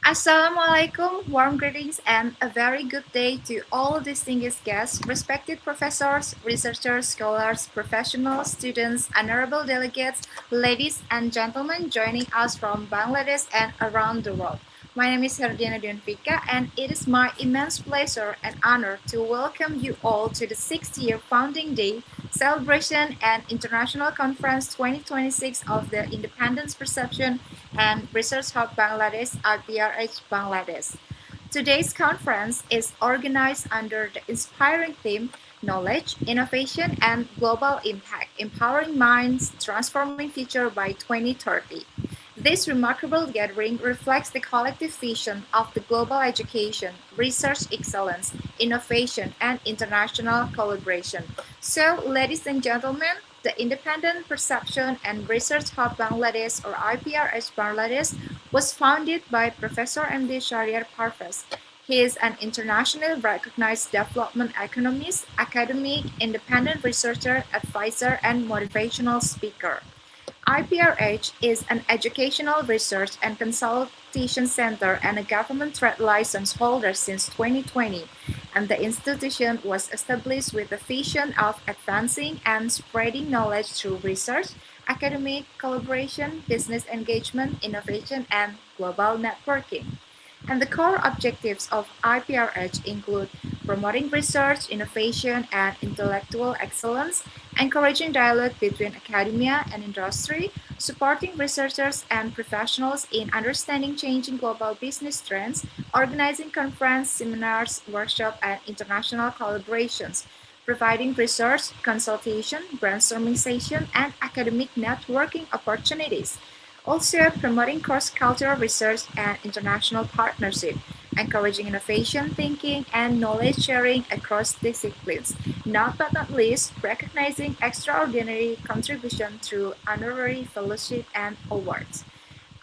Assalamualaikum, warm greetings and a very good day to all distinguished guests, respected professors, researchers, scholars, professionals, students, honorable delegates, ladies and gentlemen joining us from Bangladesh and around the world. My name is Herdiana Dunfika and it is my immense pleasure and honor to welcome you all to the 6th year founding day celebration and international conference 2026 of the Independence Perception and Research Hub Bangladesh (IPRH Bangladesh). Today's conference is organized under the inspiring theme Knowledge, Innovation, and Global Impact Empowering Minds, Transforming Future by 2030. This remarkable gathering reflects the collective vision of the global education, research excellence, innovation, and international collaboration. So, ladies and gentlemen, the Independent Perception and Research Hub Bangladesh or IPRH Bangladesh was founded by Professor M.D. Shahriar Parvez. He is an internationally recognized development economist, academic, independent researcher, advisor, and motivational speaker. IPRH is an educational research and consultation center and a government trade license holder since 2020, and the institution was established with the vision of advancing and spreading knowledge through research, academic collaboration, business engagement, innovation, and global networking. And the core objectives of IPRH include promoting research, innovation, and intellectual excellence, encouraging dialogue between academia and industry, supporting researchers and professionals in understanding changing global business trends, organizing conference, seminars, workshops, and international collaborations, providing research, consultation, brainstorming session, and academic networking opportunities. Also, promoting cross-cultural research and international partnership, encouraging innovation thinking and knowledge sharing across disciplines. Not but not least, recognizing extraordinary contribution through honorary fellowship and awards.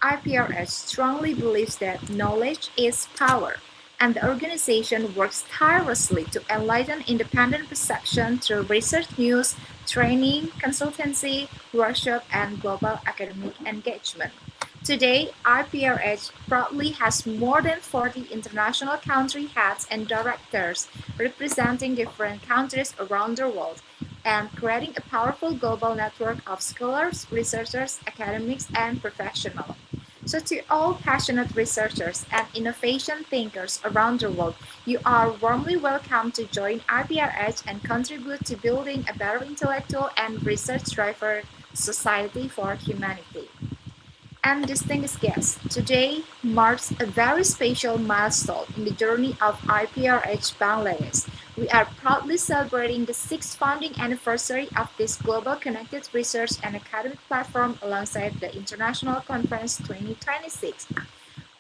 IPRS strongly believes that knowledge is power, and the organization works tirelessly to enlighten independent perception through research news, training, consultancy, workshop, and global academic engagement. Today, IPRH proudly has more than 40 international country heads and directors representing different countries around the world and creating a powerful global network of scholars, researchers, academics, and professionals. So, to all passionate researchers and innovation thinkers around the world, you are warmly welcome to join IPRH and contribute to building a better intellectual and research driven society for humanity. And distinguished guests, today marks a very special milestone in the journey of IPRH Bangladesh. We are proudly celebrating the 6th founding anniversary of this global connected research and academic platform alongside the International Conference 2026.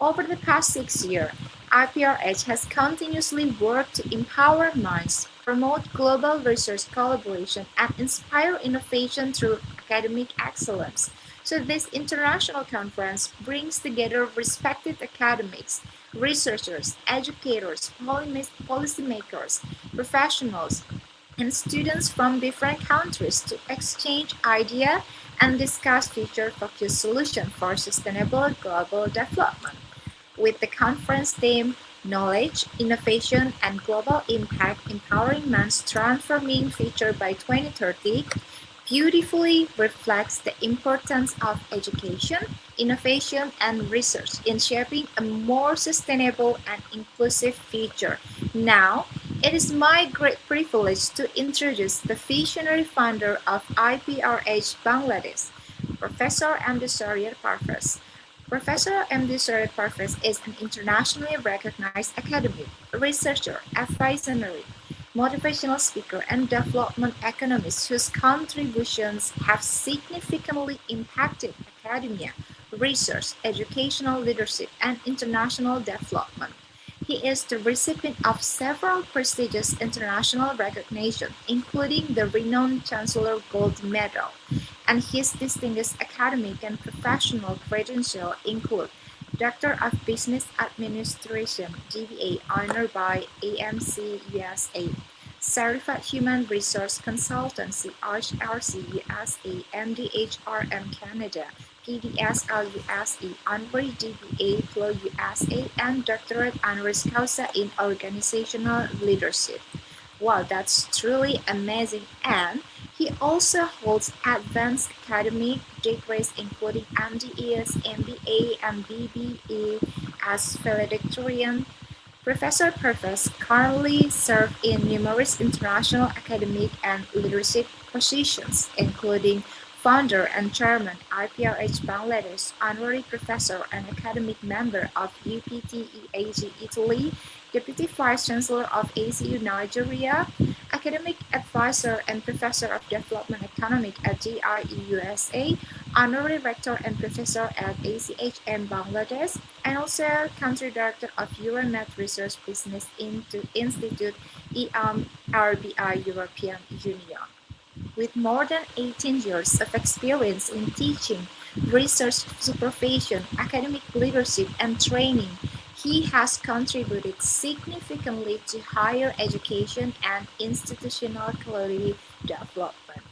Over the past 6 years, IPRH has continuously worked to empower minds, promote global research collaboration, and inspire innovation through academic excellence. So this international conference brings together respected academics, researchers, educators, policymakers, professionals, and students from different countries to exchange ideas and discuss future-focused solutions for sustainable global development. With the conference theme Knowledge, Innovation, and Global Impact Empowering Man's Transforming Future by 2030, beautifully reflects the importance of education, innovation, and research in shaping a more sustainable and inclusive future. Now, it is my great privilege to introduce the visionary founder of IPRH Bangladesh, Professor M.D. Shahriar Parvez. Professor M.D. Shahriar Parvez is an internationally recognized academic, researcher, advisor, motivational speaker, and development economist whose contributions have significantly impacted academia, research, educational leadership, and international development. He is the recipient of several prestigious international recognitions, including the renowned Chancellor Gold Medal, and his distinguished academic and professional credentials include Doctor of Business Administration (DBA) honored by AMC USA, Certified Human Resource Consultancy (HRC USA), MDHRM Canada, PDS LUSE, Honorary DBA Pro USA, and Doctorate Honoris Causa in Organizational Leadership. Wow, that's truly amazing. And he also holds advanced academic degrees including MDES, MBA, and BBA as valedictorian. Professor Purvis currently serves in numerous international academic and leadership positions, including founder and chairman IPRH Bangladesh, honorary professor and academic member of UPTEAG Italy, deputy vice chancellor of ACU Nigeria, academic advisor and professor of development economics at GRE USA, honorary rector and professor at ACHM Bangladesh, and also country director of Euromed Research Business Institute RBI European Union. With more than 18 years of experience in teaching, research supervision, academic leadership, and training, he has contributed significantly to higher education and institutional quality development.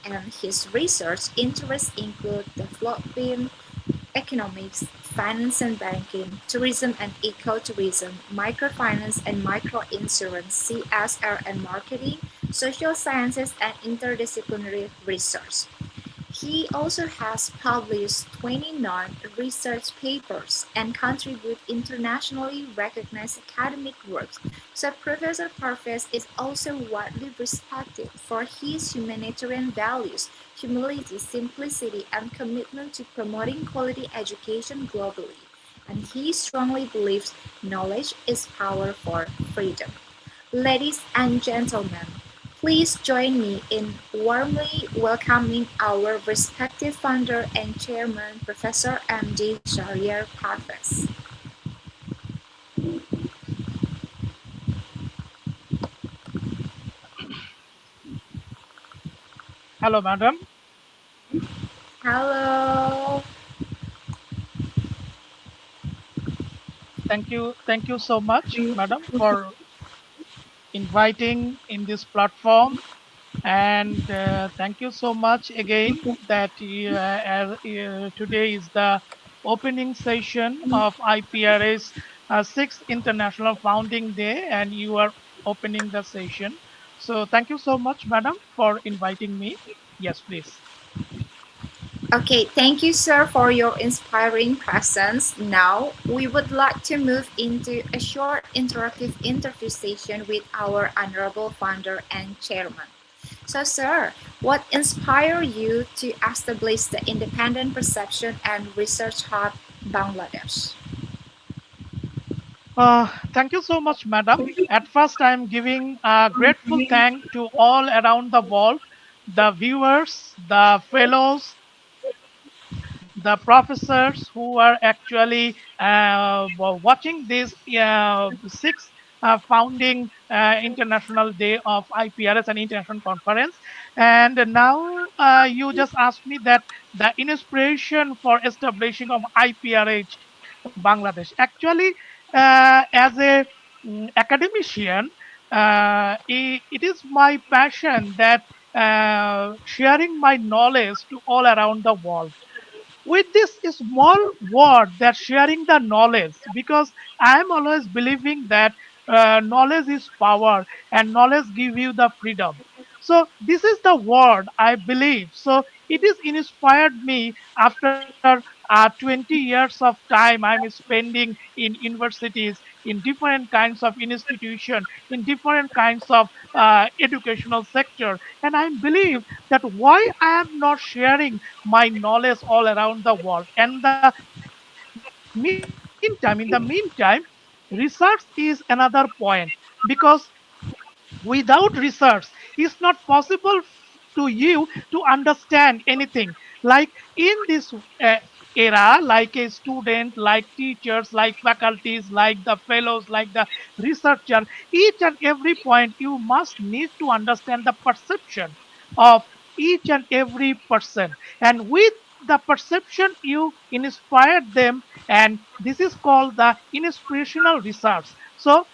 And his research interests include developing economics, finance and banking, tourism and ecotourism, microfinance and microinsurance, CSR and marketing, social sciences, and interdisciplinary research. He also has published 29 research papers and contributed internationally recognized academic works. So Professor Parvez is also widely respected for his humanitarian values, humility, simplicity, and commitment to promoting quality education globally. And he strongly believes knowledge is power for freedom. Ladies and gentlemen, please join me in warmly welcoming our respected founder and chairman, Professor M.D. Shahriar Parvez. Hello, madam. Hello. Thank you so much, madam, for inviting in this platform. And thank you so much again that today is the opening session of IPR's 6th International Founding Day, and you are opening the session. So thank you so much, madam, for inviting me. Yes, please. Okay, thank you, sir, for your inspiring presence. Now, we would like to move into a short interactive interview session with our honorable founder and chairman. So, sir, what inspired you to establish the Independent Perception and Research Hub Bangladesh? Thank you so much, madam. At first, I am giving a grateful thank to all around the world, the viewers, the fellows, the professors who are actually watching this sixth founding International Day of IPRS and International Conference. And now you just asked me that the inspiration for establishing of IPRH Bangladesh. Actually, as a academician, it is my passion that sharing my knowledge to all around the world with this small word that sharing the knowledge, because I am always believing that knowledge is power and knowledge give you the freedom. So this is the word I believe. So it is inspired me after 20 years of time I'm spending in universities, in different kinds of institution, in different kinds of educational sector, and I believe that why I am not sharing my knowledge all around the world. And the meantime, in the meantime, research is another point, because without research it's not possible to you to understand anything. Like in this era, like a student, like teachers, like faculties, like the fellows, like the researcher, each and every point you must need to understand the perception of each and every person, and with the perception you inspired them, and this is called the inspirational research. So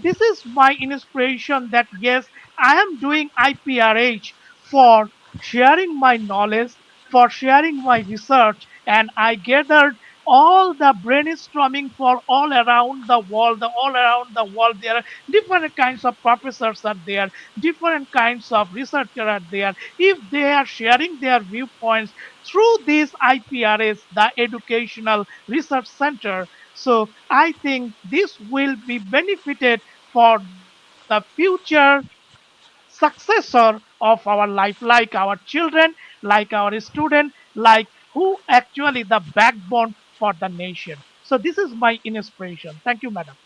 this is my inspiration that yes, I am doing IPRH for sharing my knowledge, for sharing my research, and I gathered all the brainstorming for all around the world. There are different kinds of professors are there, different kinds of researchers are there. If they are sharing their viewpoints through this IPRS, the Educational Research Center, so I think this will be benefited for the future successor of our life, like our children, like our student, like who actually the backbone for the nation. So this is my inspiration. Thank you, madam.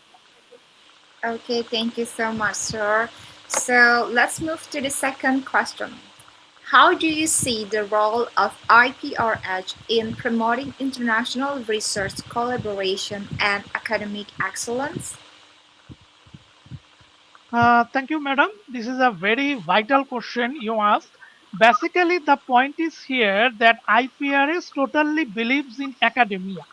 Okay, thank you so much, sir. So let's move to the second question. How do you see the role of IPRH in promoting international research collaboration and academic excellence? Thank you, madam. This is a very vital question you asked. Basically, the point is here that IPRS totally believes in academia.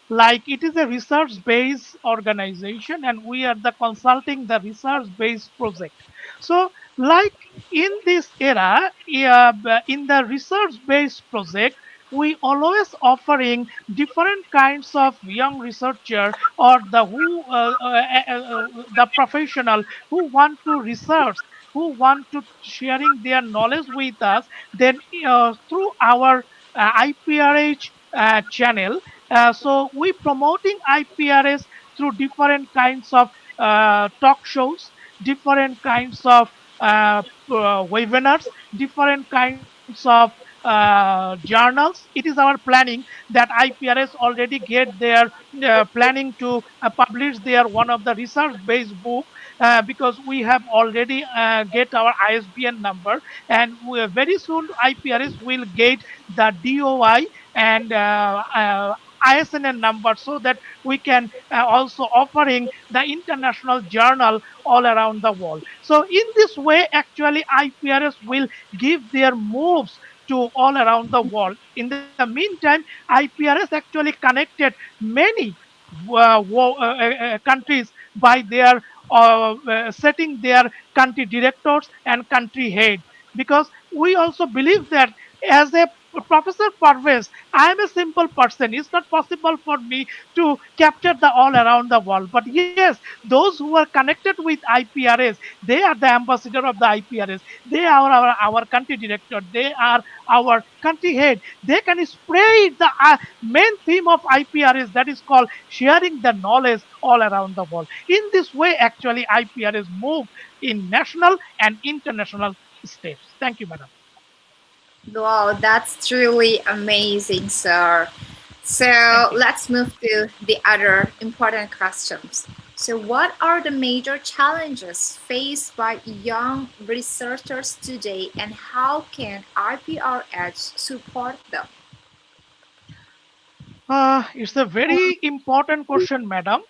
Like it is a research based organization and we are the consulting the research based project. So like in this era, in the research based project, we always offering different kinds of young researcher or the professional who want to research, who want to sharing their knowledge with us. Then through our IPRH channel, so we promoting IPRS through different kinds of talk shows, different kinds of webinars, different kinds of journals. It is our planning that IPRS already get their planning to publish their one of the research based book, because we have already get our ISBN number, and very soon IPRS will get the DOI and ISNN number, so that we can also offering the international journal all around the world. So in this way, actually IPRS will give their moves to all around the world. In the meantime, IPRS actually connected many countries by their setting their country directors and country head, because we also believe that as a Professor Parvez, I am a simple person. It's not possible for me to capture the all around the world. But yes, those who are connected with IPRS, they are the ambassador of the IPRS. They are our country director. They are our country head. They can spread the main theme of IPRS, that is called sharing the knowledge all around the world. In this way, actually, IPRS move in national and international steps. Thank you, madam. Wow, that's truly amazing, sir. So Thank you. let's move to the other important questions. So, what are the major challenges faced by young researchers today, and how can IPRH support them? It's a very important question, madam.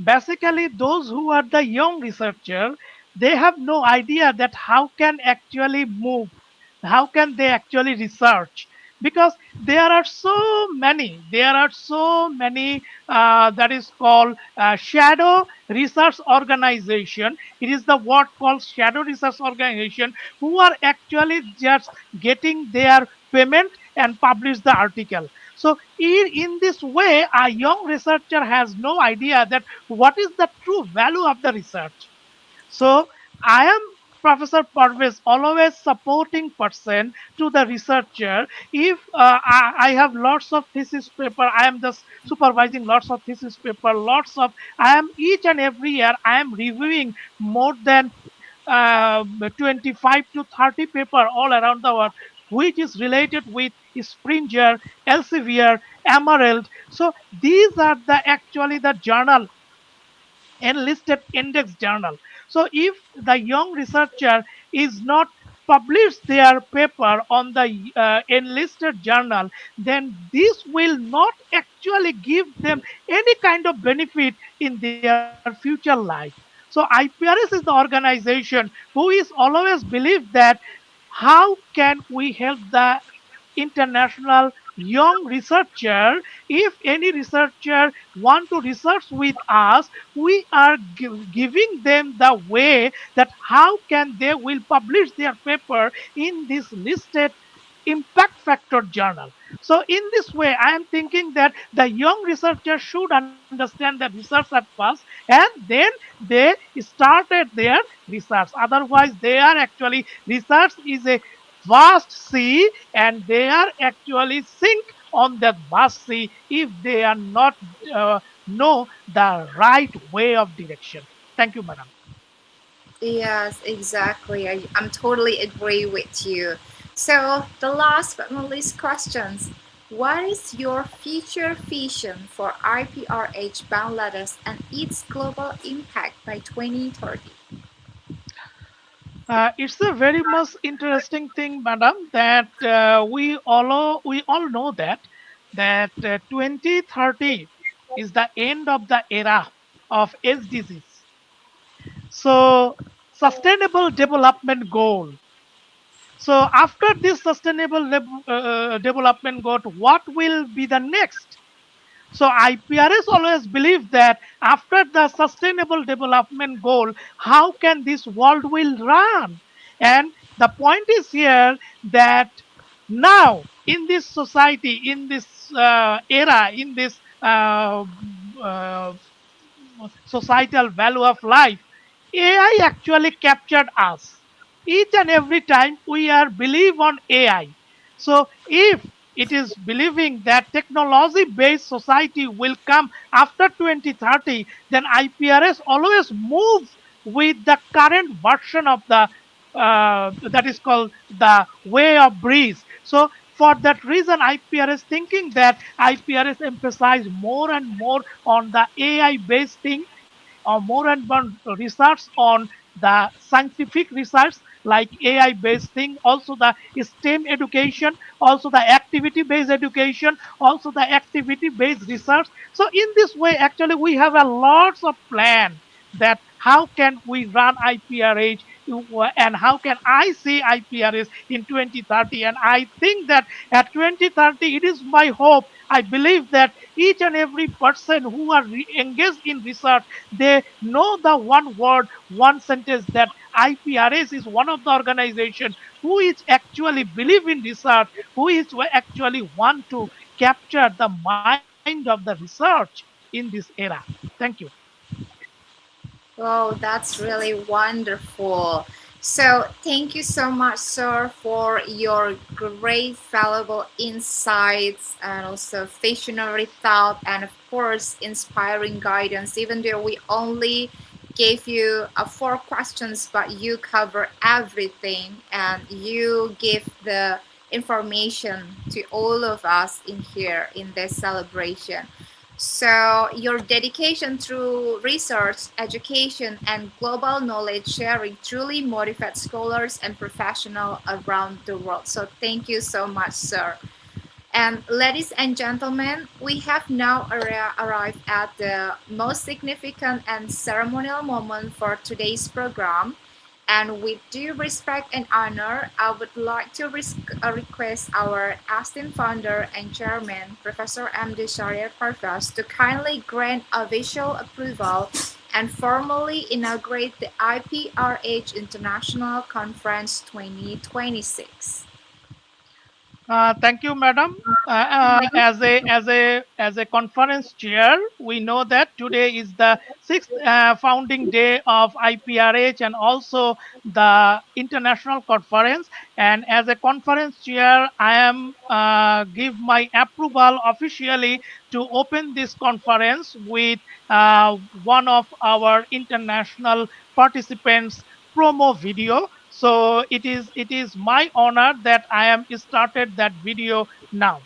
Basically, those who are the young researcher, they have no idea that how can actually move, how can they actually research, because there are so many that is called shadow research organization. It is the word called shadow research organization, who are actually just getting their payment and publish the article. So in this way, a young researcher has no idea that what is the true value of the research. So I am Professor Parvez, always supporting person to the researcher. If I have lots of thesis paper, I am just supervising lots of thesis paper, lots of, I am each and every year I am reviewing more than 25 to 30 paper all around the world, which is related with Springer, Elsevier, Emerald. So these are the actually the journal enlisted index journal. So if the young researcher is not publish their paper on the enlisted journal, then this will not actually give them any kind of benefit in their future life. So IPRS is the organization who is always believe that how can we help the international young researcher. If any researcher want to research with us, we are giving them the way that how can they will publish their paper in this listed impact factor journal. So in this way, I am thinking that the young researchers should understand the research at first, and then they started their research. Otherwise, they are actually research is a vast sea, and they are actually sink on that vast sea if they are not know the right way of direction. Thank you, madam. Yes, exactly. I'm totally agree with you. So the last but not least questions. What is your future vision for IPRH Bangladesh and its global impact by 2030? It's a very much interesting thing, madam, that we all know that 2030 is the end of the era of SDGs. So, sustainable development goal. So, after this sustainable development goal, what will be the next? So IPRS always believe that after the sustainable development goal, how can this world will run? And the point is here that now in this society, in this era, in this uh, societal value of life, AI actually captured us. Each and every time we are believe on AI. So if it is believing that technology based society will come after 2030, then IPRS always move with the current version of the that is called the way of breeze. So for that reason, IPRS thinking that IPRS emphasize more and more on the AI based thing, or more and more research on the scientific research like AI based thing, also the STEM education, also the activity based education, also the activity based research. So in this way, actually, we have a lots of plan that how can we run IPRH and how can I see IPRS in 2030. And I think that at 2030, it is my hope. I believe that each and every person who are engaged in research, they know the one word, one sentence that IPRS is one of the organization who is actually believe in research, who is actually want to capture the mind of the research in this era. Thank you. Oh, that's really wonderful. So, thank you so much, sir, for your great, valuable insights and also visionary thought, and of course, inspiring guidance. Even though we only gave you four questions, but you cover everything and you give the information to all of us in here in this celebration. So, your dedication through research, education, and global knowledge sharing truly motivates scholars and professionals around the world. So, thank you so much, sir. And ladies and gentlemen, we have now arrived at the most significant and ceremonial moment for today's program. And with due respect and honor, I would like to request our esteemed founder and chairman, Professor M.D. Shahriar Parvez, to kindly grant official approval and formally inaugurate the IPRH International Conference 2026. Thank you, madam. As a conference chair, we know that today is the sixth founding day of IPRH and also the international conference. And as a conference chair, I am give my approval officially to open this conference with one of our international participants promo video. So it is my honor that I am started that video now.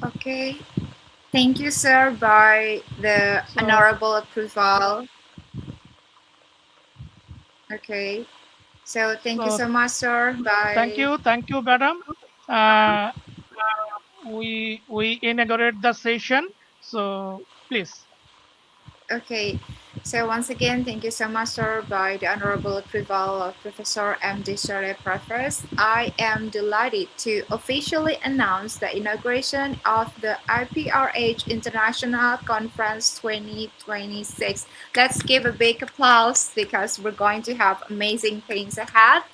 Okay. Thank you, sir, by the So, honorable approval. Okay. So thank you so so much, sir. By thank you, madam. Uh, we inaugurate the session. So please. Okay, so once again, thank you so much, sir, by the honorable approval of Professor M.D. Shahriar Preface. I am delighted to officially announce the inauguration of the IPRH International Conference 2026. Let's give a big applause because we're going to have amazing things ahead.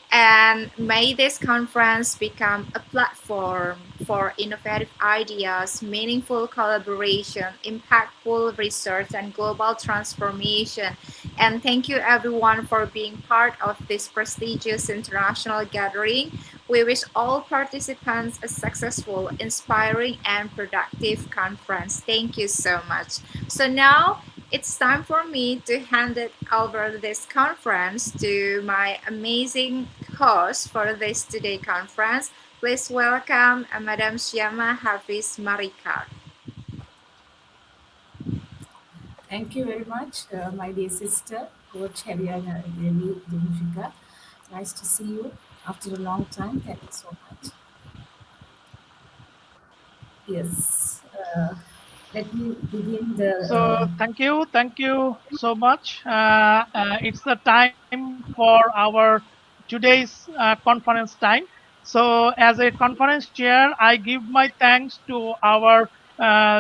And may this conference become a platform for innovative ideas, meaningful collaboration, impactful research, and global transformation. And thank you, everyone, for being part of this prestigious international gathering. We wish all participants a successful, inspiring, and productive conference. Thank you so much. So now it's time for me to hand it over this conference to my amazing host for this today conference. Please welcome Madam Shyama Hafiz Marika. Thank you very much, my dear sister, Coach Hariana Devi Dimshika. Nice to see you after a long time. Thank you so much. Yes, let me begin the. So thank you so much. It's the time for our today's conference time. So as a conference chair, I give my thanks to our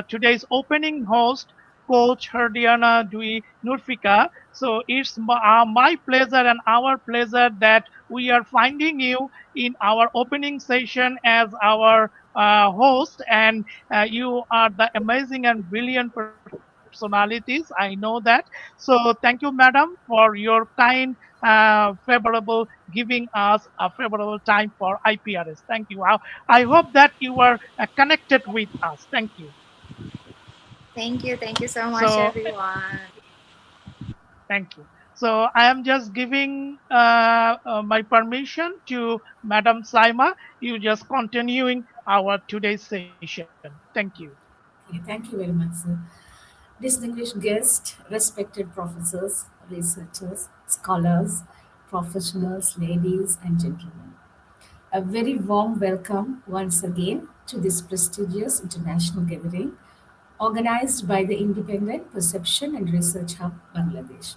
today's opening host, Coach Herdiana Dwi Nurfika. So it's my pleasure and our pleasure that we are finding you in our opening session as our host, and you are the amazing and brilliant personalities. I know that. So thank you, madam, for your kind, favorable giving us a favorable time for IPRS. Thank you. I hope that you are connected with us. Thank you. Thank you so much, So everyone. thank you. So I am just giving my permission to Madam Saima. You just continuing our today's session. Thank you. Okay, thank you very much, sir. Distinguished guests, respected professors, researchers, scholars, professionals, ladies and gentlemen. A very warm welcome once again to this prestigious international gathering organized by the Independent Perception and Research Hub, Bangladesh.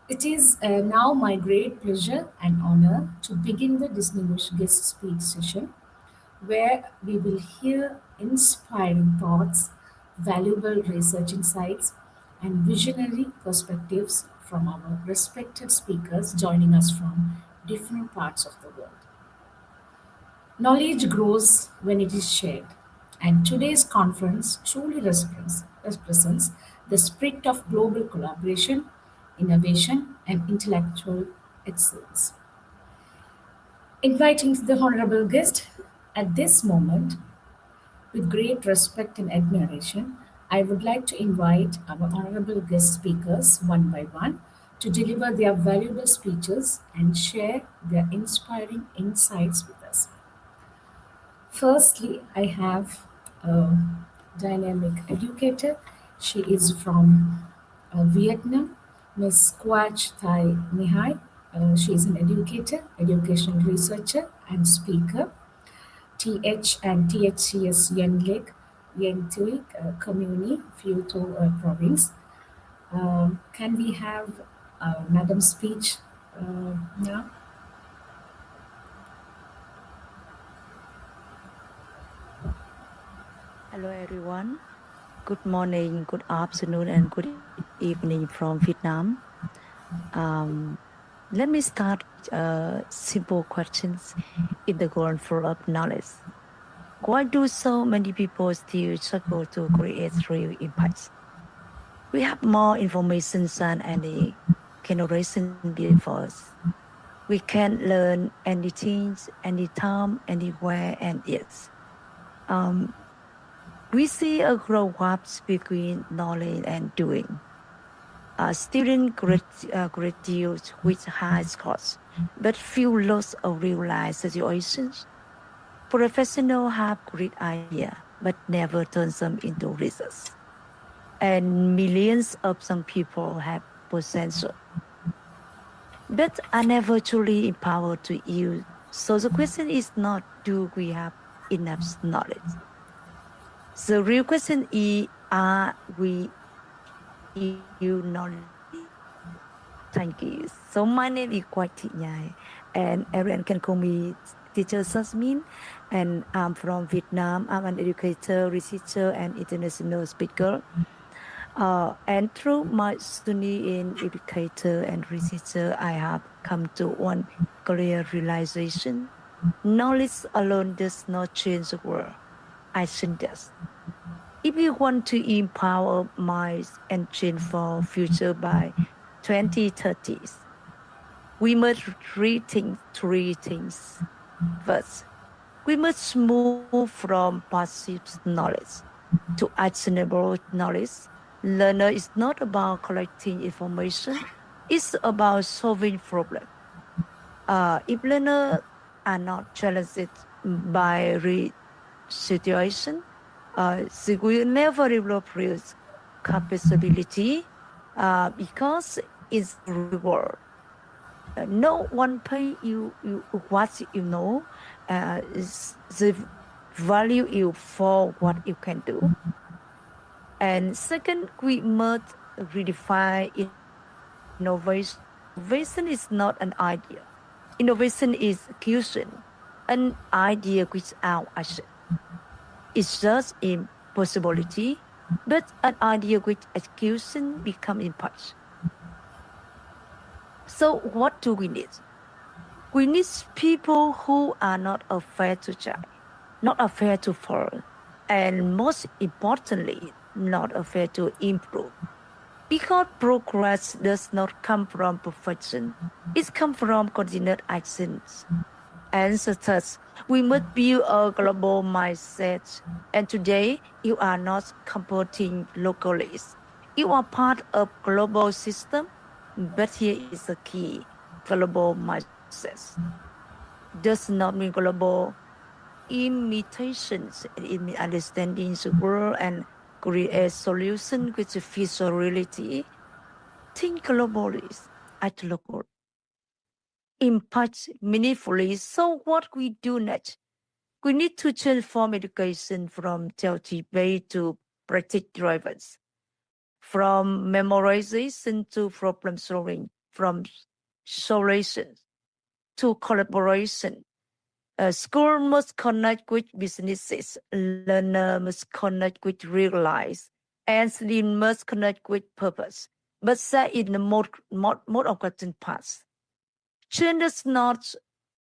It is now my great pleasure and honor to begin the distinguished guest speak session, where we will hear inspiring thoughts, valuable research insights, and visionary perspectives from our respected speakers joining us from different parts of the world. Knowledge grows when it is shared, and today's conference truly represents the spirit of global collaboration, innovation, and intellectual excellence. Inviting the honorable guest at this moment, with great respect and admiration, I would like to invite our honorable guest speakers one by one to deliver their valuable speeches and share their inspiring insights with us. Firstly, I have a dynamic educator. She is from Vietnam, Ms. Quach Thai Nihai. She is an educator, educational researcher, and speaker. TH and THCS Yenlik. Yentuik Communi, Futo province. Can we have Madam's speech now? Hello, everyone. Good morning, good afternoon, and good evening from Vietnam. Um, Let me start with simple questions in the goal full of knowledge. Why do so many people still struggle to create real impact? We have more information than any generation before us. We can learn anything, anytime, anywhere, and yes. Um, we see a grow up between knowledge and doing. Students graduate with high scores, but few lots of real life situations. Professionals have great idea, but never turn them into results. And millions of young people have potential, but are never truly empowered to use. So the question is not, do we have enough knowledge? The real question is, are we use knowledge wisely? Thank you. So my name is Quách Thị Nhài, and everyone can call me Teacher Jasmine. And I'm from Vietnam. I'm an educator, researcher, and international speaker. And through my journey in educator and researcher, I have come to one clear realization: knowledge alone does not change the world. Action does. If we want to empower minds and change for future by 2030s, we must rethink three things. First, we must move from passive knowledge to actionable knowledge. Learner is not about collecting information, it's about solving problems. If learners are not challenged by situation, they will never develop real capability because it's a real world. No one pay you what you know. They value you for what you can do. And second, we must redefine innovation. Innovation is not an idea. Innovation is execution. An idea without action is just impossibility, but an idea with execution become impact. So what do we need? We need people who are not afraid to try, not afraid to fall, and most importantly, not afraid to improve. Because progress does not come from perfection, it comes from continued actions. And so thus, we must build a global mindset. And today, you are not competing locally. You are part of global system, but here is the key: global mindset does not mean global imitations. It means understanding the world and create solution which fit the reality. Think globally, act local, impact meaningfully. So what we do next? We need to transform education from theory to practice drivers, from memorization to problem solving, from solutions to collaboration. School must connect with businesses, learner must connect with real life, and student must connect with purpose. But set in the mode of question paths. Change does not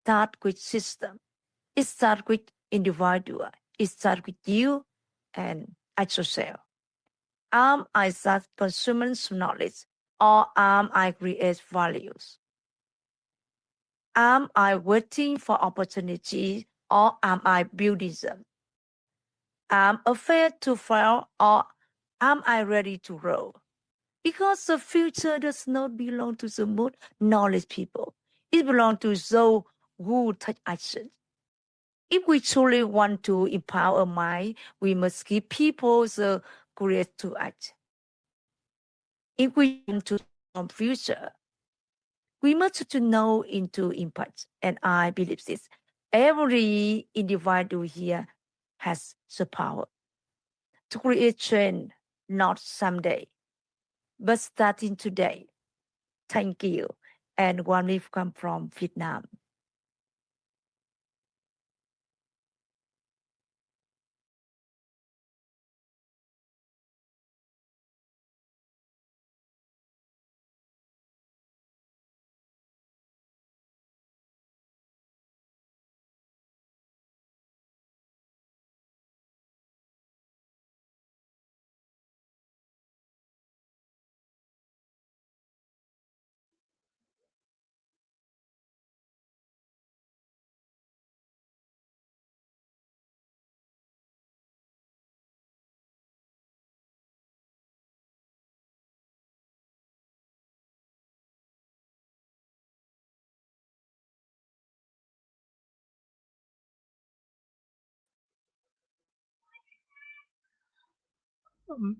start with system. It starts with individual. It starts with you and at yourself. Am I that consumers knowledge or am I create values? Am I waiting for opportunity or am I building them? Am afraid to fail or am I ready to grow? Because the future does not belong to the most knowledge people. It belongs to those who take action. If we truly want to empower mind, we must give people the courage to act. If we want to transform future, we must to know into impact. And I believe this. Every individual here has the power. to create change, not someday, but starting today. Thank you, and warmly welcome from Vietnam.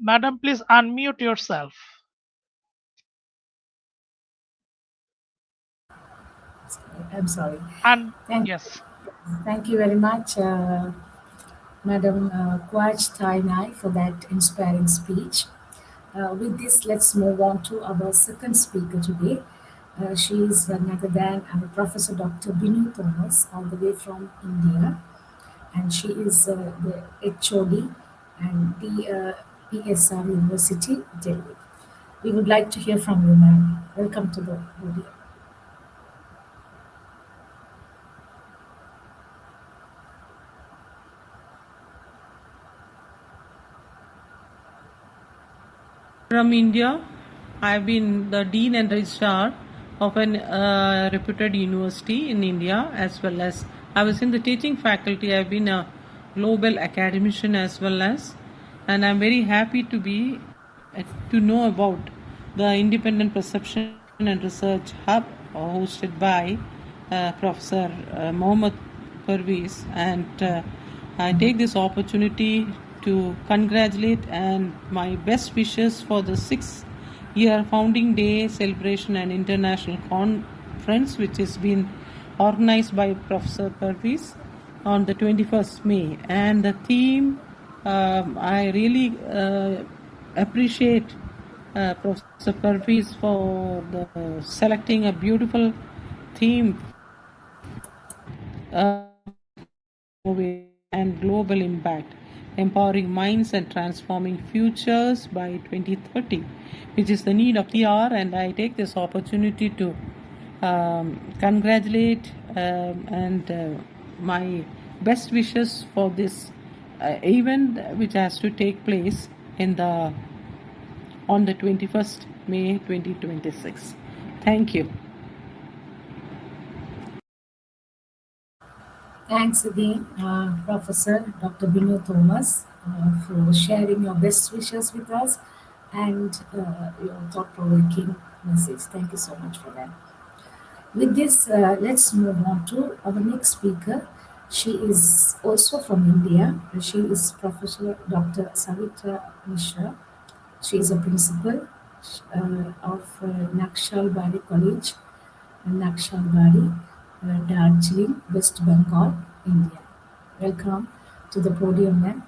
Madam, please unmute yourself. I'm sorry. And Thank, yes, thank you very much, Madam Kwaj Tainai, for that inspiring speech. With this, let's move on to our second speaker today. She is none other than Professor Dr. Binu Thomas, all the way from India, and she is the HOD and the PSR University, Delhi. We would like to hear from you, ma'am. Welcome to the podium. From India, I've been the Dean and Registrar of an reputed university in India, as well as I was in the teaching faculty. I've been a global academician as well as, and I'm very happy to be to know about the Independent Perception and Research Hub hosted by Professor Mohammed Parvez, and I take this opportunity to congratulate and my best wishes for the 6th year founding day celebration and international conference, which is been organized by Professor Parvez on the 21st May. And the theme, I really appreciate Professor Parvez for selecting a beautiful theme for innovation and global impact, empowering minds and transforming futures by 2030, which is the need of TR. And I take this opportunity to congratulate and my best wishes for this event, which has to take place in the on the 21st May 2026. Thank you. Thanks again, Professor Dr. Binu Thomas, for sharing your best wishes with us and your thought provoking message. Thank you so much for that. With this, let's move on to our next speaker. She is also from India. She is Professor Dr. Savitra Mishra. She is a principal of Nakshalbari College, Nakshalbari, Darjeeling, West Bengal, India. Welcome to the podium, ma'am.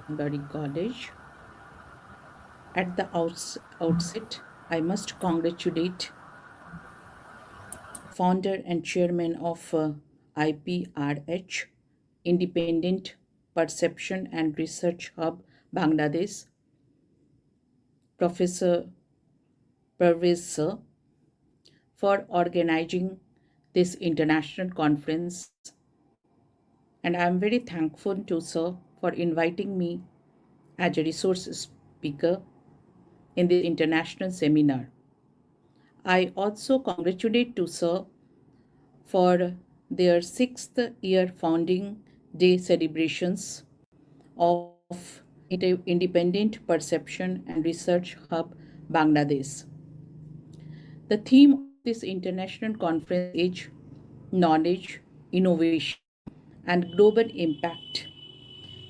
Body College. At the outset, I must congratulate founder and chairman of IPRH, Independent Perception and Research Hub, Bangladesh, Professor Parvez Sir, for organizing this international conference. And I am very thankful to Sir for inviting me as a resource speaker in this international seminar. I also congratulate to Sir for their 6th year founding day celebrations of Independent Perception and Research Hub, Bangladesh. The theme of this international conference is knowledge, innovation, and global impact,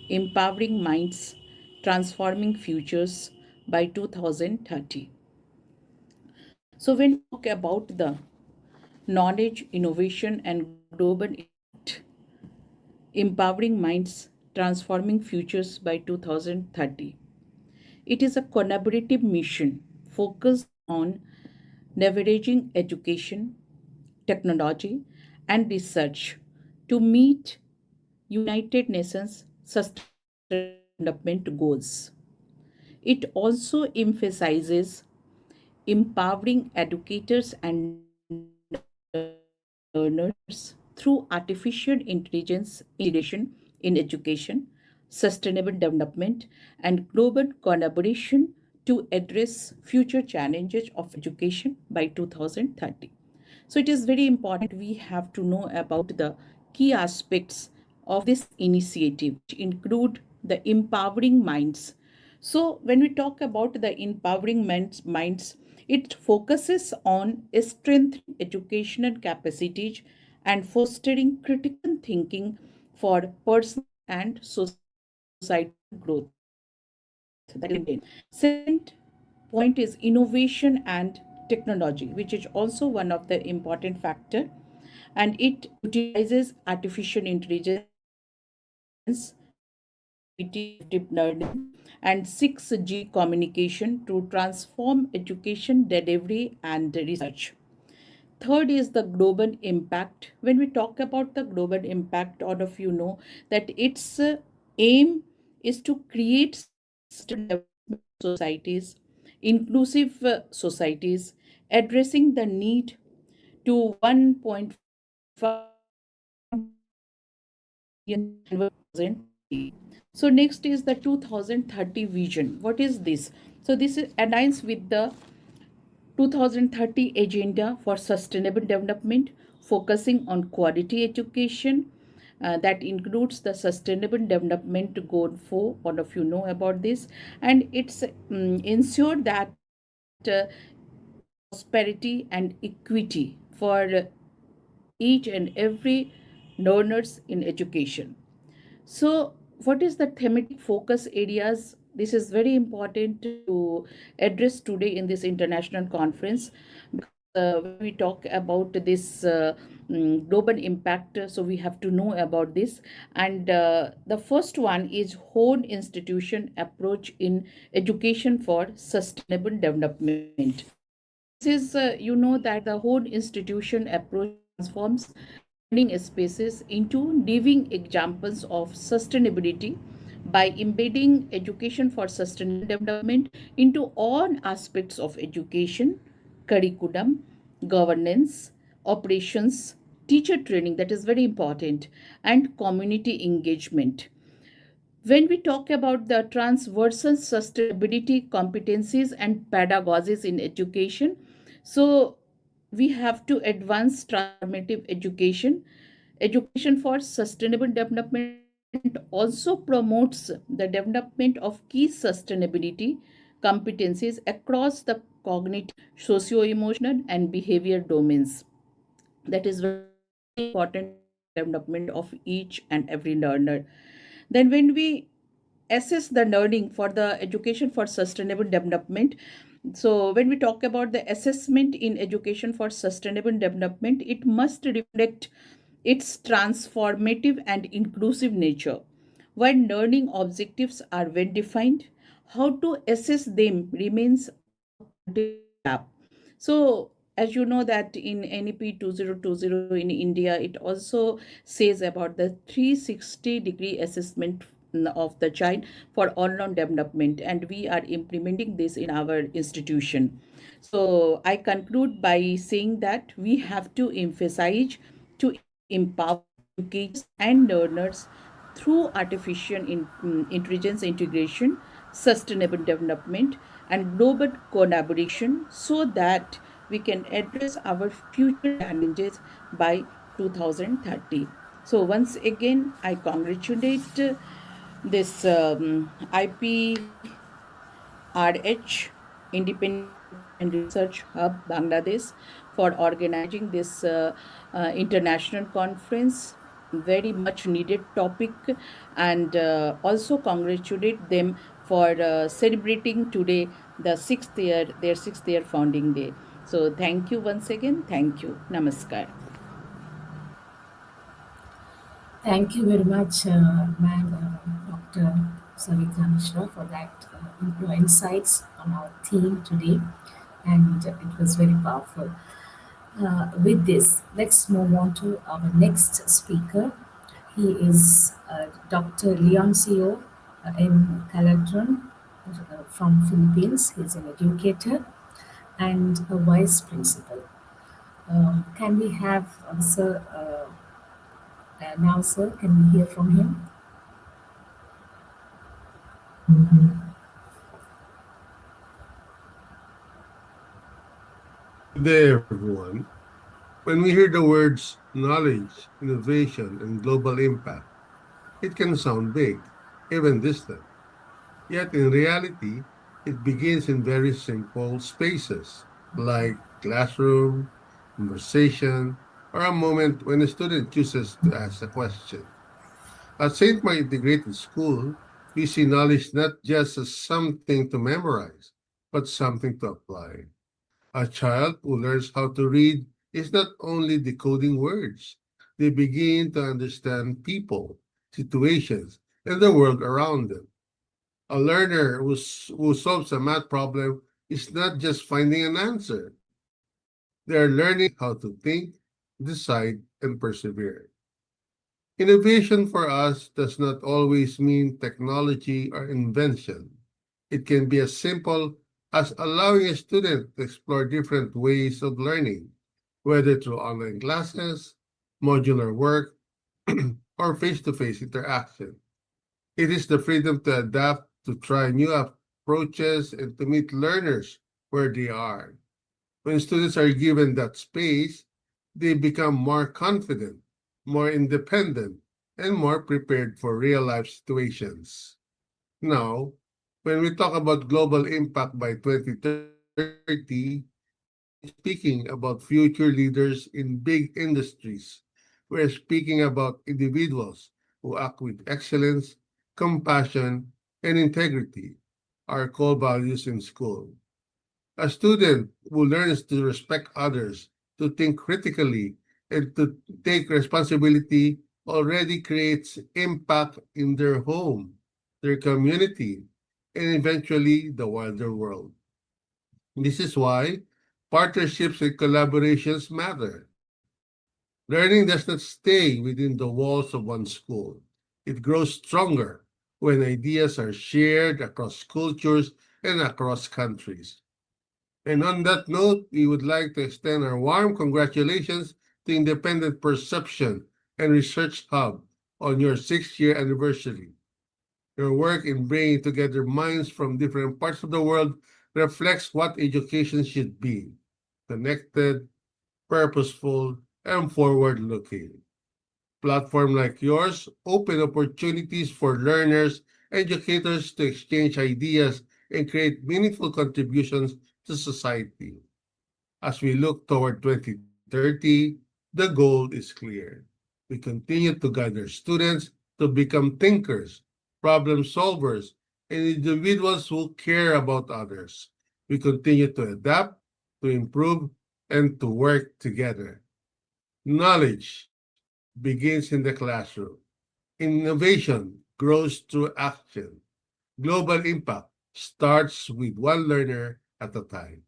empowering minds, transforming futures by 2030. So, when we talk about the knowledge, innovation, and global impact, empowering minds, transforming futures by 2030, it is a collaborative mission focused on leveraging education, technology, and research to meet United Nations Sustainable Development Goals. It also emphasizes empowering educators and learners through artificial intelligence integration in education, sustainable development, and global collaboration to address future challenges of education by 2030. So it is very important we have to know about the key aspects of this initiative, which include the empowering minds. So when we talk about the empowering minds, it focuses on strengthening educational capacities and fostering critical thinking for personal and societal growth. That is very important. Second point is innovation and technology, which is also one of the important factor, and it utilizes artificial intelligence, connectivity, adaptive learning, and 6G communication to transform education delivery and research. Third is the global impact. When we talk about the global impact, all of you know that its aim is to create sustainable development societies, inclusive societies, addressing the need to 1.5 billion annual poverty. So next is the 2030 vision. What is this? So this aligns with the 2030 Agenda for Sustainable Development, focusing on quality education. That includes the Sustainable Development Goal 4. All of you know about this, and it's ensure that prosperity and equity for each and every learners in education. So, what is the thematic focus areas? This is very important to address today in this international conference, because when we talk about this global impact, so we have to know about this. And the first one is whole institution approach in education for sustainable development. So this is, you know, that the whole institution approach transforms learning spaces into living examples of sustainability by embedding education for sustainable development into all aspects of education, curriculum, governance, operations, teacher training, that is very important, and community engagement. When we talk about the transversal sustainability competencies and pedagogies in education, so we have to advance transformative education. Education for sustainable development also promotes the development of key sustainability competencies across the cognitive, socio-emotional, and behavior domains. That is very important for the development of each and every learner. Then when we assess the learning for the education for sustainable development, so when we talk about the assessment in education for sustainable development, it must reflect its transformative and inclusive nature. While learning objectives are well defined, how to assess them remains a cultural gap. So, as you know that in NEP 2020 in India, it also says about the 360-degree assessment of the child for all-round development, and we are implementing this in our institution. So I conclude by saying that we have to emphasize to empower educators and learners through artificial intelligence integration, sustainable development, and global collaboration so that we can address our future challenges by 2030. So, once again, I congratulate this IPRH, Independent Education Research Hub, Bangladesh, for organizing this international conference. very much needed topic, and also congratulate them for celebrating today their 6th year founding day. So thank you once again. Thank you. Namaskar. Thank you very much, ma'am, Dr. Savitra Mishra, for that your insights on our theme today, and it was very powerful. With this, let's move on to our next speaker. He is Dr. Leoncio M. Caladron from Philippines. He's an educator and a vice principal. Can we have Sir now, sir? Can we hear from him? Good day, everyone. When we hear the words knowledge, innovation, and global impact, it can sound big, even distant. Yet in reality, it begins in very simple spaces like classroom, conversation, or a moment when a student chooses to ask a question. At St. Mark Integrated School, we see knowledge not just as something to memorize, but something to apply. A child who learns how to read is not only decoding words, they begin to understand people, situations, and the world around them. A learner who solves a math problem is not just finding an answer, they are learning how to think, decide, and persevere. Innovation for us does not always mean technology or invention. It can be as simple as allowing a student to explore different ways of learning, whether through online classes, modular work, or face to face interaction. It is the freedom to adapt, to try new approaches, and to meet learners where they are. When students are given that space, they become more confident, more independent, and more prepared for real life situations. Now, when we talk about global impact by 2030, we are not speaking about future leaders in big industries. We're speaking about individuals who act with excellence, compassion, and integrity, our core values in school. A student who learns to respect others, to think critically, and to take responsibility already creates impact in their home, their community, and eventually the wider world. This is why partnerships and collaborations matter. Learning does not stay within the walls of one school. It grows stronger when ideas are shared across cultures and across countries. And on that note, we would like to extend our warm congratulations to Independent Perception and Research Hub on your 6th year anniversary. Your work in bringing together minds from different parts of the world reflects what education should be: connected, purposeful, and forward looking. Platforms like yours open opportunities for learners, educators to exchange ideas and create meaningful contributions to society. As we look toward 2030, the goal is clear. We continue to guide our students to become thinkers, problem solvers, and individuals who care about others. We continue to adapt, to improve, and to work together. Knowledge begins in the classroom. Innovation grows through action. Global impact starts with one learner at a time.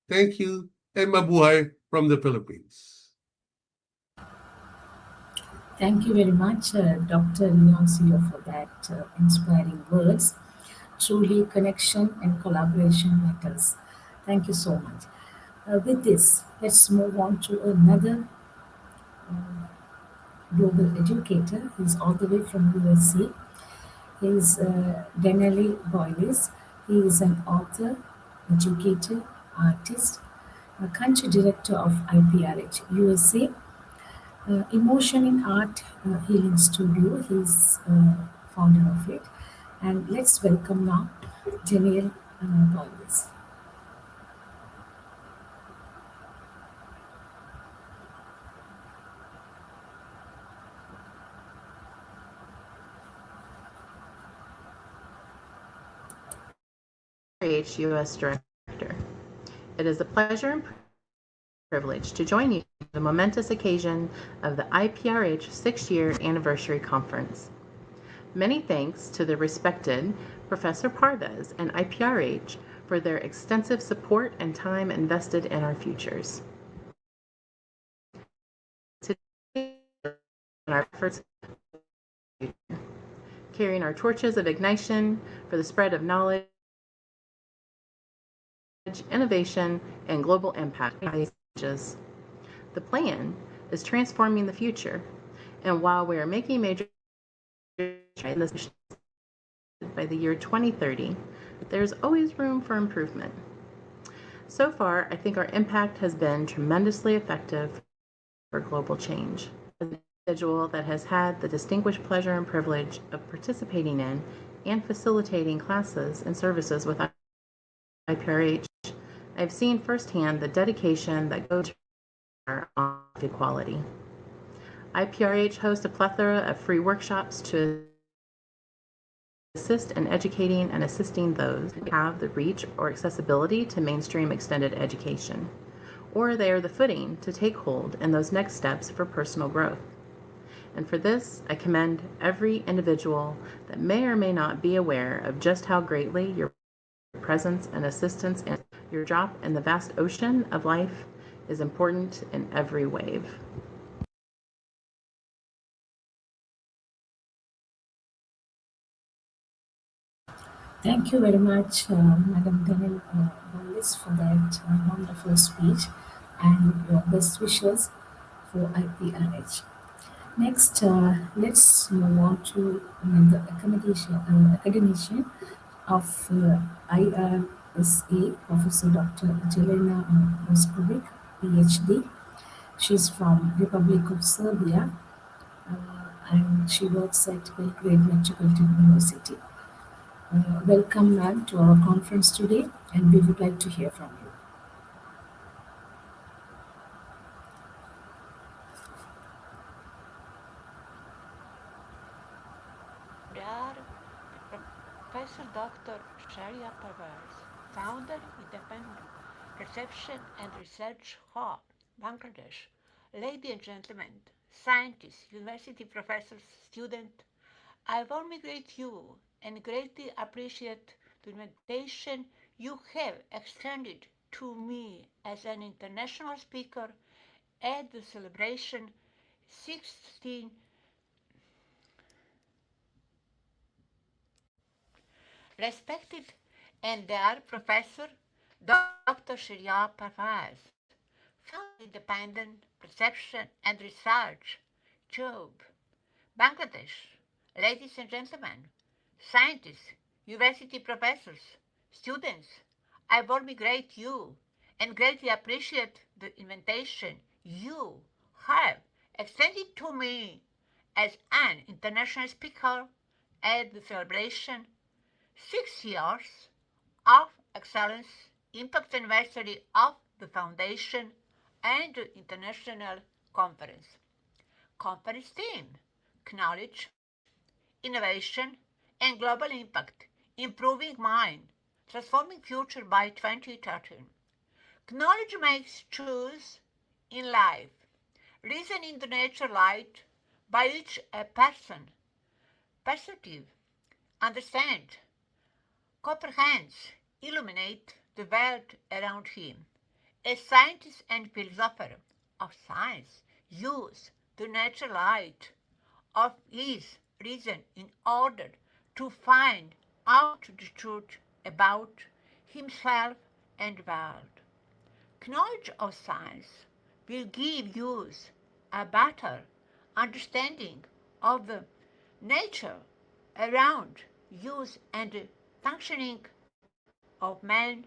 Thank you, and mabuhay from the Philippines. Thank you very much, Dr. Leoncio, for that inspiring words. Truly, connection and collaboration matters. Thank you so much. With this, let's move on to another global educator. He's all the way from USA. He's Denali Boyles. He is an author, educator, artist, a country director of IPRH USA, Emotion in Art Healing Studio. He's founder of it. And let's welcome now Daniel Boyles. IPRH US Director. It is a pleasure and privilege to join you for the momentous occasion of the IPRH 6th-year Anniversary Conference. Many thanks to the respected Professor Parvez and IPRH for their extensive support and time invested in our futures. Today, our efforts carrying our torches of ignition for the spread of knowledge, innovation, and global impact. The plan is transforming the future, and while we are making major strides in this by the year 2030, there's always room for improvement. So far, I think our impact has been tremendously effective for global change. As an individual that has had the distinguished pleasure and privilege of participating in and facilitating classes and services with IPRH, I have seen firsthand the dedication that goes on equality. IPRH hosts a plethora of free workshops to assist in educating and assisting those who have the reach or accessibility to mainstream extended education, or they are the footing to take hold in those next steps for personal growth. And for this, I commend every individual that may or may not be aware of just how greatly your presence and assistance and your drop in the vast ocean of life is important in every wave. Thank you very much, Madam Daniel Wallace, for that wonderful speech and your best wishes for IPRH. Next, let's move on to the academician of IRSA, Professor Dr. Jelena Moskovic, PhD. She's from Republic of Serbia, and she works at Belgrade Metropolitan University. Welcome, ma'am, to our conference today, and we would like to hear from you. Shahriar, Professor Dr. Shahriar Parvez, founder, Independent Reception and Research Hub, Bangladesh. Ladies and gentlemen, scientists, university professors, students, I warmly greet you and greatly appreciate the invitation you have extended to me as an international speaker at the celebration 16 respected and dear Professor Dr. Shahriar Parvez, founder Independent Perception and Research, Job, Bangladesh. Ladies and gentlemen, scientists, university professors, students, I warmly greet you and greatly appreciate the invitation you have extended to me as an international speaker at the celebration 6 years of excellence impact anniversary of the foundation and the international conference. Conference theme: knowledge, innovation, and global impact, improving mind, transforming future by 2013. Knowledge makes choice in life. Reason in the nature light by which a person perceive, understand, comprehends, illuminate the world around him. A scientist and philosopher of science use the natural light of his reason in order to find out the truth about himself and world. Knowledge of science will give you a better understanding of the nature around you and the functioning of man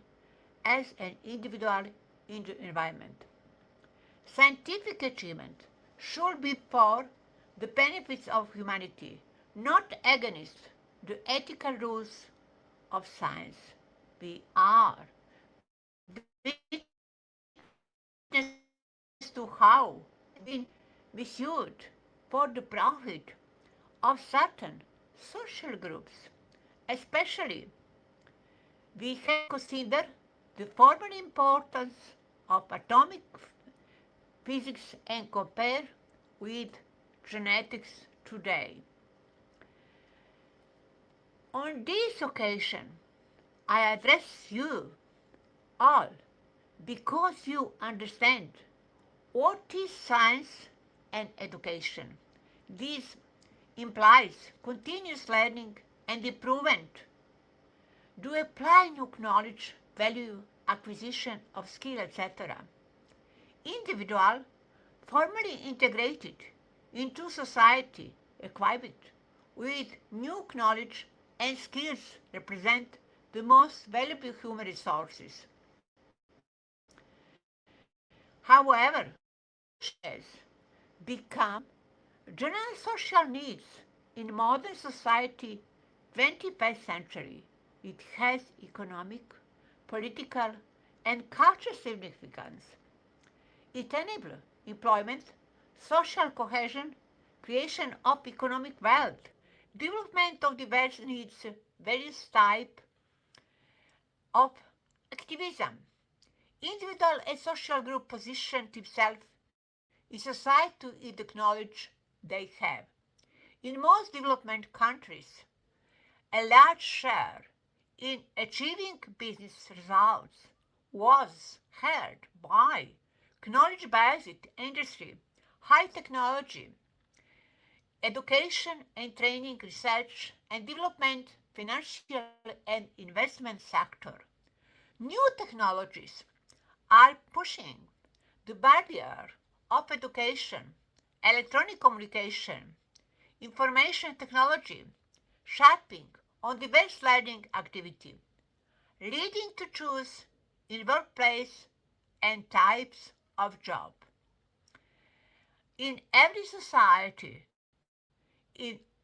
as an individual in the environment. Scientific achievement should be for the benefits of humanity, not against the ethical rules of science. We are witness to how science has been misused for the profit of certain social groups, especially we have to consider the former importance of atomic physics and compare with genetics today. On this occasion, I address you all because you understand what is science and education. This implies continuous learning and improvement. Do apply new knowledge, value acquisition of skill, etc. Individual, formally integrated into society, equipped with new knowledge and skills represent the most valuable human resources. However, has become general social needs in modern society 21st century. It has economic, political, and cultural significance. It enables employment, social cohesion, creation of economic wealth, development of diverse needs, various types of activism. Individual and social group position themselves in society with the knowledge they have. In most development countries, a large share in achieving business results was held by knowledge-based industry, high technology, education and training, research and development, financial and investment sector. New technologies are pushing the barrier of education, electronic communication, information technology, sharpening on diverse learning activity, leading to choose in workplace and types of job. In every society,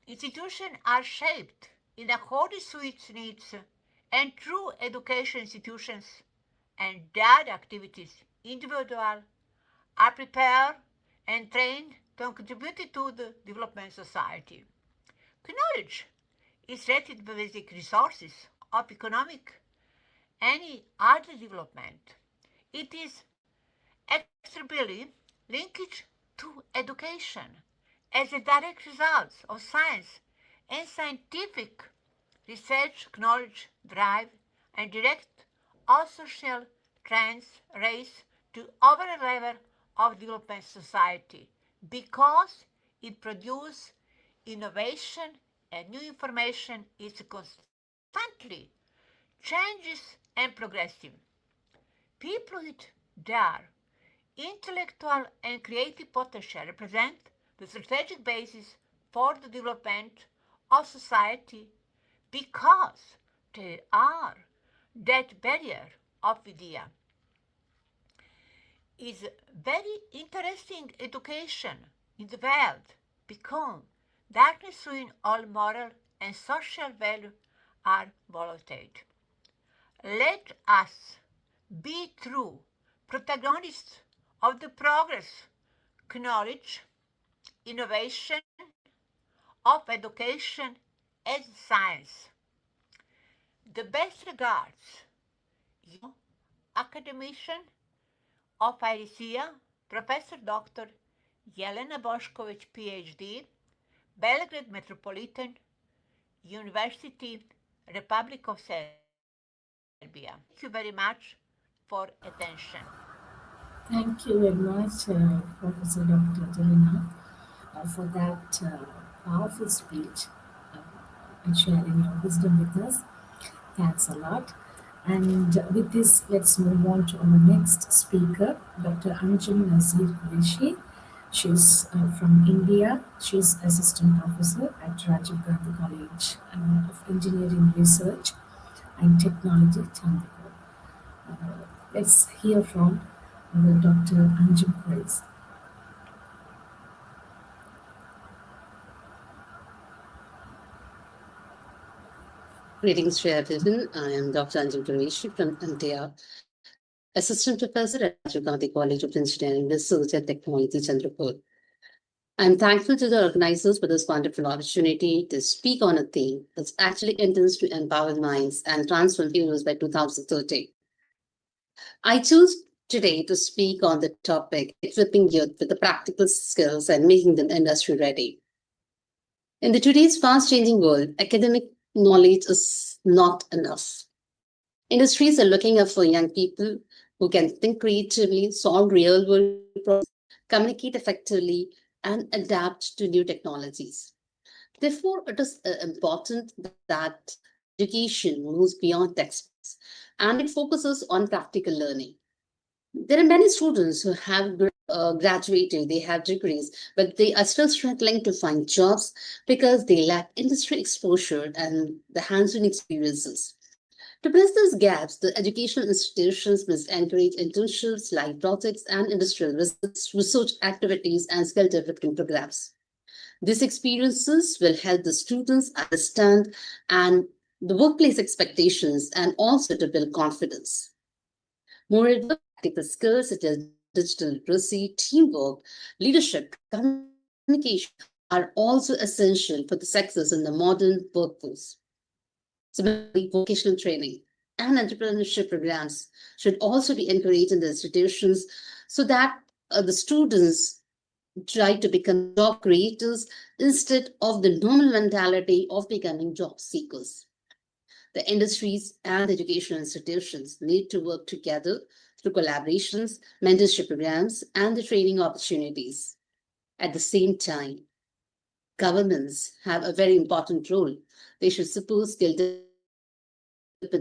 institutions are shaped in accordance with its needs, and through education institutions and their activities, individuals are prepared and trained to contribute to the development of society. Knowledge is related to basic resources of economic any other development. It is extremely linked to education as a direct result of science and scientific research, knowledge, drive, and direct all social trends race to overall level of development society because it produces innovation and new information is constantly changes and progressive. People with their intellectual and creative potential represent the strategic basis for the development of society because they are that barrier of idea. Is very interesting education in the world because darkness in all moral and social value are volatile. Let us be true protagonists of the progress, knowledge, innovation of education and science. The best regards, you academician of IRISIA, Professor Dr. Jelena Bošković, PhD, Belgrade Metropolitan University, Republic of Serbia. Thank you very much for attention. Thank you very much, Professor Dr. Jelena, for that powerful speech and sharing your wisdom with us. Thanks a lot. And with this, let's move on to our next speaker, Dr. Anjum Nazir Qureshi. She's from India. She's assistant professor at Rajiv Gandhi College of Engineering Research and Technology, Chandipur. Let's hear from Dr. Anjum Qureshi. Greetings, Shreya Vivian. I am Dr. Anjum Qureshi from India, Assistant Professor at Rajiv Gandhi College of Engineering, Research and Technology, Chandrapur. I'm thankful to the organizers for this wonderful opportunity to speak on a theme that's actually intends to empower minds and transform heroes by 2030. I choose today to speak on the topic equipping youth with the practical skills and making them industry ready. In the today's fast changing world, academic knowledge is not enough. Industries are looking up for young people who can think creatively, solve real world problems, communicate effectively, and adapt to new technologies. Therefore, it is important that education moves beyond textbooks and it focuses on practical learning. There are many students who have graduated, they have degrees, but they are still struggling to find jobs because they lack industry exposure and the hands on experiences. To bridge these gaps, the educational institutions must encourage internships, like projects, and industrial research activities and skill development programs. These experiences will help the students understand and the workplace expectations and also to build confidence. Moreover, practical skills such as digital literacy, teamwork, leadership, communication are also essential for the success in the modern workforce. Similarly, vocational training and entrepreneurship programs should also be encouraged in the institutions so that the students try to become job creators instead of the normal mentality of becoming job seekers. The industries and educational institutions need to work together through collaborations, mentorship programs, and the training opportunities. At the same time, governments have a very important role. They should support skill development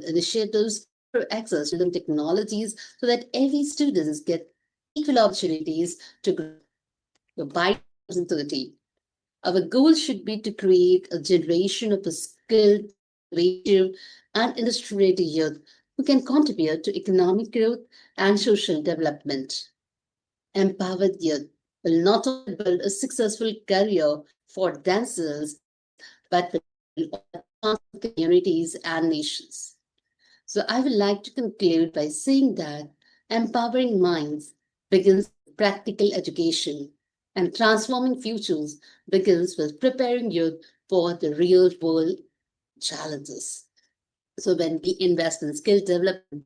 initiatives, offer access to modern technologies so that every students get equal opportunities to grow. So by 2030, our goal should be to create a generation of a skilled, innovative, and industry-ready youth who can contribute to economic growth and social development. Empowered youth will not only build a successful career for themselves, but will also transform communities and nations. So I would like to conclude by saying that empowering minds begins with practical education and transforming futures begins with preparing youth for the real world challenges. So when we invest in skill development,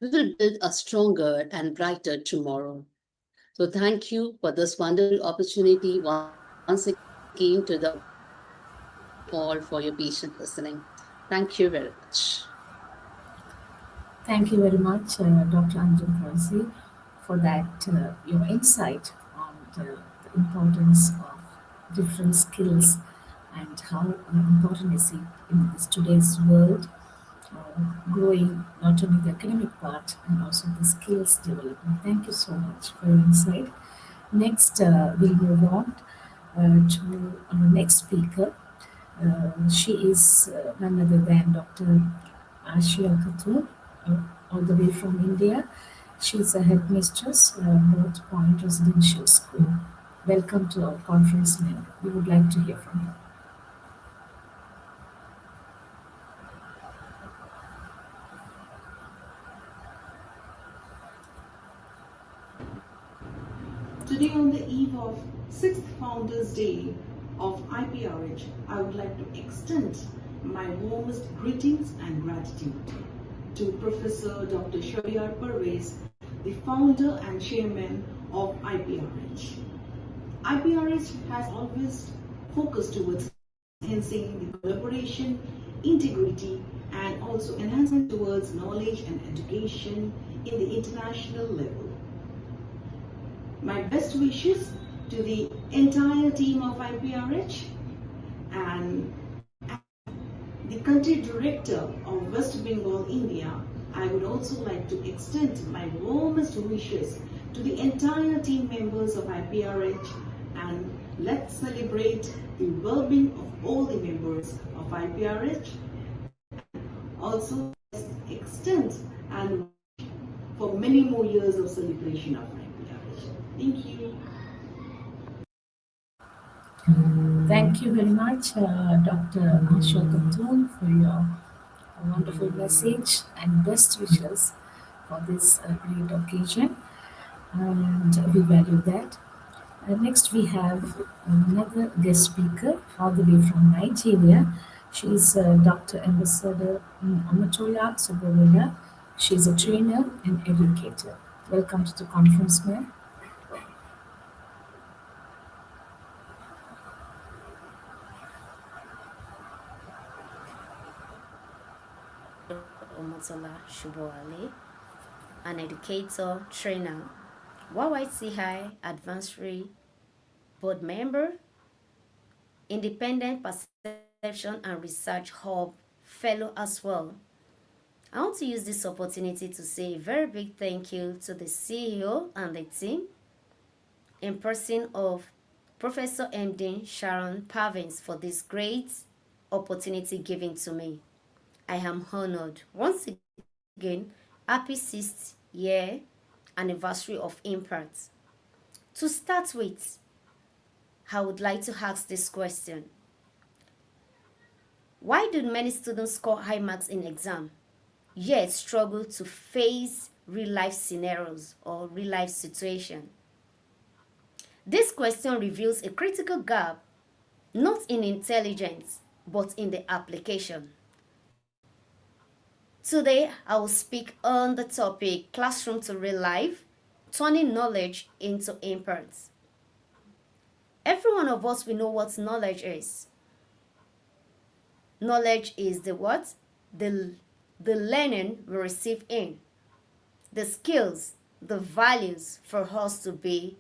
we will build a stronger and brighter tomorrow. So thank you for this wonderful opportunity once again to the organizers. And thank you all for your patient listening. Thank you very much. Thank you very much, Dr. Anjum Prasi, for that your insight on the importance of different skills and how important is it in this today's world, growing not only the academic part and also the skills development. Thank you so much for your insight. Next, we'll move on to our next speaker. She is none other than Dr. Ashia Khatun, all the way from India. She's a headmistress, North Point Residential School. Welcome to our conference, ma'am. We would like to hear from you. Today, on the eve of 6th Founders Day of IPRH, I would like to extend my warmest greetings and gratitude to Professor Dr. Shahriar Parvez, the founder and chairman of IPRH. IPRH has always focused towards enhancing the collaboration, integrity, and also enhancement towards knowledge and education in the international level. My best wishes to the entire team of IPRH and the country director of West Bengal, India. I would also like to extend my warmest wishes to the entire team members of IPRH, and let's celebrate the well-being of all the members of IPRH. Also, let's extend and for many more years of celebration of IPRH. Thank you. Thank you very much, Dr. Ashok Khatun, for your wonderful message and best wishes for this great occasion. And we value that. Next, we have another guest speaker all the way from Nigeria. She's Dr. Ambassador Amatola Sobowela. She's a trainer and educator. Welcome to the conference, ma'am. Omotola Shubowale, an educator, trainer, YYCI Advisory Board Member, Independent Perception and Research Hub Fellow as well. I want to use this opportunity to say a very big thank you to the CEO and the team in person of Professor MD Sharon Parvez for this great opportunity given to me. I am honored. Once again, happy 6th year anniversary of Iprh. To start with, I would like to ask this question. Why do many students score high marks in exam, yet struggle to face real-life scenarios or real-life situations? This question reveals a critical gap, not in intelligence, but in the application. Today, I will speak on the topic Classroom to Real Life, Turning Knowledge into Impact. Every one of us, we know what knowledge is. Knowledge is the what? The learning we receive in, the skills, the values for us to be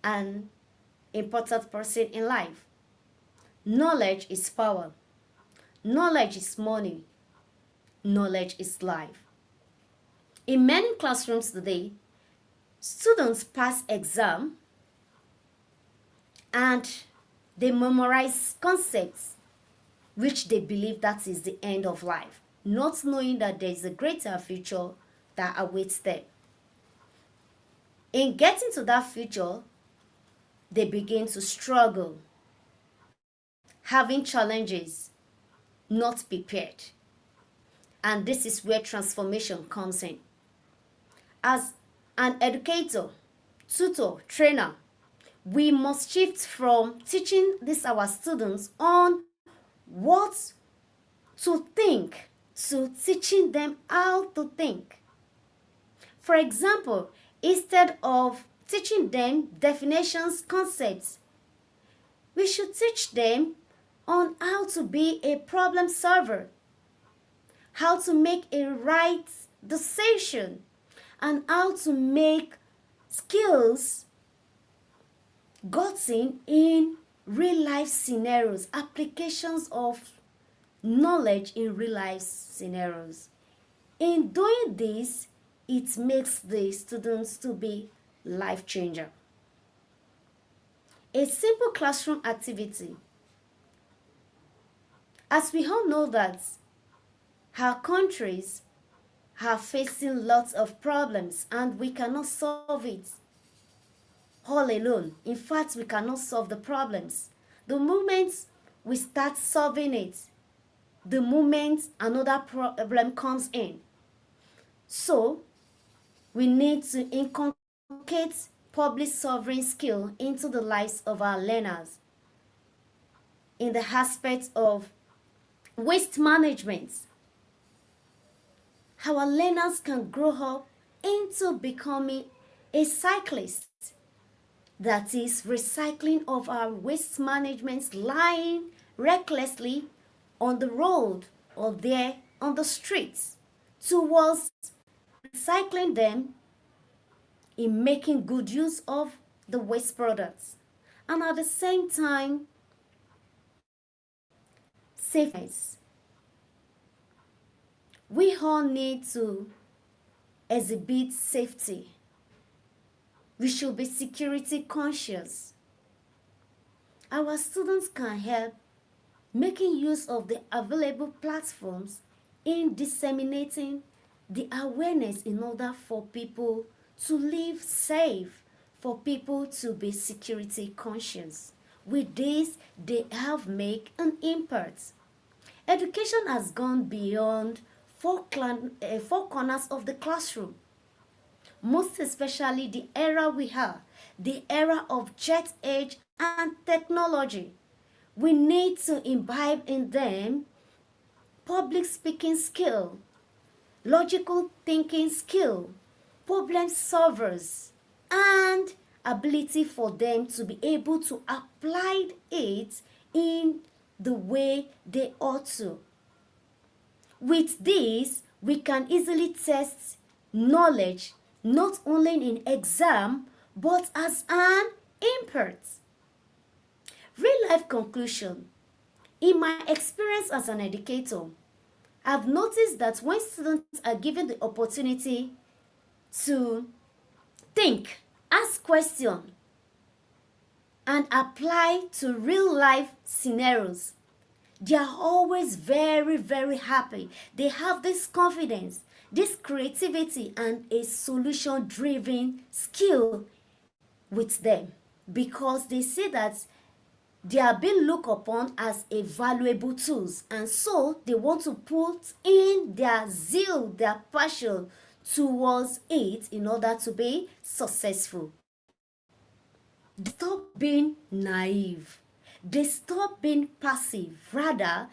an important person in life. Knowledge is power. Knowledge is money. Knowledge is life. In many classrooms today, students pass exam and they memorize concepts which they believe that is the end of life, not knowing that there is a greater future that awaits them. In getting to that future, they begin to struggle, having challenges, not prepared. And this is where transformation comes in. As an educator, tutor, trainer, we must shift from teaching this our students on what to think to teaching them how to think. For example, instead of teaching them definitions, concepts, we should teach them on how to be a problem solver, how to make a right decision, and how to make skills gotten in real life scenarios, applications of knowledge in real life scenarios. In doing this, it makes the students to be life changer. A simple classroom activity. As we all know that our countries are facing lots of problems and we cannot solve it all alone. In fact, we cannot solve the problems. The moment we start solving it, the moment another problem comes in. So, we need to inculcate public sovereign skill into the lives of our learners in the aspect of waste management. Our learners can grow up into becoming a cyclist, that is, recycling of our waste management lying recklessly on the road or there on the streets, towards recycling them in making good use of the waste products. And at the same time, safety. We all need to exhibit safety. We should be security conscious. Our students can help making use of the available platforms in disseminating the awareness in order for people to live safe, for people to be security conscious. With this, they have made an impact. Education has gone beyond four corners of the classroom, most especially the era we are. the era of jet age and technology. We need to imbibe in them public speaking skill, logical thinking skill, problem solvers, and ability for them to be able to apply it in the way they ought to. With this, we can easily test knowledge not only in exam but as an input. Real life conclusion. In my experience as an educator, I've noticed that when students are given the opportunity to think, ask questions, and apply to real life scenarios, they are always very, very happy. They have this confidence, this creativity, and a solution driven skill with them because they see that they are being looked upon as a valuable tools, and so they want to put in their zeal, their passion towards it in order to be successful. They stop being naive, they stop being passive, rather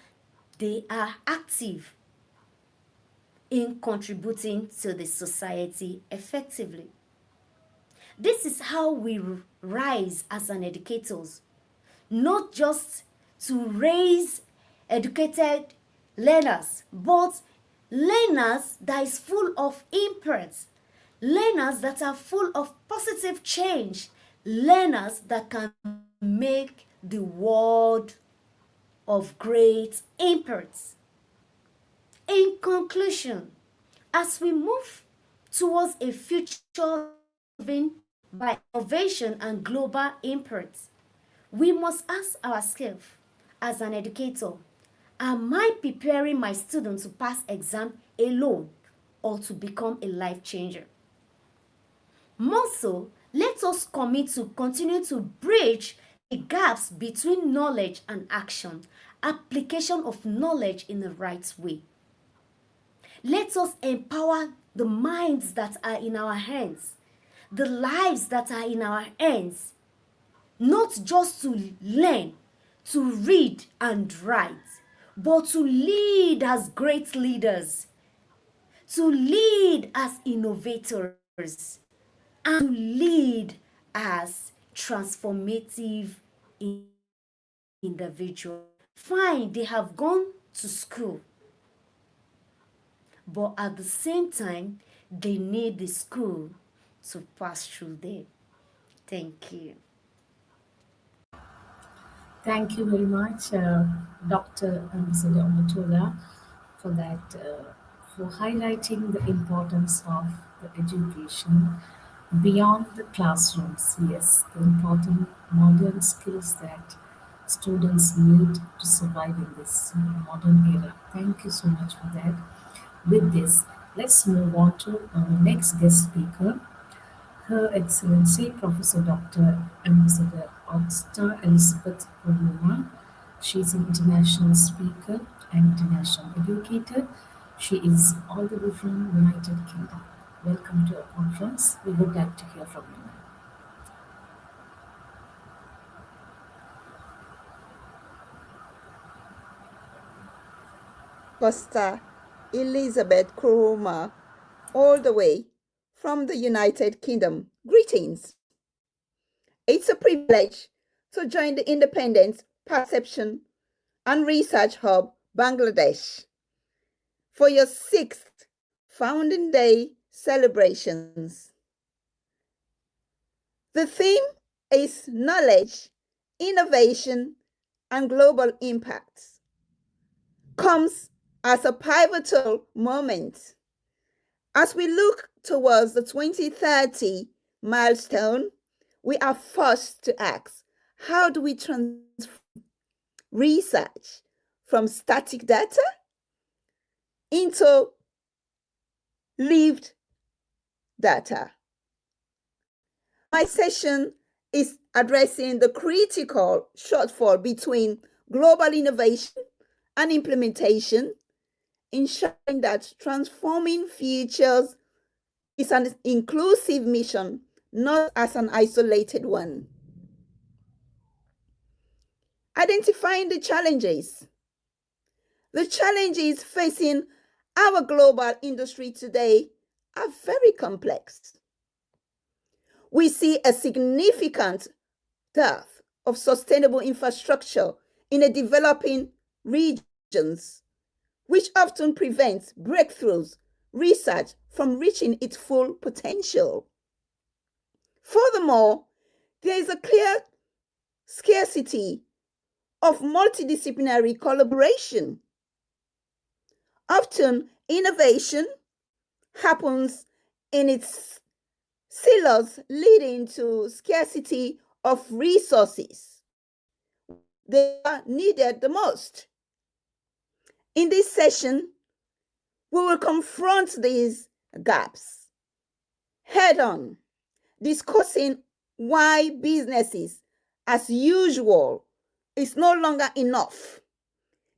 they are active in contributing to the society effectively. This is how we rise as an educators, not just to raise educated learners, but learners that is full of inputs, learners that are full of positive change, learners that can make the world of great inputs. In conclusion, as we move towards a future driven by innovation and global inputs, we must ask ourselves as an educator, am I preparing my students to pass exam alone or to become a life changer? More so, let us commit to continue to bridge the gaps between knowledge and action, application of knowledge in the right way. Let us empower the minds that are in our hands, the lives that are in our hands, not just to learn, to read and write, but to lead as great leaders, to lead as innovators, and to lead as transformative individuals. Fine, they have gone to school, but at the same time, they need the school to pass through them. Thank you. Thank you very much, Dr. Ambassador Amatola, for that, for highlighting the importance of the education beyond the classrooms. Yes, the important modern skills that students need to survive in this modern era. Thank you so much for that. With this, let's move on to our next guest speaker, Her Excellency Professor Dr. Ambassador Augusta Elizabeth Oruma. She is an international speaker and international educator. She is all the way from United Kingdom. Welcome to our conference. We would like to hear from you now. Costa Elizabeth Kuruma, all the way from the United Kingdom. Greetings. It's a privilege to join the Independence, Perception and Research Hub, Bangladesh, for your 6th Founding Day celebrations. The theme is knowledge, innovation, and global impacts. Comes as a pivotal moment as we look towards the 2030 milestone. We are forced to ask, how do we transform research from static data into lived data? My session is addressing the critical shortfall between global innovation and implementation, ensuring that transforming futures is an inclusive mission, not as an isolated one. Identifying the challenges. The challenges facing our global industry today are very complex. We see a significant dearth of sustainable infrastructure in the developing regions, which often prevents breakthroughs, research from reaching its full potential. Furthermore, there is a clear scarcity of multidisciplinary collaboration. Often, innovation happens in its silos, leading to scarcity of resources. They are needed the most. In this session, we will confront these gaps head on, discussing why businesses as usual is no longer enough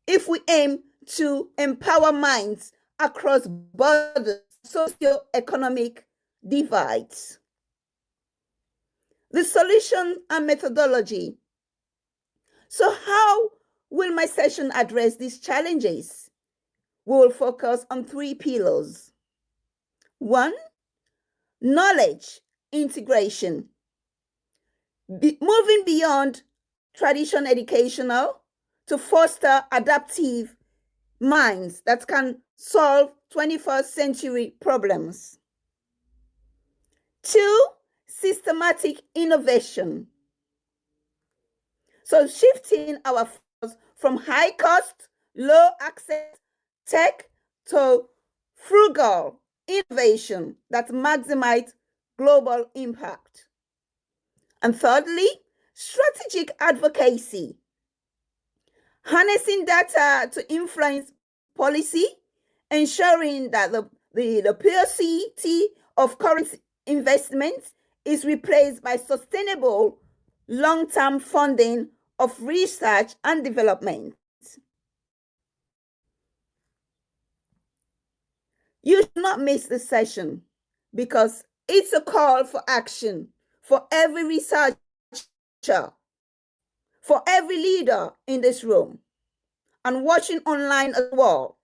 if we aim to empower minds across borders, socioeconomic divides. The solution and methodology. So how will my session address these challenges? We will focus on 3 pillars. 1, knowledge integration. Moving beyond traditional educational to foster adaptive minds that can solve 21st century problems. 2, systematic innovation. So shifting our focus from high cost, low access tech to frugal innovation that maximize global impact. And thirdly, strategic advocacy. Harnessing data to influence policy, ensuring that the purity of current investments is replaced by sustainable long-term funding of research and development. You should not miss the session because it's a call for action for every researcher, for every leader in this room, and watching online as well.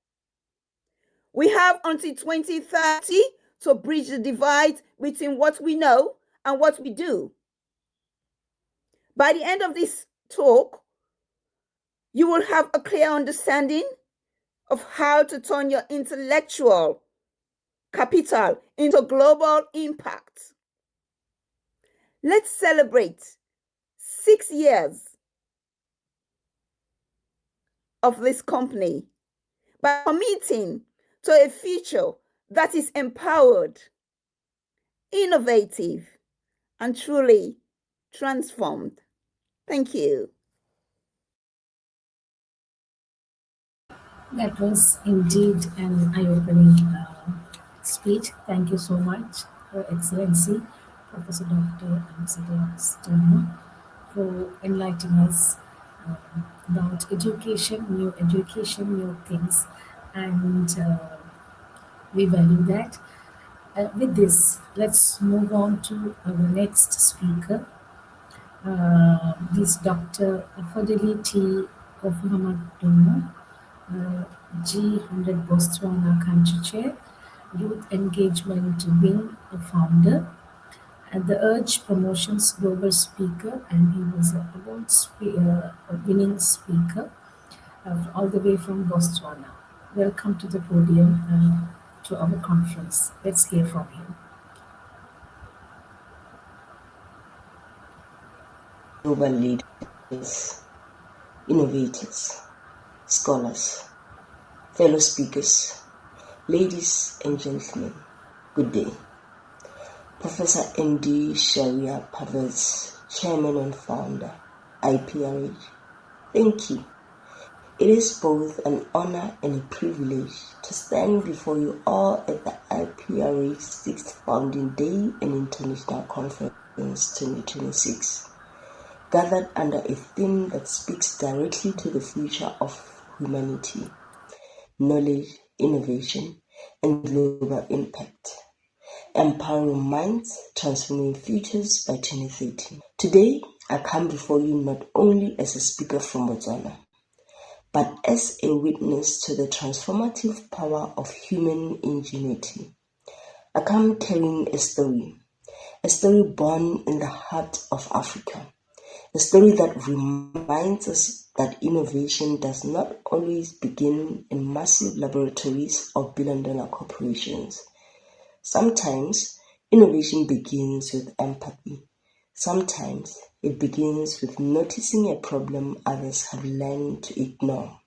We have until 2030 to bridge the divide between what we know and what we do. By the end of this talk, you will have a clear understanding of how to turn your intellectual capital into global impact. Let's celebrate 6 years of this company by committing to a future that is empowered, innovative, and truly transformed. Thank you. That was indeed an eye-opening speech. Thank you so much, Your Excellency, Professor Dr. Ambassador Stoner, for enlightening us about education, new things, and we value that. With this, let's move on to our next speaker. This Dr. Fidelity of Muhammad G100 Botswana Country Chair, Youth Engagement Wing founder, and the Urge Promotions Global Speaker, and he was a winning speaker all the way from Botswana. Welcome to the podium to our conference. Let's hear from him. Global leaders, innovators, scholars, fellow speakers, ladies and gentlemen, good day. Professor M.D.Shahriar Parvez, Chairman and Founder, IPRH. Thank you. It is both an honor and a privilege to stand before you all at the iprh 6th Founding Day and International Conference 2026, gathered under a theme that speaks directly to the future of humanity: knowledge, innovation, and global impact. Empowering Minds, Transforming Futures by 2030. Today, I come before you not only as a speaker from Botswana, but as a witness to the transformative power of human ingenuity. I come carrying a story born in the heart of Africa, a story that reminds us that innovation does not always begin in massive laboratories or billion-dollar corporations. Sometimes innovation begins with empathy. Sometimes it begins with noticing a problem others have learned to ignore.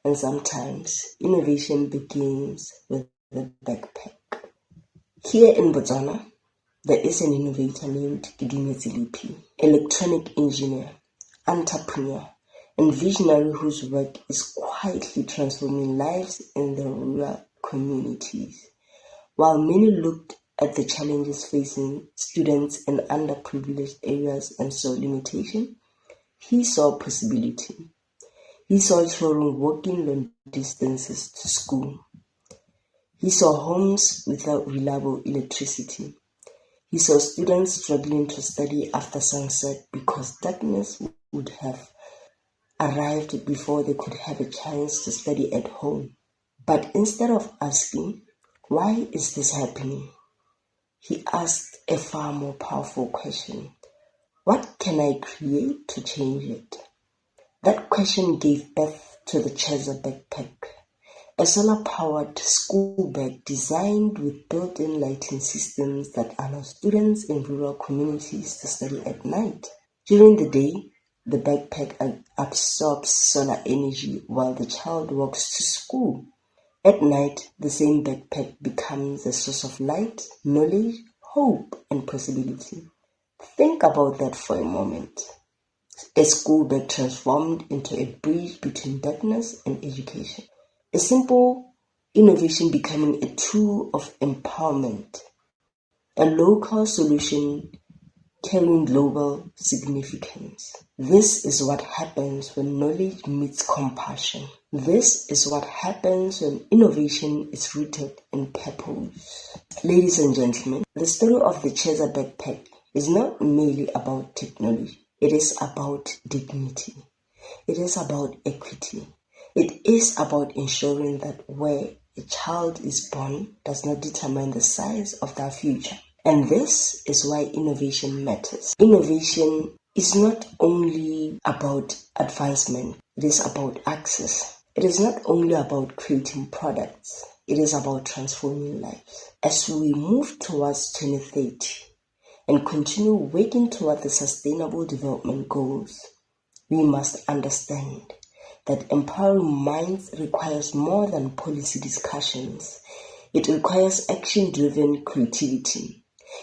And sometimes innovation begins with a backpack. Here in Botswana, there is an innovator named Iprh, electronic engineer, entrepreneur, and visionary whose work is quietly transforming lives in the rural communities. While many looked at the challenges facing students in underprivileged areas and saw limitation, he saw possibility. He saw children walking long distances to school. He saw homes without reliable electricity. He saw students struggling to study after sunset because darkness would have arrived before they could have a chance to study at home. But instead of asking, why is this happening? He asked a far more powerful question. What can I create to change it? That question gave birth to the Cheza backpack, a solar-powered school bag designed with built-in lighting systems that allow students in rural communities to study at night. During the day, the backpack absorbs solar energy while the child walks to school. At night, the same backpack becomes a source of light, knowledge, hope, and possibility. Think about that for a moment. A school bag transformed into a bridge between darkness and education. A simple innovation becoming a tool of empowerment. A local solution carrying global significance. This is what happens when knowledge meets compassion. This is what happens when innovation is rooted in purpose. Ladies and gentlemen, the story of the Cheza backpack is not merely about technology. It is about dignity. It is about equity. It is about ensuring that where a child is born does not determine the size of their future. And this is why innovation matters. Innovation is not only about advancement, it is about access. It is not only about creating products, it is about transforming lives. As we move towards 2030 and continue working toward the Sustainable Development Goals, we must understand that empowering minds requires more than policy discussions. It requires action-driven creativity.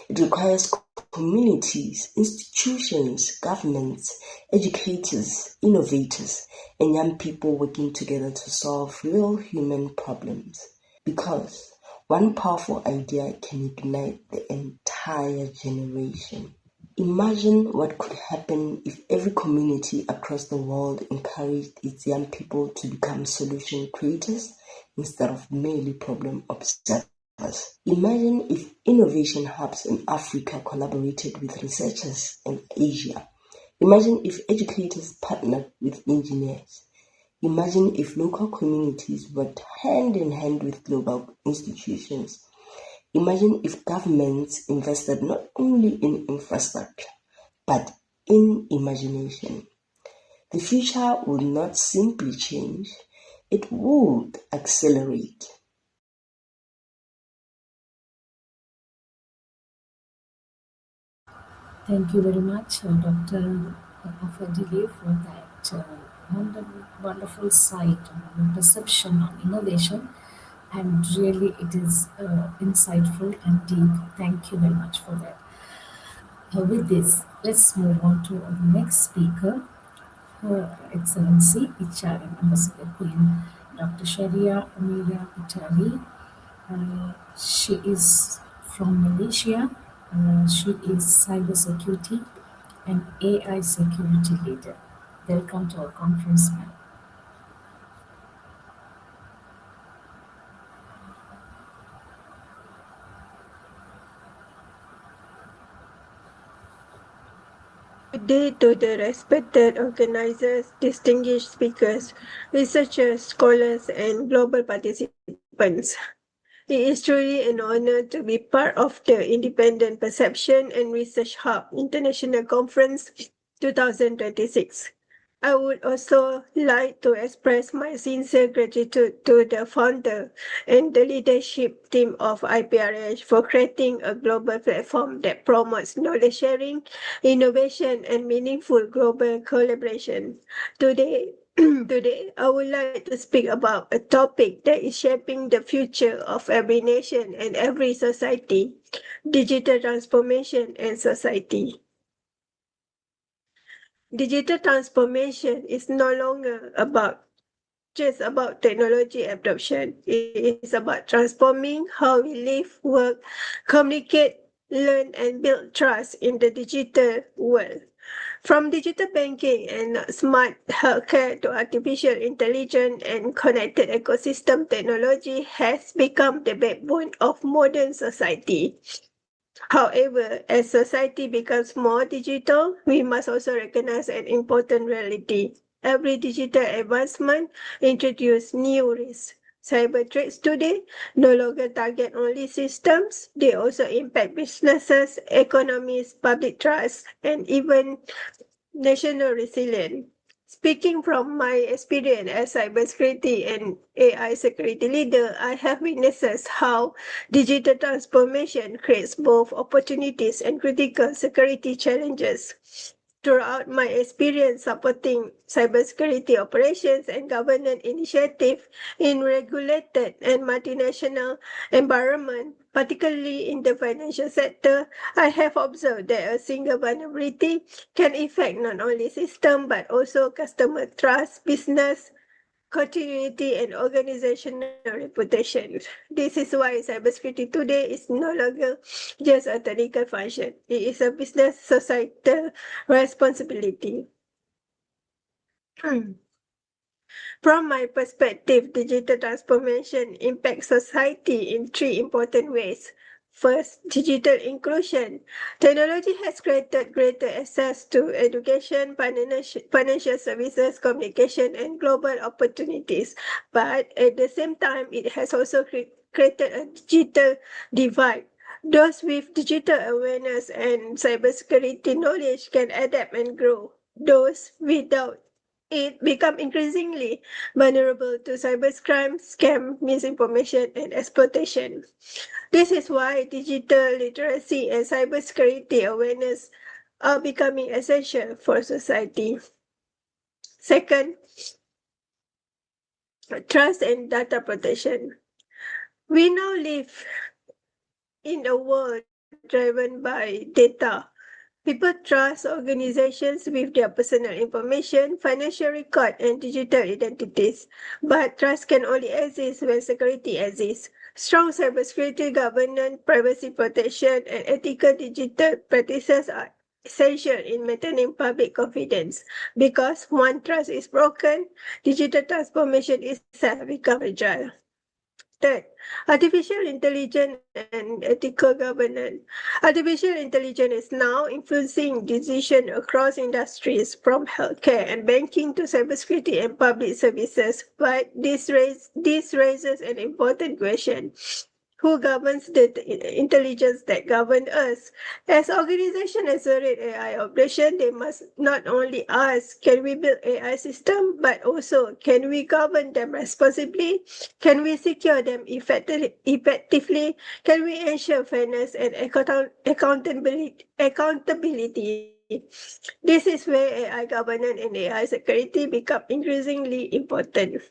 It requires communities, institutions, governments, educators, innovators, and young people working together to solve real human problems. Because one powerful idea can ignite the entire generation. Imagine what could happen if every community across the world encouraged its young people to become solution creators instead of merely problem observers. Imagine if innovation hubs in Africa collaborated with researchers in Asia. Imagine if educators partnered with engineers. Imagine if local communities worked hand in hand with global institutions. Imagine if governments invested not only in infrastructure, but in imagination. The future would not simply change, it would accelerate. Thank you very much, Dr. Afadili, for that wonderful sight and perception on innovation. And really, it is insightful and deep. Thank you very much for that. With this, let's move on to the next speaker, Her Excellency HRM Ambassador Queen Dr. Shahriar Amelia Itali. She is from Malaysia. She is cybersecurity and AI security leader. Welcome to our conference, ma'am. Good day to the respected organizers, distinguished speakers, researchers, scholars, and global participants. It is truly an honor to be part of the Independent Perception and Research Hub International Conference 2026. I would also like to express my sincere gratitude to the founder and the leadership team of IPRH for creating a global platform that promotes knowledge sharing, innovation, and meaningful global collaboration. Today, I would like to speak about a topic that is shaping the future of every nation and every society: digital transformation and society. Digital transformation is no longer just about technology adoption. It is about transforming how we live, work, communicate, learn, and build trust in the digital world. From digital banking and smart healthcare to artificial intelligence and connected ecosystem, technology has become the backbone of modern society. However, as society becomes more digital, we must also recognize an important reality. Every digital advancement introduces new risks. Cyber threats today no longer target only systems, they also impact businesses, economies, public trust, and even national resilience. Speaking from my experience as cybersecurity and AI security leader, I have witnessed how digital transformation creates both opportunities and critical security challenges. Throughout my experience supporting cybersecurity operations and governance initiatives in regulated and multinational environment, particularly in the financial sector, I have observed that a single vulnerability can affect not only system but also customer trust, business continuity, and organizational reputation. This is why cybersecurity today is no longer just a technical function. It is a business societal responsibility. From my perspective, digital transformation impacts society in three important ways. First, digital inclusion. Technology has created greater access to education, financial services, communication, and global opportunities. But at the same time, it has also created a digital divide. Those with digital awareness and cybersecurity knowledge can adapt and grow. Those without it become increasingly vulnerable to cybercrime, scam, misinformation, and exploitation. This is why digital literacy and cybersecurity awareness are becoming essential for society. Second, trust and data protection. We now live in a world driven by data. People trust organizations with their personal information, financial record, and digital identities. But trust can only exist when security exists. Strong cybersecurity governance, privacy protection, and ethical digital practices are essential in maintaining public confidence. Because one trust is broken, digital transformation itself becomes fragile. Third, artificial intelligence and ethical governance. Artificial intelligence is now influencing decisions across industries from healthcare and banking to cybersecurity and public services. But this raises an important question. Who governs the intelligence that governs us? As organizations accelerate AI operation, they must not only ask, can we build AI system, but also, can we govern them responsibly? Can we secure them effectively? Can we ensure fairness and accountability? This is where AI governance and AI security become increasingly important.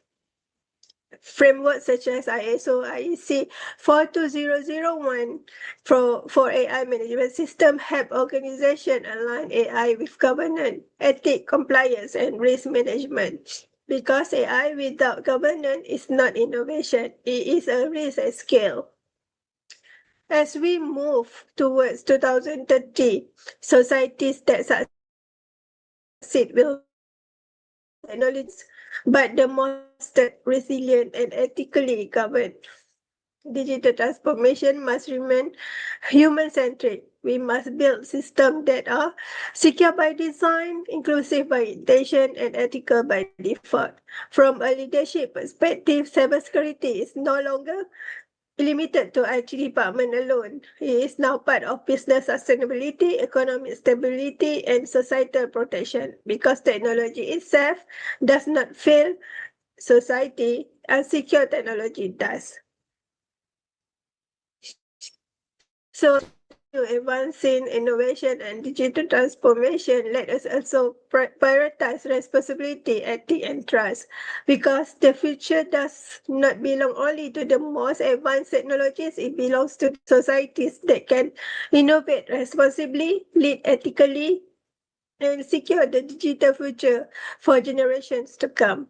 Frameworks such as ISO IEC 42001 for AI management system help organizations align AI with governance, ethics, compliance, and risk management. Because AI without governance is not innovation, it is a risk at scale. As we move towards 2030, societies that succeed will not just be technology but the most trusted, resilient, and ethically governed. Digital transformation must remain human-centric. We must build systems that are secure by design, inclusive by intention, and ethical by default. From a leadership perspective, cybersecurity is no longer limited to IT department alone. It is now part of business sustainability, economic stability, and societal protection because technology itself does not fail society and secure technology does. So as we continue advancing innovation and digital transformation, let us also prioritize responsibility, ethics, and trust, because the future does not belong only to the most advanced technologies, it belongs to societies that can innovate responsibly, lead ethically, and secure the digital future for generations to come.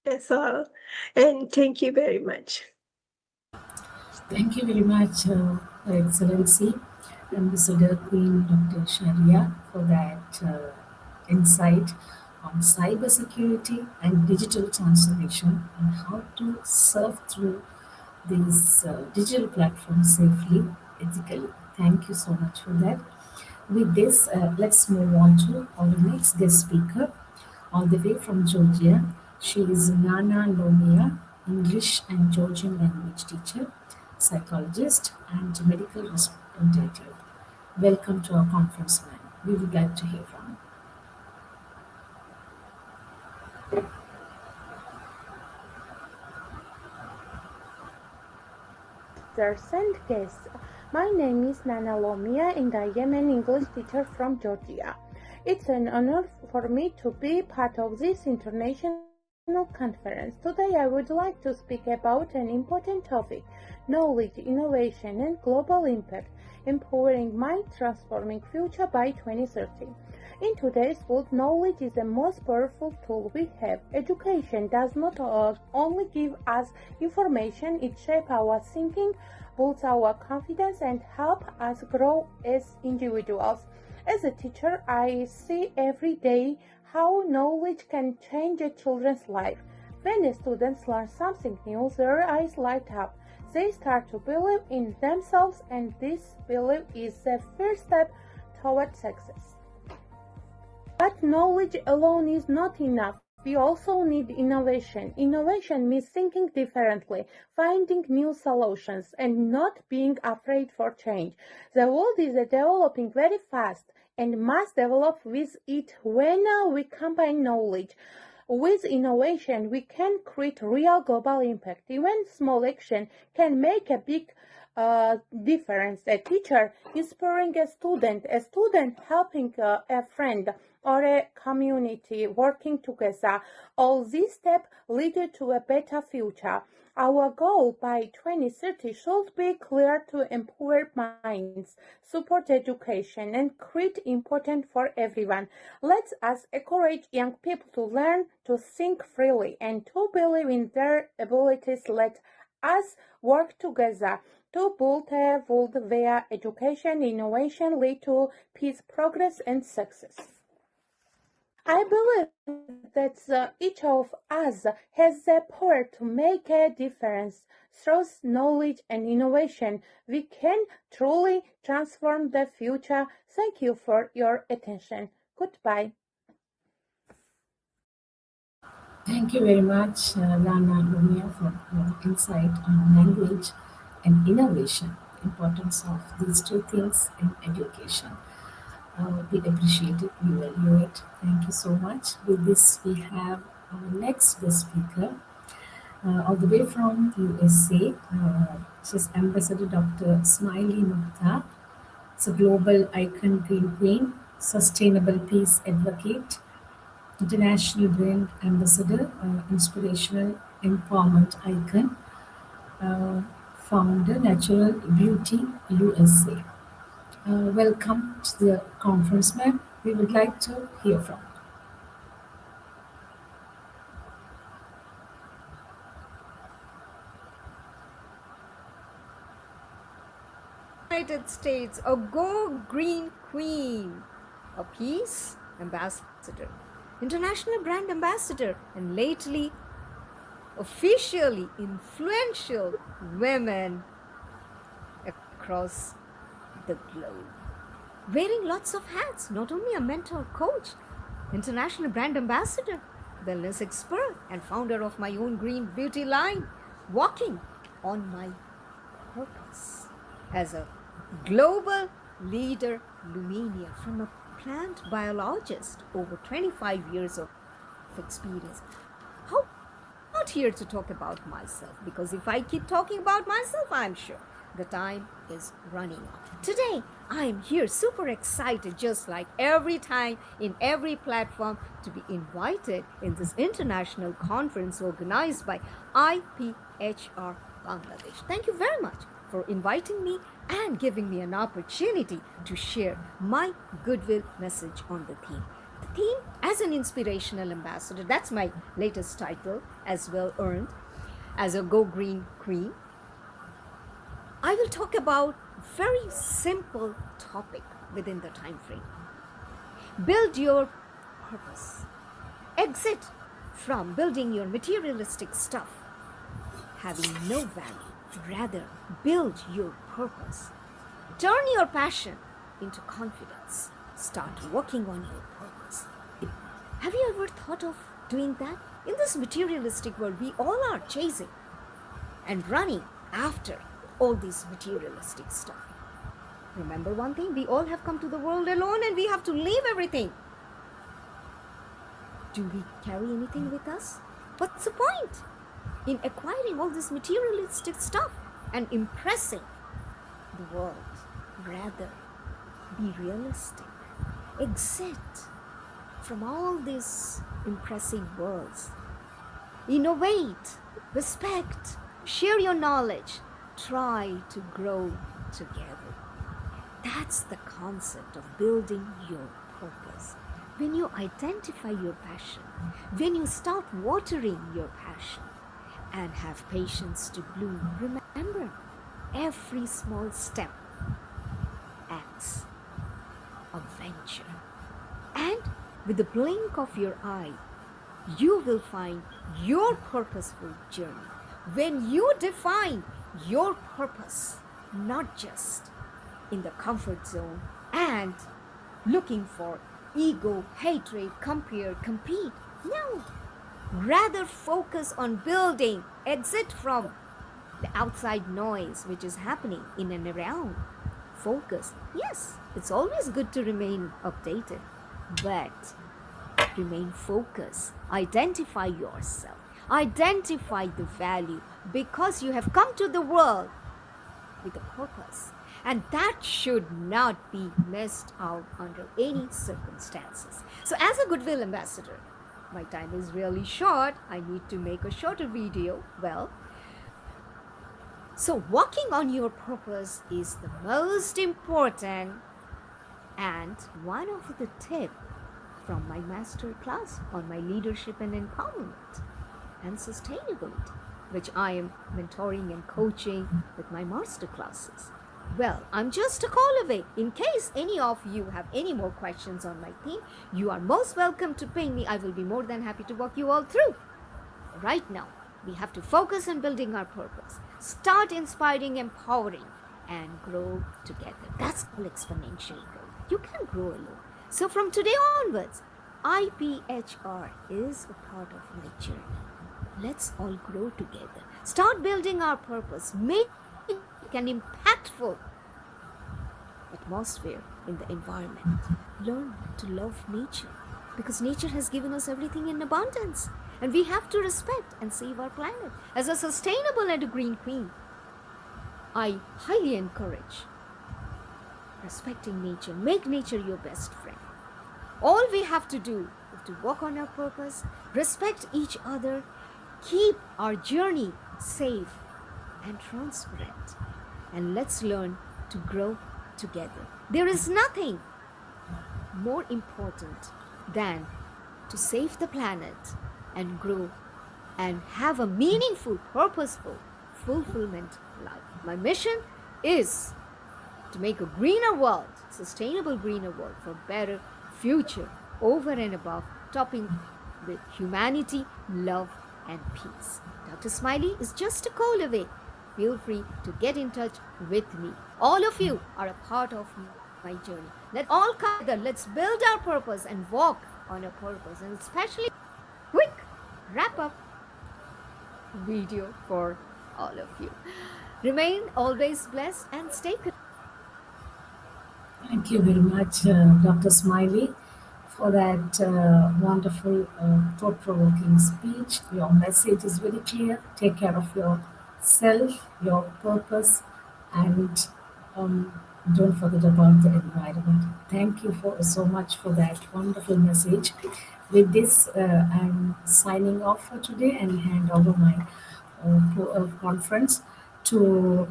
That's all, and thank you very much. Thank you very much, Her Excellency, Ambassador Queen Dr. Shahriar, for that insight on cybersecurity and digital transformation and how to surf through these digital platforms safely, ethically. Thank you so much for that. With this, let's move on to our next guest speaker, all the way from Georgia. She is Nana Lomia, English and Georgian language teacher, psychologist, and medical representative. Welcome to our conference, ma'am. We would like to hear from you. Sisters and guests, my name is Nana Lomia and I am an English teacher from Georgia. It's an honor for me to be part of this international conference. Today I would like to speak about an important topic: knowledge, innovation and global impact, empowering mind, transforming future by 2030. In today's world, knowledge is the most powerful tool we have. Education does not only give us information, it shapes our thinking, builds our confidence, and helps us grow as individuals. As a teacher, I see every day how knowledge can change a children's life. When the students learn something new, their eyes light up. They start to believe in themselves, and this belief is the first step toward success. But knowledge alone is not enough. We also need innovation. Innovation means thinking differently, finding new solutions, and not being afraid for change. The world is developing very fast and must develop with it. When we combine knowledge with innovation, we can create real global impact. Even small action can make a big difference. A teacher inspiring a student helping a friend, or a community working together. All these steps lead to a better future. Our goal by 2030 should be clear: to empower minds, support education, and create important for everyone. Let us encourage young people to learn, to think freely, and to believe in their abilities. Let us work together to build a world where education and innovation lead to peace, progress, and success. I believe that each of us has the power to make a difference. Through knowledge and innovation, we can truly transform the future. Thank you for your attention. Goodbye. Thank you very much, Rana Lumia, for your insight on language and innovation, the importance of these two things in education. We appreciate it, we value it. Thank you so much. With this, we have our next guest speaker, all the way from USA. She's Ambassador Dr. Smiley Mukta. It's a global icon, green queen, sustainable peace advocate, international brand ambassador, inspirational empowerment icon, uh, founder, Natural Beauty USA. Welcome to the conference, ma'am. We would like to hear from you. United States, a Go Green Queen, a Peace Ambassador, International Brand Ambassador, and lately officially influential women across the globe. Wearing lots of hats, not only a mentor, coach, international brand ambassador, wellness expert, and founder of my own green beauty line, walking on my purpose as a global leader luminaire from a plant biologist, over 25 years of experience. How not here to talk about myself, because if I keep talking about myself, I'm sure the time is running out. Today, I am here super excited, just like every time in every platform, to be invited in this international conference organized by IPHR Bangladesh. Thank you very much for inviting me and giving me an opportunity to share my goodwill message on the theme. The theme as an inspirational ambassador, that's my latest title, as well earned as a Go Green Queen. I will talk about very simple topic within the time frame. Build your purpose. Exit from building your materialistic stuff having no value. Rather, build your purpose. Turn your passion into confidence. Start working on your purpose. Have you ever thought of doing that? In this materialistic world, we all are chasing and running after all this materialistic stuff. Remember one thing, we all have come to the world alone and we have to leave everything. Do we carry anything with us? What's the point in acquiring all this materialistic stuff and impressing the world? Rather, be realistic. Exit from all these impressive words. Innovate, respect, share your knowledge, try to grow together. That's the concept of building your purpose. When you identify your passion, when you start watering your passion and have patience to bloom, remember, every small step acts a venture. And with the blink of your eye, you will find your purposeful journey. When you define your purpose, not just in the comfort zone and looking for ego, hatred, compare, compete. No. Rather focus on building, exit from the outside noise which is happening in and around. Focus. Yes, it's always good to remain updated, but remain focused. Identify yourself. Identify the value, because you have come to the world with a purpose, and that should not be missed out under any circumstances. So as a goodwill ambassador, my time is really short. I need to make a shorter video. Well, so working on your purpose is the most important, and one of the tips from my master class on my leadership and empowerment and sustainability, which I am mentoring and coaching with my master classes. Well, I'm just a call away. In case any of you have any more questions on my theme, you are most welcome to ping me. I will be more than happy to walk you all through. Right now, we have to focus on building our purpose. Start inspiring, empowering, and grow together. That's all exponential growth. You can grow alone. So from today onwards, IPHR is a part of my journey. Let's all grow together. Start building our purpose. Make an impactful atmosphere in the environment. Learn to love nature, because nature has given us everything in abundance, and we have to respect and save our planet. As a sustainable and a green queen, I highly encourage respecting nature. Make nature your best friend. All we have to do is to work on our purpose, respect each other, keep our journey safe and transparent, and let's learn to grow together. There is nothing more important than to save the planet and grow and have a meaningful, purposeful, fulfillment life. My mission is to make a greener world, sustainable greener world for better future, over and above, topping with humanity, love, and peace. Dr. Smiley is just a call away. Feel free to get in touch with me. All of you are a part of my journey. Let's all come together. Let's build our purpose and walk on a purpose. And especially quick wrap up video for all of you. Remain always blessed and stay connected. Thank you very much, Dr. Smiley, for that wonderful, thought provoking speech. Your message is very clear. Take care of yourself, your purpose, and um, don't forget about the environment. Thank you so much for that wonderful message. With this, I'm signing off for today and hand over my conference to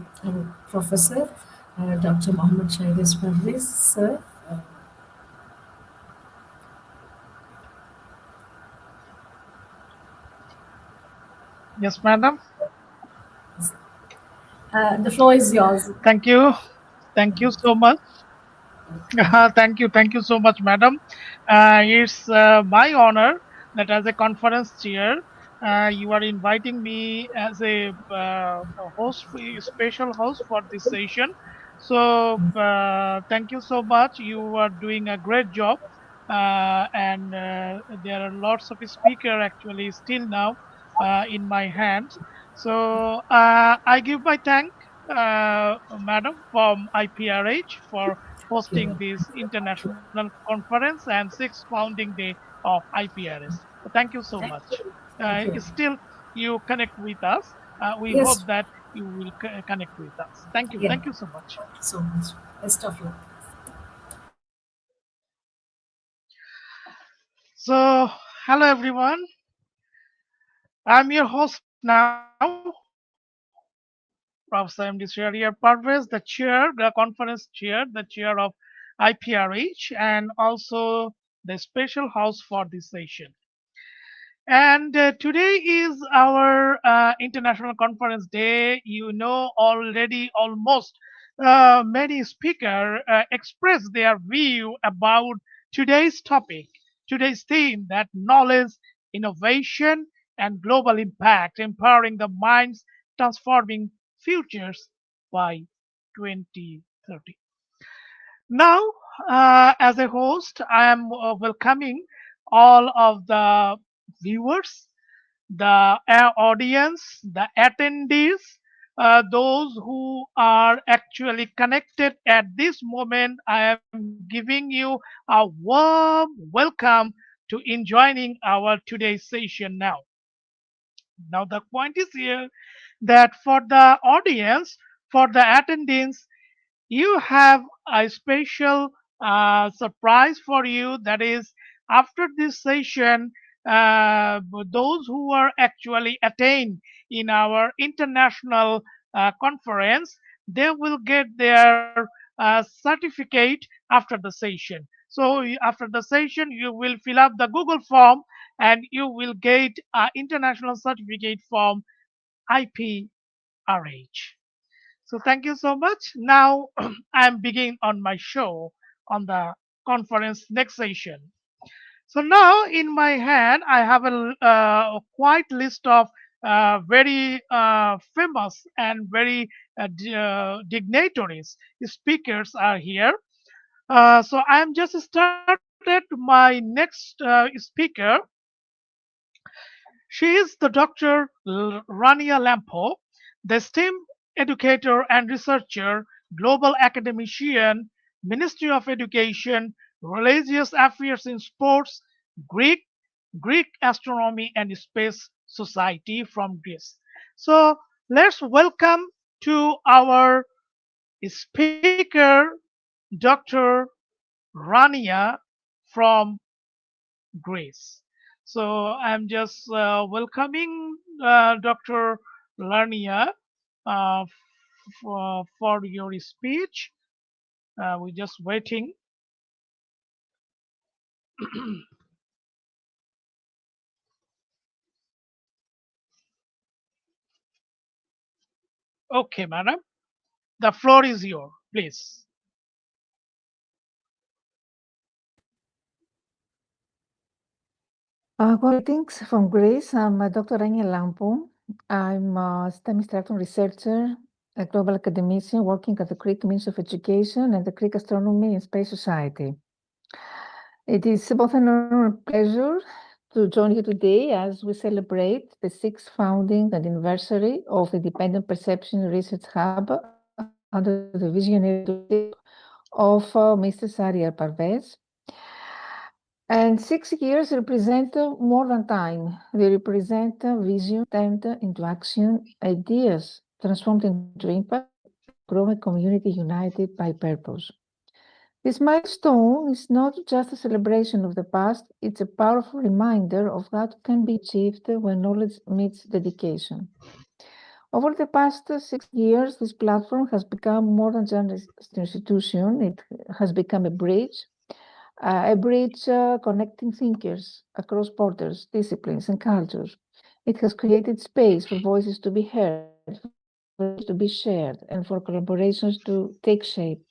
Professor Dr. Mohammed Shahriz Parvez, sir. Yes, madam. The floor is yours. Thank you. Thank you so much. Thank you so much, madam. It's my honor that as a conference chair, you are inviting me as a host, special host for this session. So thank you so much. You are doing a great job, and there are lots of speaker actually still now in my hands. So I give my thank, madam, from IPRH for Thank hosting you. this international conference and sixth founding day of IPRS. So thank you so Thank much. thank you. Still, you connect with us. We hope Yes, that you will connect with us. Thank you. yeah, Thank you so much. so much. Best of luck. So, hello everyone. I'm your host now, Professor MD Shahriar Parvez, the conference chair, the chair of IPRH, and also the special house for this session. And today is our International Conference Day. You know already almost many speakers express their view about today's topic, today's theme that knowledge, innovation, and global impact, empowering the minds, transforming futures by 2030. Now, as a host, I am welcoming all of the viewers, the audience, the attendees, those who are actually connected at this moment. I am giving you a warm welcome to in joining our today's session now. Now, the point is here that for the audience, for the attendees, you have a special surprise for you. That is, after this session, those who are actually attained in our international conference, they will get their certificate after the session. So after the session, you will fill up the Google form and you will get an international certificate from IPRH. So thank you so much. Now I'm beginning on my show on the conference next session. So now in my hand I have a quite list of very famous and very dignitaries speakers are here. So I am just started my next speaker. She is the Dr. Rania Lampo, the STEM educator and researcher, global academician, Ministry of Education, Religious Affairs in Sports, Greek, Greek Astronomy and Space Society from Greece. So let's welcome to our speaker, Dr. Rania from Grace. So I'm just welcoming Dr. Lernia for your speech. We're just waiting. Okay, madam. The floor is yours, please. Greetings from Greece. I'm Dr. Anya Lampo. I'm a STEM instructor and researcher, a global academician working at the Greek Ministry of Education and the Greek Astronomy and Space Society. It is both an honor and pleasure to join you today as we celebrate the 6th founding anniversary of the Independent Perception Research Hub under the visionary leadership of Mr. Shahriar Parvez. And 6 years represent more than time. They represent vision turned into action, ideas transformed into impact, growing community united by purpose. This milestone is not just a celebration of the past, it's a powerful reminder of what can be achieved when knowledge meets dedication. Over the past 6 years, this platform has become more than just an institution, it has become a bridge connecting thinkers across borders, disciplines, and cultures. It has created space for voices to be heard, for ideas to be shared, and for collaborations to take shape.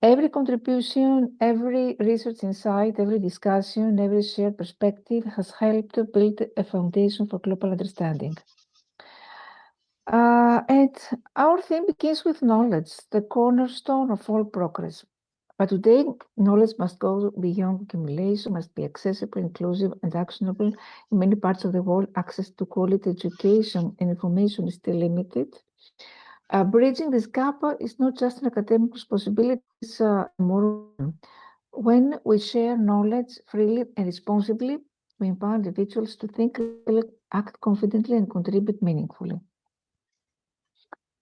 Every contribution, every research insight, every discussion, every shared perspective has helped to build a foundation for global understanding. And our theme begins with knowledge, the cornerstone of all progress. But today, knowledge must go beyond accumulation, must be accessible, inclusive, and actionable. In many parts of the world, access to quality education and information is still limited. Bridging this gap is not just an academic responsibility, it's a moral one. When we share knowledge freely and responsibly, we empower individuals to think, act confidently, and contribute meaningfully.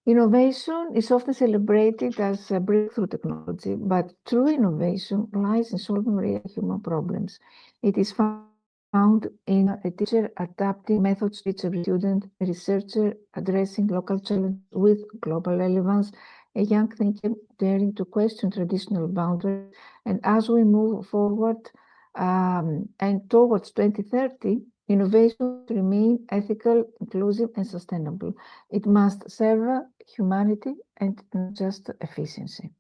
Innovation is often celebrated as a breakthrough technology, but true innovation lies in solving real human problems. It is found in a teacher adapting methods to teach every student, a researcher addressing local challenges with global relevance, a young thinker daring to question traditional boundaries. And as we move forward and towards 2030, innovation must remain ethical, inclusive, and sustainable. It must serve humanity and not just efficiency.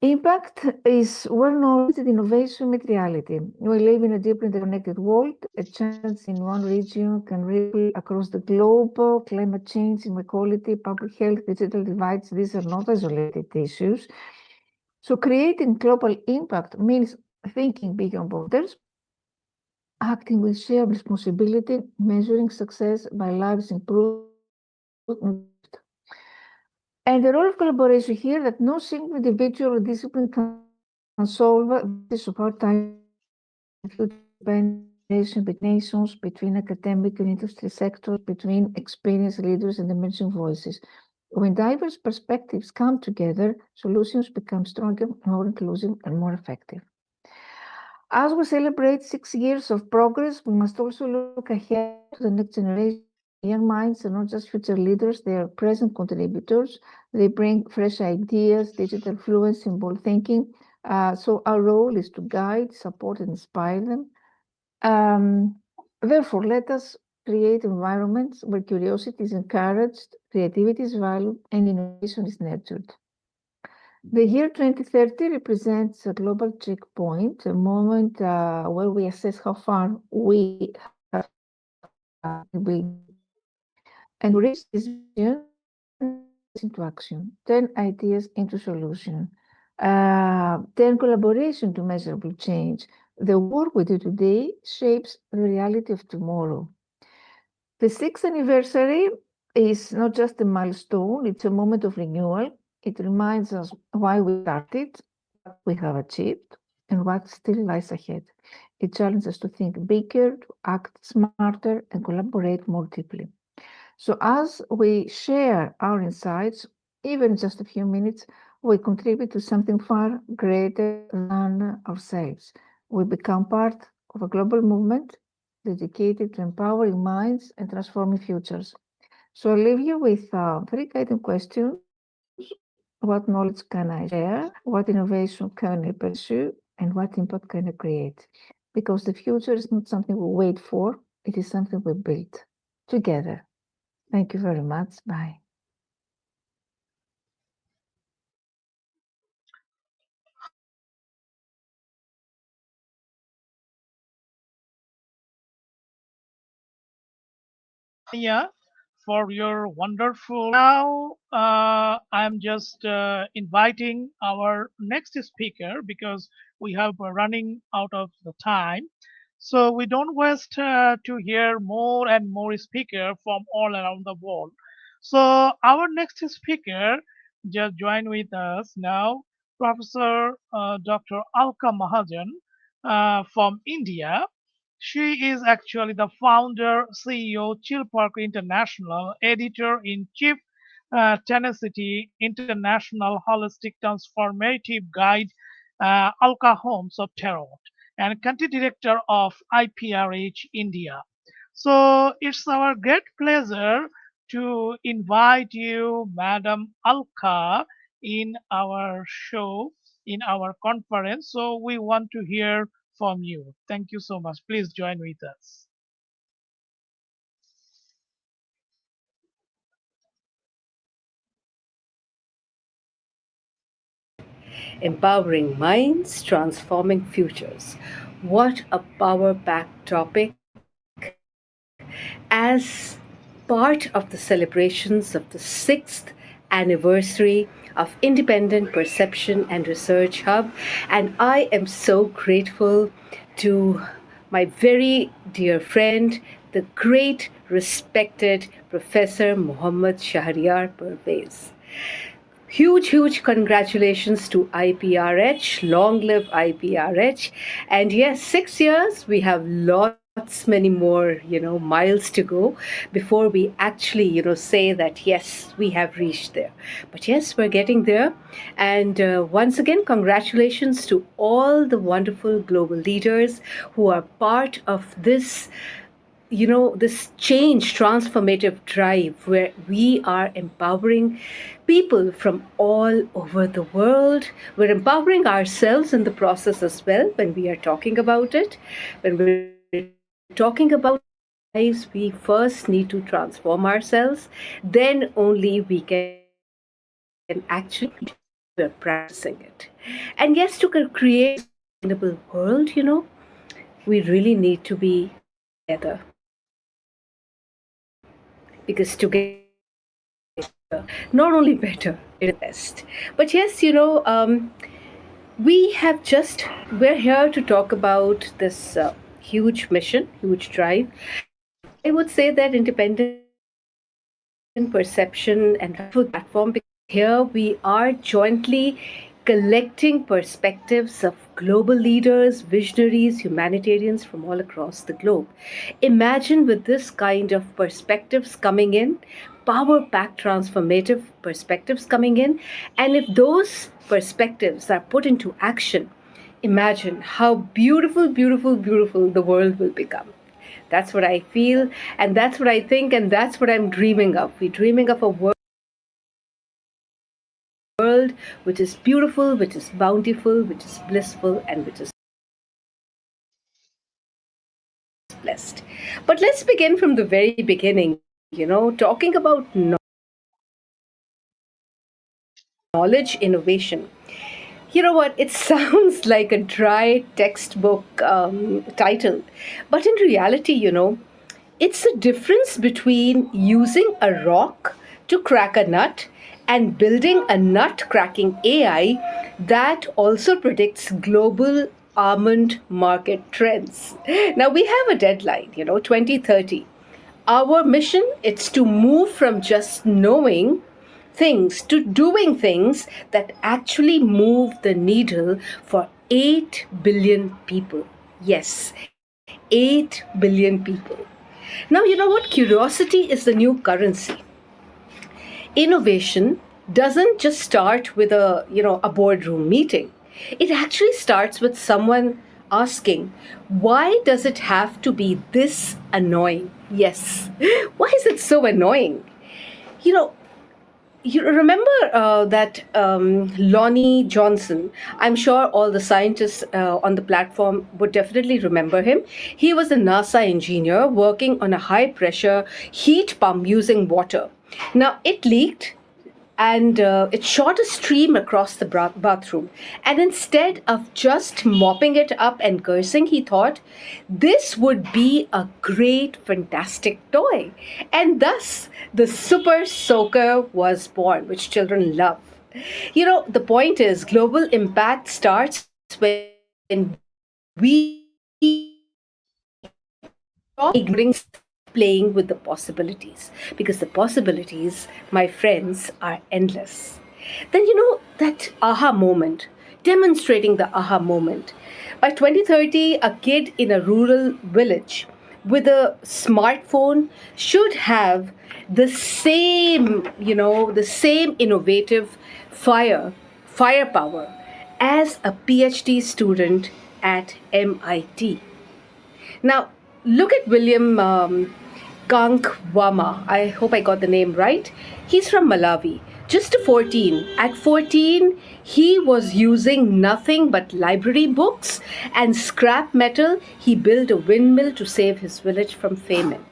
Impact is where knowledge and innovation meet reality. We live in a deeply interconnected world. A challenge in one region can ripple across the globe. Climate change, inequality, public health, digital divides, these are not isolated issues. So creating global impact means thinking beyond borders, acting with shared responsibility, measuring success by lives improved, and the role of collaboration here that no single individual or discipline can solve this of our time, collaboration between nations, between academic and industry sectors, between experienced leaders and emerging voices. When diverse perspectives come together, solutions become stronger, more inclusive, and more effective. As we celebrate 6 years of progress, we must also look ahead to the next generation. Young minds are not just future leaders, they are present contributors. They bring fresh ideas, digital fluency, and bold thinking. So our role is to guide, support, and inspire them. Therefore, let us create environments where curiosity is encouraged, creativity is valued, and innovation is nurtured. The year 2030 represents a global checkpoint, a moment where we assess how far we have built. And to reach this vision, into action, turn ideas into solution, turn collaboration to measurable change. The work we do today shapes the reality of tomorrow. The 6th anniversary is not just a milestone, it's a moment of renewal. It reminds us why we started, what we have achieved, and what still lies ahead. It challenges us to think bigger, to act smarter, and collaborate more deeply. So as we share our insights, even just a few minutes, we contribute to something far greater than ourselves. We become part of a global movement dedicated to empowering minds and transforming futures. So I leave you with three guiding questions. What knowledge can I share? What innovation can I pursue? And what impact can I create? Because the future is not something we wait for, it is something we build together. Thank you very much. Bye. Yeah, for your wonderful. Now, I'm just inviting our next speaker because we have running out of the time. So we don't waste to hear more and more speaker from all around the world. So our next speaker just joined with us now, Professor Dr. Alka Mahajan from India. She is actually the founder, CEO, Chill Park International, editor in chief, Tenacity International Holistic Transformative Guide, Alka Homes of Tarot, and country director of IPRH India. So it's our great pleasure to invite you, Madam Alka, in our show, in our conference. So we want to hear from you. Thank you so much. Please join with us. Empowering minds, transforming futures. What a power packed topic! As part of the celebrations of the 6th anniversary of Independent Perception and Research Hub, and I am so grateful to my very dear friend, the great respected Professor Muhammad Shahriar Parvez. Huge congratulations to IPRH. Long live IPRH. And yes, 6 years, we have lots many more, miles to go before we actually, say that yes, we have reached there. But yes, we're getting there. And once again, congratulations to all the wonderful global leaders who are part of this this change transformative drive where we are empowering people from all over the world. We're empowering ourselves in the process as well when we are talking about it. When we're talking about lives, we first need to transform ourselves. Then only we can actually change we're practicing it. And yes, to create a sustainable world, we really need to be together, because together we are not only better, it is the best. But yes, we're here to talk about this huge mission, huge drive. I would say that independent perception and wonderful platform, because here we are jointly collecting perspectives of global leaders, visionaries, humanitarians from all across the globe. Imagine with this kind of perspectives coming in, power packed transformative perspectives coming in, and if those perspectives are put into action, imagine how beautiful the world will become. That's what I feel, and that's what I think, and that's what I'm dreaming of. We're dreaming of a world which is beautiful, which is bountiful, which is blissful, and which is blessed. But let's begin from the very beginning, talking about knowledge innovation. You know what? It sounds like a dry textbook title, but in reality, it's the difference between using a rock to crack a nut and building a nut cracking AI that also predicts global almond market trends. Now we have a deadline, 2030. Our mission is to move from just knowing things to doing things that actually move the needle for 8 billion people. Yes, 8 billion people. Now, you know what? Curiosity is the new currency. Innovation doesn't just start with a boardroom meeting. It actually starts with someone asking, why does it have to be this annoying? Yes. Why is it so annoying? You know, you remember that Lonnie Johnson? I'm sure all the scientists on the platform would definitely remember him. He was a NASA engineer working on a high pressure heat pump using water. Now, it leaked and it shot a stream across the bathroom. And instead of just mopping it up and cursing, he thought this would be a great, fantastic toy. And thus, the Super Soaker was born, which children love. The point is, global impact starts when we stop ignoring playing with the possibilities, because the possibilities, my friends, are endless. Then that aha moment, demonstrating the aha moment. By 2030, a kid in a rural village with a smartphone should have the same innovative firepower as a PhD student at MIT. Now, look at William Kankwama. I hope I got the name right. He's from Malawi. Just 14. At 14, he was using nothing but library books and scrap metal. He built a windmill to save his village from famine.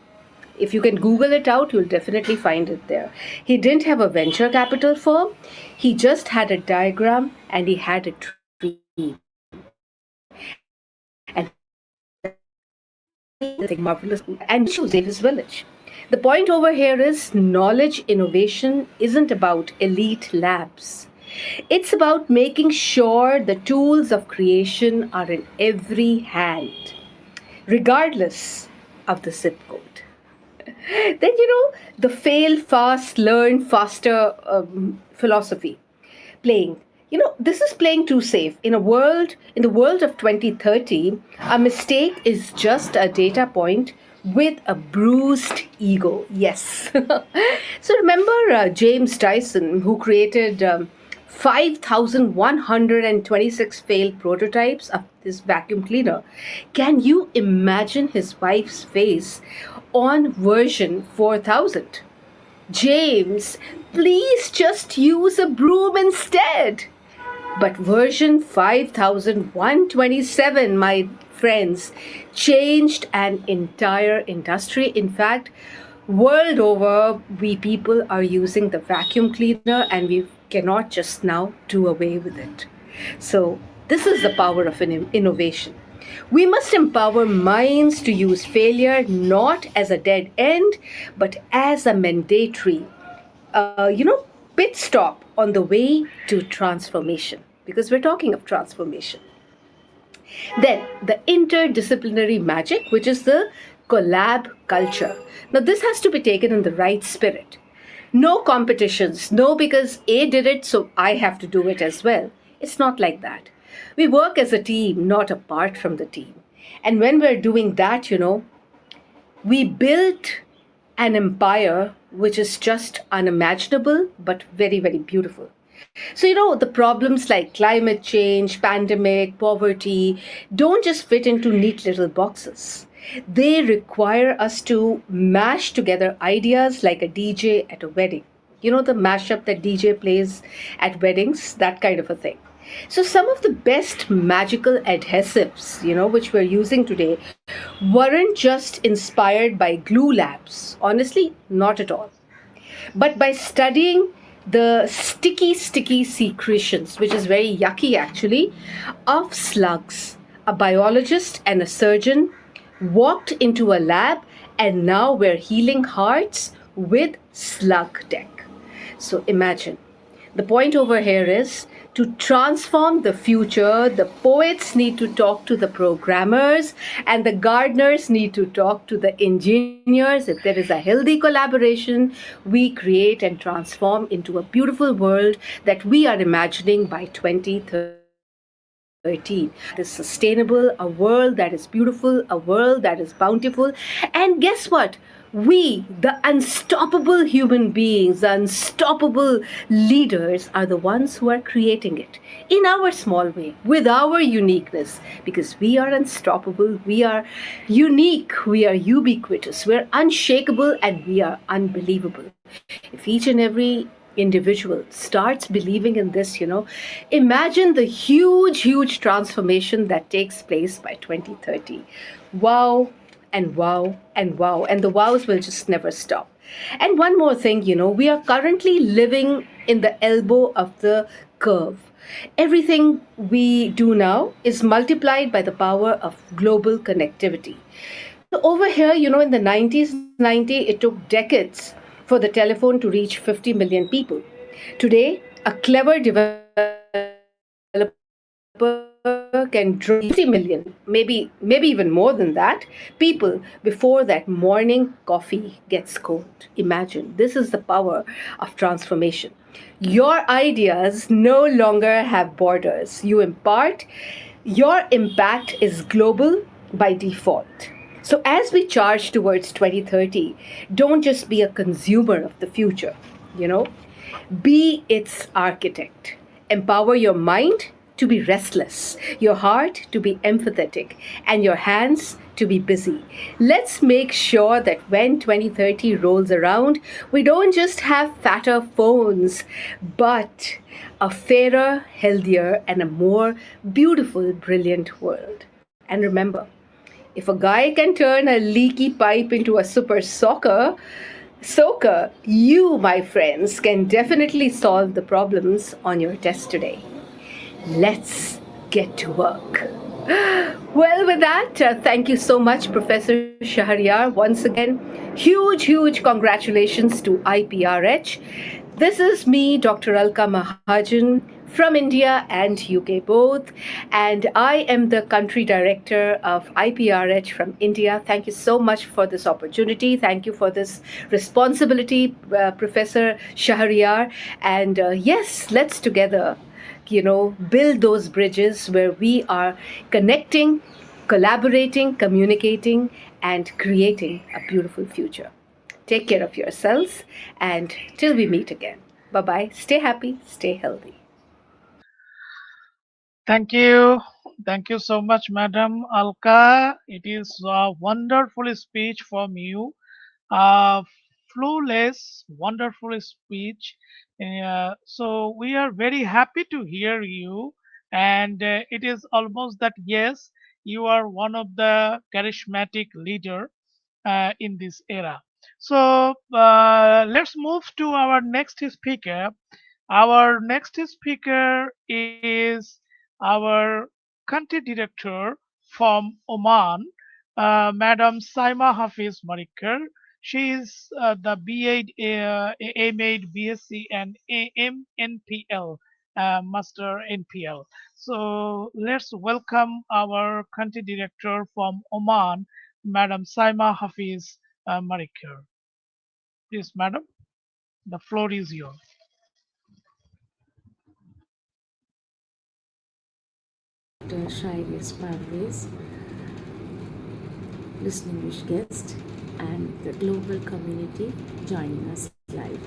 If you can Google it out, you'll definitely find it there. He didn't have a venture capital firm. He just had a diagram and he had a dream. And marvelous and to save his village. The point over here is knowledge innovation isn't about elite labs. It's about making sure the tools of creation are in every hand, regardless of the zip code. Then, the fail fast, learn faster philosophy. Playing. This is playing too safe. In the world of 2030, a mistake is just a data point with a bruised ego. Yes. So remember James Dyson, who created 5,126 failed prototypes of this vacuum cleaner. Can you imagine his wife's face on version 4,000? James, please just use a broom instead. But version 5127, my friends, changed an entire industry. In fact, world over, we people are using the vacuum cleaner and we cannot just now do away with it. So, this is the power of an innovation. We must empower minds to use failure not as a dead end, but as a mandatory, pit stop on the way to transformation, because we're talking of transformation. Then the interdisciplinary magic, which is the collab culture. Now, this has to be taken in the right spirit. No competitions, no, because A did it, so I have to do it as well. It's not like that. We work as a team, not apart from the team. And when we're doing that, we built an empire which is just unimaginable but very, very beautiful. So, the problems like climate change, pandemic, poverty don't just fit into neat little boxes. They require us to mash together ideas like a DJ at a wedding. The mashup that DJ plays at weddings, that kind of a thing. So some of the best magical adhesives, which we're using today, weren't just inspired by glue labs. Honestly, not at all. But by studying the sticky secretions, which is very yucky actually, of slugs. A biologist and a surgeon walked into a lab and now we're healing hearts with slug tech. So imagine. The point over here is to transform the future, the poets need to talk to the programmers and the gardeners need to talk to the engineers. If there is a healthy collaboration, we create and transform into a beautiful world that we are imagining by 2030. That is sustainable, a world that is beautiful, a world that is bountiful. And guess what? We, the unstoppable human beings, the unstoppable leaders, are the ones who are creating it in our small way, with our uniqueness, because we are unstoppable, we are unique, we are ubiquitous, we are unshakable, and we are unbelievable. If each and every individual starts believing in this, imagine the huge transformation that takes place by 2030. Wow and wow and wow. And the wows will just never stop. And one more thing, we are currently living in the elbow of the curve. Everything we do now is multiplied by the power of global connectivity. So over here, in the 90s, it took decades for the telephone to reach 50 million people. Today, a clever developer can draw 50 million, maybe even more than that, people before that morning coffee gets cold. Imagine, this is the power of transformation. Your ideas no longer have borders. You impart, your impact is global by default. So, as we charge towards 2030, don't just be a consumer of the future, you know, be its architect. Empower your mind to be restless, your heart to be empathetic, and your hands to be busy. Let's make sure that when 2030 rolls around, we don't just have fatter phones, but a fairer, healthier, and a more beautiful, brilliant world. And remember, if a guy can turn a leaky pipe into a super soaker, you, my friends, can definitely solve the problems on your test today. Let's get to work. Well, with that, thank you so much, Professor Shahriar. Once again, huge congratulations to IPRH. This is me, Dr. Alka Mahajan, from India and UK both, and I am the country director of IPRH from India. Thank you so much for this opportunity. Thank you for this responsibility, Professor Shahriar. And yes, let's together build those bridges where we are connecting, collaborating, communicating, and creating a beautiful future. Take care of yourselves, and till we meet again. Bye bye. Stay happy, stay healthy. Thank you. Thank you so much, Madam Alka. It is a wonderful speech from you. Uh, Flawless, wonderful speech. So we are very happy to hear you. And it is almost that, yes, you are one of the charismatic leader in this era. So let's move to our next speaker. Our next speaker is our country director from Oman, Madam Saima Hafiz Marikar. She is the MAd, BSc, and AMNPL, Master NPL. So let's welcome our country director from Oman, Madam Saima Hafiz Marikar. Please, Madam, the floor is yours. Dr. Shahriar's parvez, distinguished guest, and the global community joining us live.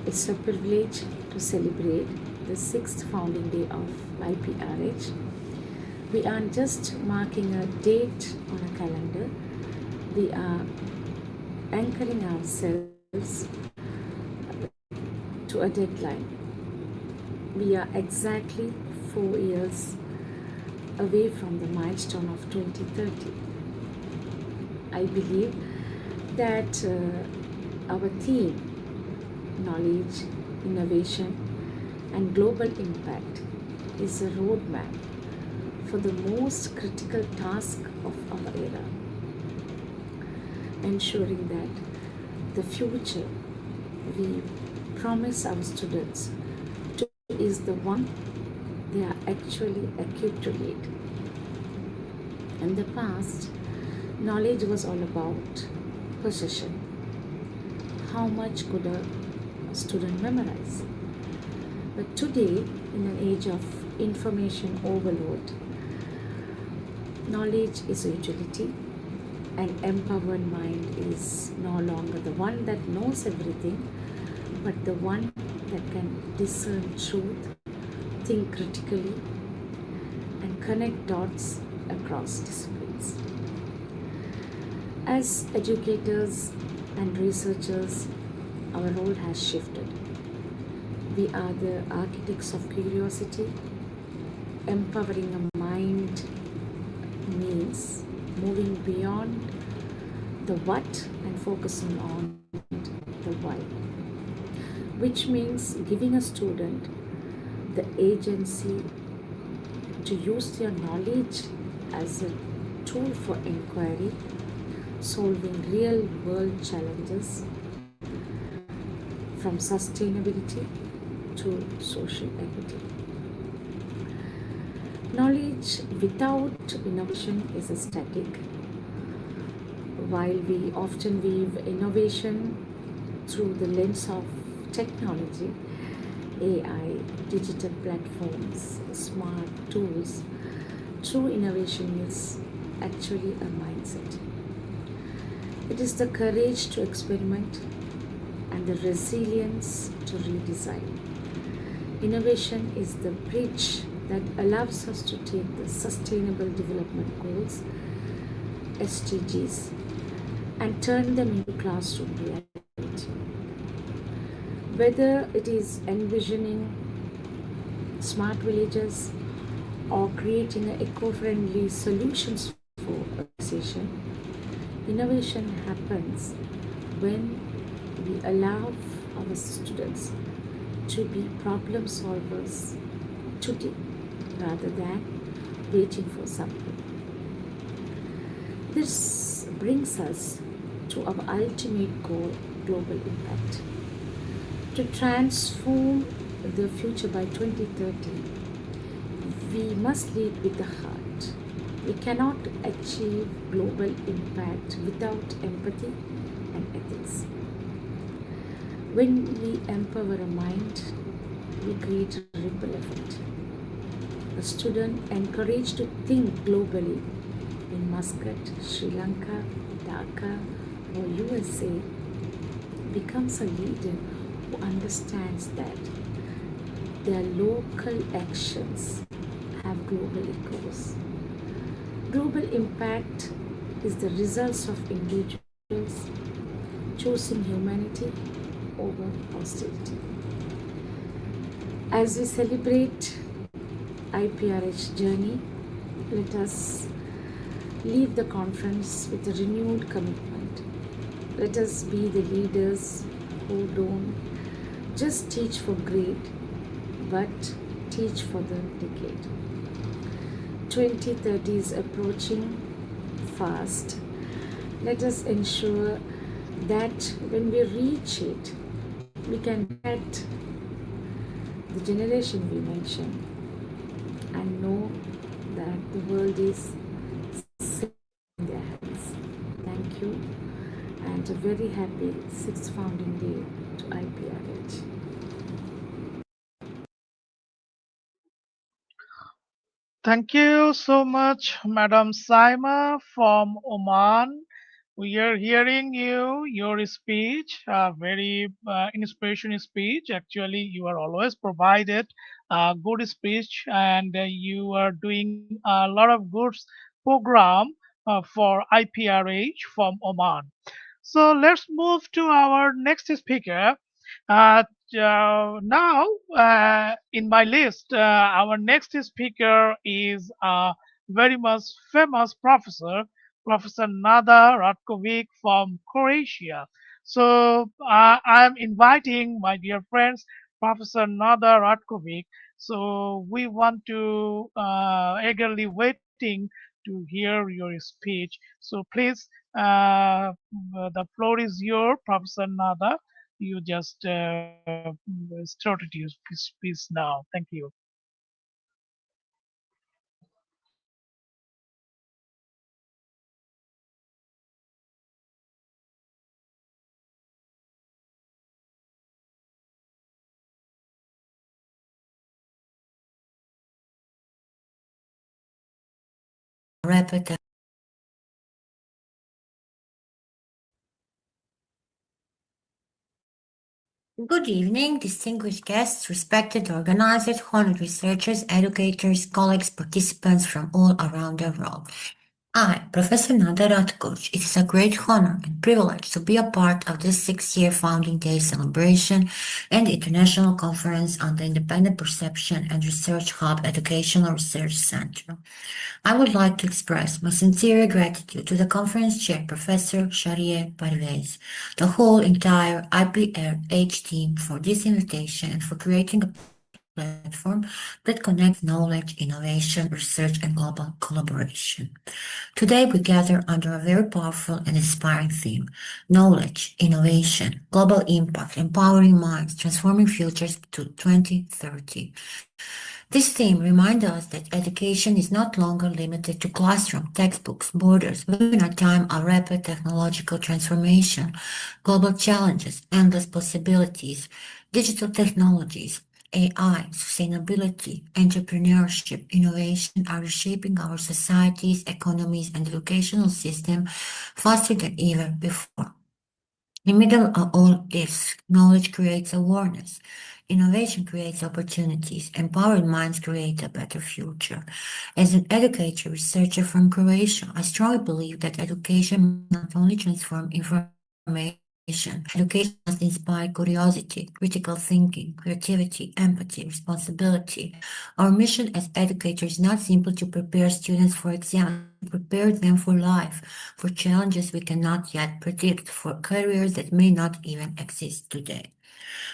It's a privilege to celebrate the 6th founding day of IPRH. We aren't just marking a date on a calendar, we are anchoring ourselves to a deadline. We are exactly 4 years away from the milestone of 2030. I believe that our theme, knowledge, innovation, and global impact, is a roadmap for the most critical task of our era, ensuring that the future we promise our students to is the one they are actually equipped to lead. In the past, knowledge was all about possession. How much could a student memorize? But today, in an age of information overload, knowledge is a utility. An empowered mind is no longer the one that knows everything, but the one that can discern truth, think critically, and connect dots across disciplines. As educators and researchers, our role has shifted. We are the architects of curiosity. Empowering a mind means moving beyond the what and focusing on the why, which means giving a student the agency to use their knowledge as a tool for inquiry, solving real world challenges from sustainability to social equity. Knowledge without innovation is a static, while we often weave innovation through the lens of technology, AI, digital platforms, smart tools. True innovation is actually a mindset. It is the courage to experiment and the resilience to redesign. Innovation is the bridge that allows us to take the Sustainable Development Goals, SDGs, and turn them into classroom reality. Whether it is envisioning smart villages or creating eco-friendly solutions for organization, innovation happens when we allow our students to be problem solvers today rather than waiting for something. This brings us to our ultimate goal, global impact. To transform the future by 2030, we must lead with the heart. We cannot achieve global impact without empathy and ethics. When we empower a mind, we create a ripple effect. A student encouraged to think globally in Muscat, Sri Lanka, Dhaka, or USA becomes a leader who understands that their local actions have global echoes. Global impact is the result of individuals choosing humanity over hostility. As we celebrate IPRH journey, let us leave the conference with a renewed commitment. Let us be the leaders who don't just teach for grade, but teach for the decade. 2030 is approaching fast. Let us ensure that when we reach it, we can get the generation we mentioned and know that the world is safe in their hands. Thank you, and a very happy 6th founding day to IPRH. Thank you so much, Madam Saima from Oman. We are hearing your speech, a very inspirational speech. Actually, you are always provided a good speech, and you are doing a lot of good program for IPRH from Oman. So let's move to our next speaker. Uh, Now, in my list, our next speaker is a very much famous professor, Professor Nada Ratkovic from Croatia. So I'm inviting my dear friends, Professor Nada Ratkovic. So we want to eagerly waiting to hear your speech. So please, the floor is yours, Professor Nada. You just started your speech now. Thank you. Replica. Good evening, distinguished guests, respected organizers, honored researchers, educators, colleagues, participants from all around the world. I, Professor Nada Ratkovic, it is a great honor and privilege to be a part of this 6th-year Founding Day celebration and International Conference on the Independent Perception and Research Hub Educational Research Center. I would like to express my sincere gratitude to the conference chair, Professor Shahriar Parvez, the whole entire IPRH team for this invitation and for creating a platform that connects knowledge, innovation, research, and global collaboration. Today we gather under a very powerful and inspiring theme: knowledge, innovation, global impact, empowering minds, transforming futures to 2030. This theme reminds us that education is not longer limited to classroom, textbooks, borders. We live in a time of rapid technological transformation, global challenges, endless possibilities, digital technologies, AI, sustainability, entrepreneurship, innovation are reshaping our societies, economies, and educational system faster than ever before. In the middle of all this, knowledge creates awareness, innovation creates opportunities, empowered minds create a better future. As an educator, researcher from Croatia, I strongly believe that education must not only transform information, education must inspire curiosity, critical thinking, creativity, empathy, responsibility. Our mission as educators is not simply to prepare students for exams, but to prepare them for life, for challenges we cannot yet predict, for careers that may not even exist today.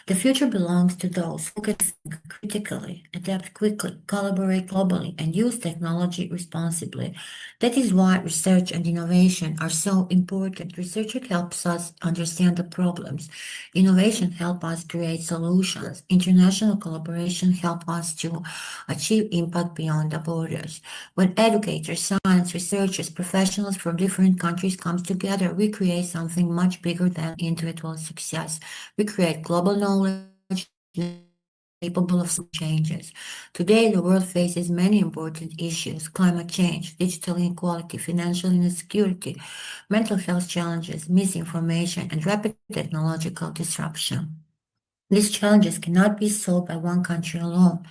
The future belongs to those who can think critically, adapt quickly, collaborate globally, and use technology responsibly. That is why research and innovation are so important. Research helps us understand the problems. Innovation helps us create solutions. International collaboration helps us to achieve impact beyond the borders. When educators, science, researchers, professionals from different countries come together, we create something much bigger than individual success. We create global knowledge, capable of some changes. Today, the world faces many important issues: climate change, digital inequality, financial insecurity, mental health challenges, misinformation, and rapid technological disruption. These challenges cannot be solved by one country alone.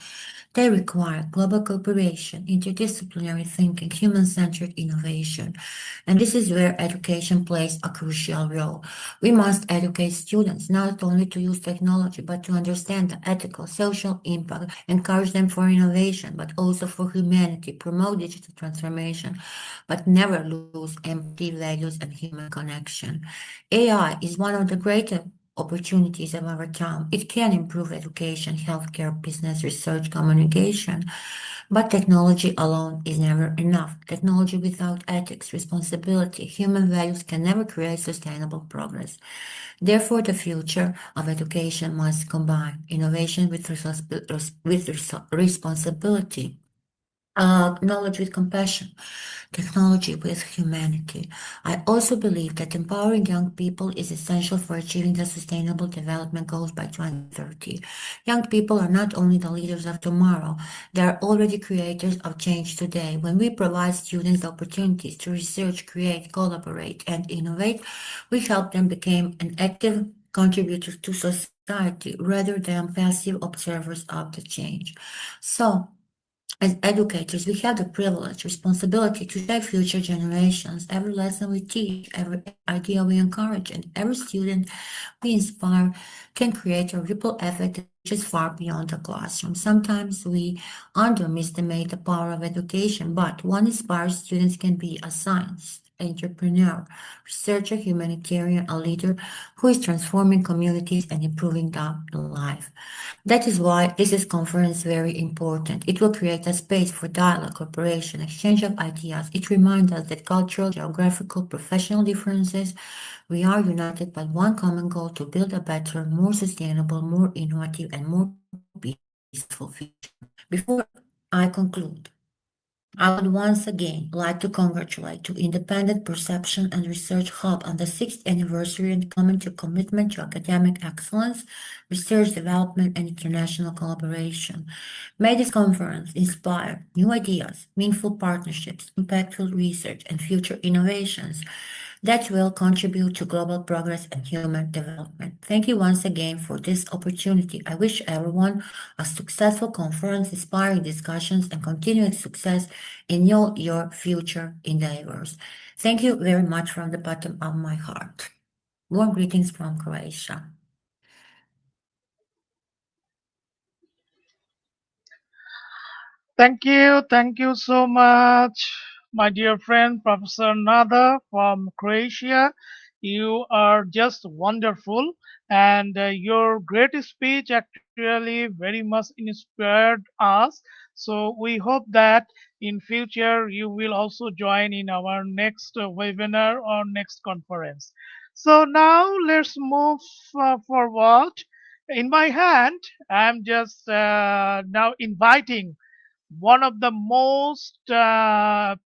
They require global cooperation, interdisciplinary thinking, human-centered innovation. And this is where education plays a crucial role. We must educate students not only to use technology, but to understand the ethical, social impact, encourage them for innovation, but also for humanity, promote digital transformation, but never lose empathy, values, and human connection. AI is one of the greatest opportunities of our time. It can improve education, healthcare, business, research, communication, but technology alone is never enough. Technology without ethics, responsibility, human values can never create sustainable progress. Therefore, the future of education must combine innovation with responsibility, knowledge with compassion, technology with humanity. I also believe that empowering young people is essential for achieving the Sustainable Development Goals by 2030. Young people are not only the leaders of tomorrow, they are already creators of change today. When we provide students opportunities to research, create, collaborate, and innovate, we help them become an active contributor to society rather than passive observers of the change. So, as educators, we have the privilege, responsibility to shape future generations. Every lesson we teach, every idea we encourage, and every student we inspire can create a ripple effect that reaches far beyond the classroom. Sometimes we underestimate the power of education, but one inspired students can be a science entrepreneur, researcher, humanitarian, a leader who is transforming communities and improving the life. That is why this is conference very important. It will create a space for dialogue, cooperation, exchange of ideas. It reminds us that cultural, geographical, professional differences, we are united by one common goal: to build a better, more sustainable, more innovative, and more peaceful future. Before I conclude, I would once again like to congratulate to Independent Perception and Research Hub on the 6th anniversary and commitment to academic excellence, research development, and international collaboration. May this conference inspire new ideas, meaningful partnerships, impactful research, and future innovations. that will contribute to global progress and human development. Thank you once again for this opportunity. I wish everyone a successful conference, inspiring discussions, and continued success in your future endeavors. Thank you very much from the bottom of my heart. Warm greetings from Croatia. Thank you so much, my dear friend, Professor Nada from Croatia. You are just wonderful, and your great speech actually very much inspired us. So we hope that in future you will also join in our next webinar or next conference. So now let's move forward. In my hand, I'm just now inviting one of the most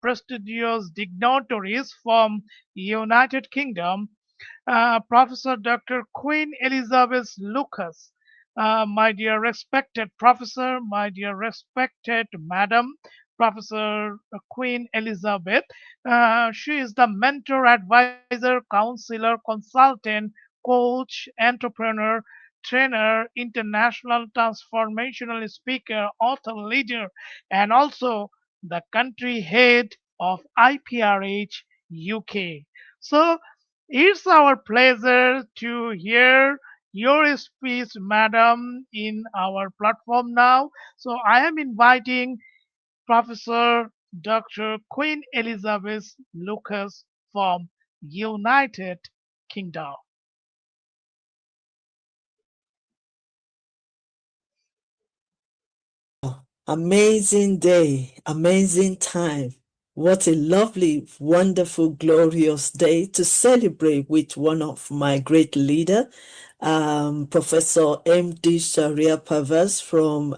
prestigious dignitaries from United Kingdom, Professor Dr. Queen Elizabeth Lucas. My dear respected professor, my dear respected madam, Professor Queen Elizabeth. She is the mentor, advisor, counselor, consultant, coach, entrepreneur, trainer, international transformational speaker, author, leader, and also the country head of IPRH UK. So it's our pleasure to hear your speech, madam, in our platform now. So I am inviting Professor Dr. Queen Elizabeth Lucas from United Kingdom. Amazing day, amazing time. What a lovely, wonderful, glorious day to celebrate with one of my great leader, Professor M.D. Shahriar Parvez from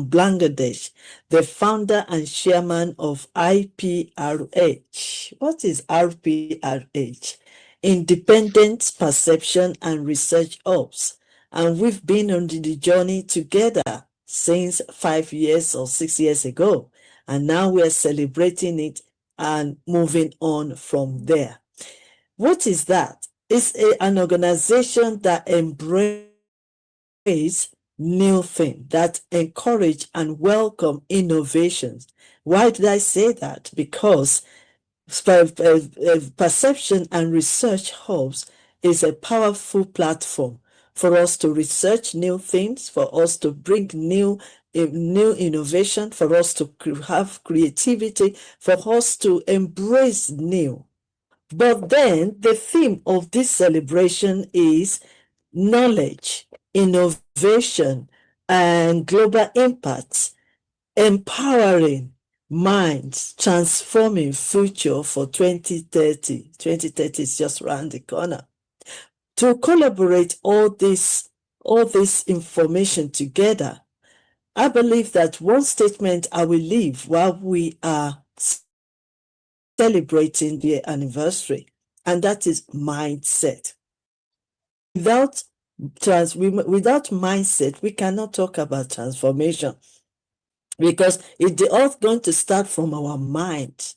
Bangladesh, the founder and chairman of IPRH. What is IPRH? Independent Perception and Research Ops. And we've been on the journey together since 5 years or 6 years ago. And now we're celebrating it and moving on from there. What is that? It's an organization that embrace new things, that encourage and welcome innovations. Why did I say that? Because perception and research hubs is a powerful platform for us to research new things, for us to bring new innovation, for us to have creativity, for us to embrace new. But then the theme of this celebration is knowledge, innovation, and global impacts, empowering minds, transforming future for 2030. 2030 is just around the corner. To collaborate all this information together, I believe that one statement I will leave while we are celebrating the anniversary, and that is mindset. Without without mindset, we cannot talk about transformation because it's all going to start from our mind.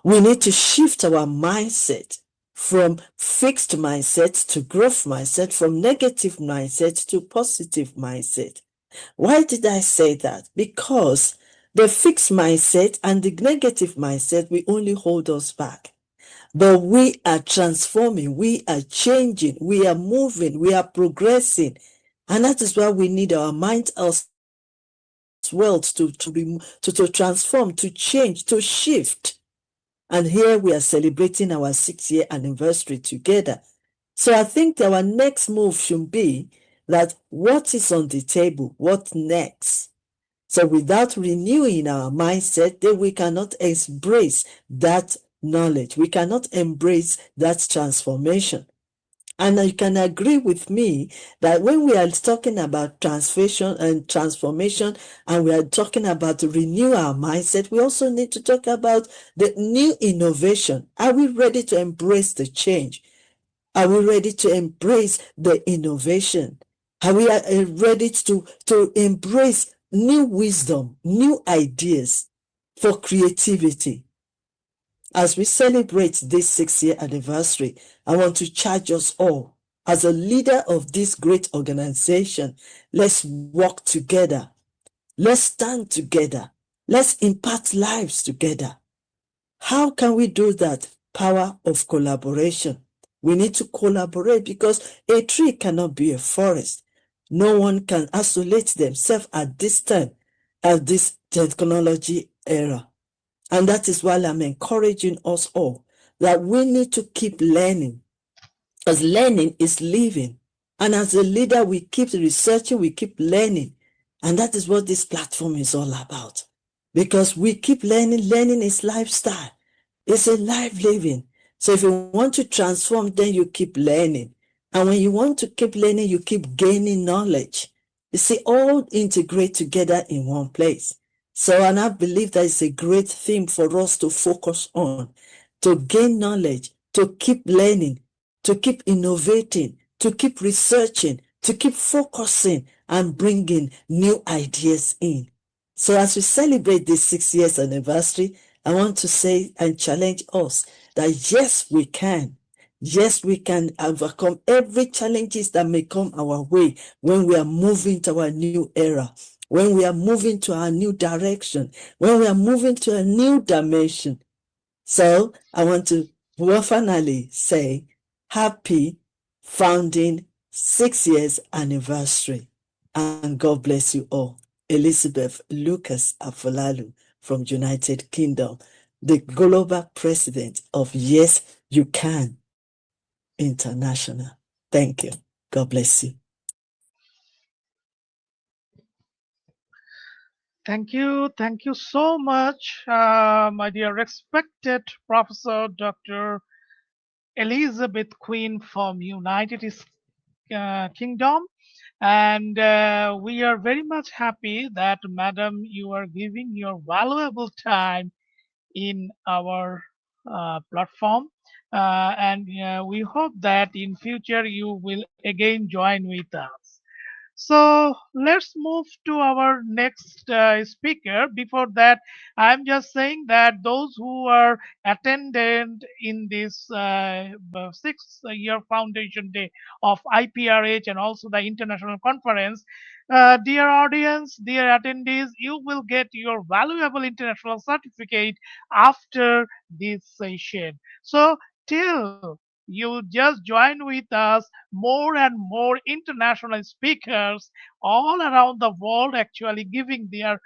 We need to shift our mindset from fixed mindset to growth mindset, from negative mindset to positive mindset. Why did I say that? Because the fixed mindset and the negative mindset will only hold us back. But we are transforming, we are changing, we are moving, we are progressing. And that is why we need our mind as well to transform, to change, to shift. And here we are celebrating our 6-year anniversary together. So I think our next move should be that what is on the table? What next? So without renewing our mindset, then we cannot embrace that knowledge. We cannot embrace that transformation. And you can agree with me that when we are talking about transformation, and we are talking about renew our mindset, we also need to talk about the new innovation. Are we ready to embrace the change? Are we ready to embrace the innovation? Are we ready to embrace new wisdom, new ideas for creativity? As we celebrate this 6th-year anniversary, I want to charge us all. As a leader of this great organization, let's work together. Let's stand together. Let's impact lives together. How can we do that? Power of collaboration. We need to collaborate because a tree cannot be a forest. No one can isolate themselves at this time, at this technology era. And that is why I'm encouraging us all that we need to keep learning, because learning is living. And as a leader, we keep researching, we keep learning. And that is what this platform is all about. Because we keep learning. Learning is lifestyle. It's a life living. So if you want to transform, then you keep learning. And when you want to keep learning, you keep gaining knowledge. You see, all integrate together in one place. So, and I believe that is a great theme for us to focus on, to gain knowledge, to keep learning, to keep innovating, to keep researching, to keep focusing and bringing new ideas in. So as we celebrate this 6 years anniversary, I want to say and challenge us that yes, we can. Yes, we can overcome every challenges that may come our way when we are moving to our new era, when we are moving to our new direction, when we are moving to a new dimension. So I want to finally say happy founding 6 years anniversary. And God bless you all. Elizabeth Lucas Afolalu from United Kingdom, the global president of Yes You Can International. Thank you. God bless you. Thank you. Thank you so much, my dear respected Professor Dr. Elizabeth Queen from United Kingdom. And we are very much happy that, Madam, you are giving your valuable time in our platform. And we hope that in future you will again join with us. So let's move to our next speaker. Before that, I'm just saying that those who are attended in this 6th year foundation day of IPRH and also the international conference, dear audience, dear attendees, you will get your valuable international certificate after this session. So till you just join with us, more and more international speakers all around the world actually giving their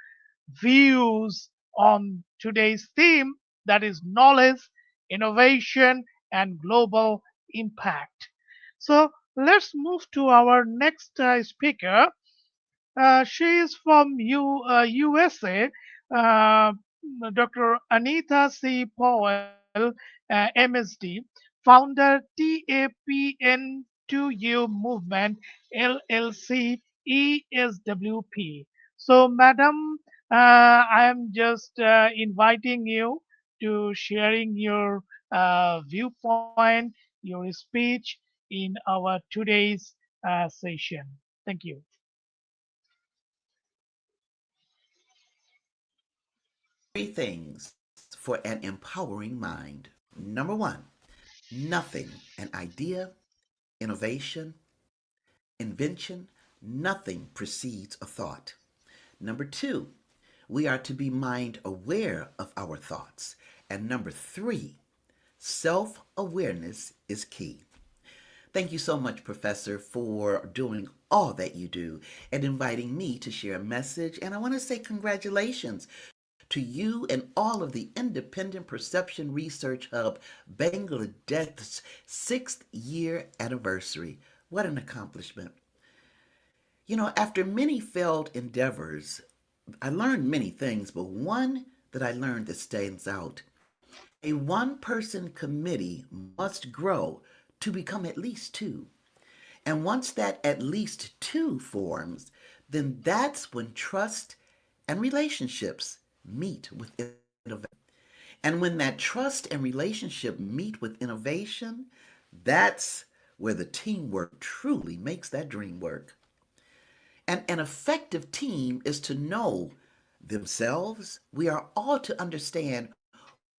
views on today's theme, that is knowledge, innovation, and global impact. So let's move to our next speaker. She is from USA, uh, Dr. Anita C. Powell, MSD, founder TAPN2U Movement, LLC, ESWP. So, Madam, I am just inviting you to sharing your viewpoint, your speech in our today's session. Thank you. Three things for an empowering mind. Number one, nothing, an idea, innovation, invention, nothing precedes a thought. Number two, we are to be mind aware of our thoughts. And number three, self awareness is key. Thank you so much, Professor, for doing all that you do and inviting me to share a message. And I want to say congratulations to you and all of the Independent Perception Research Hub Bangladesh's 6th-year anniversary. What an accomplishment. You know, after many failed endeavors, I learned many things, but one that I learned that stands out. A one-person committee must grow to become at least two. And once that at least two forms, then that's when trust and relationships meet with innovation. And when that trust and relationship meet with innovation, that's where the teamwork truly makes that dream work. And an effective team is to know themselves. We are all to understand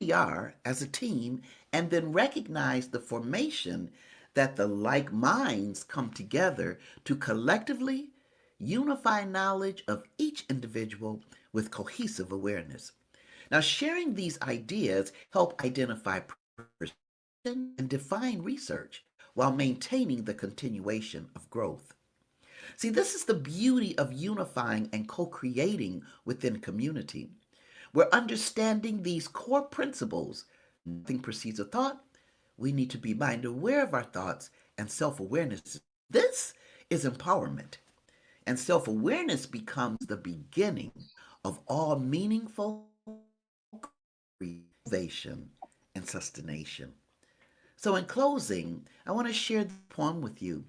we are as a team and then recognize the formation that the like minds come together to collectively unify knowledge of each individual with cohesive awareness. Now, sharing these ideas help identify and define research while maintaining the continuation of growth. See, this is the beauty of unifying and co-creating within community. We're understanding these core principles. Nothing precedes a thought. We need to be mind aware of our thoughts and self-awareness. This is empowerment. And self-awareness becomes the beginning of all meaningful innovation and sustentation. So, in closing, I want to share the poem with you.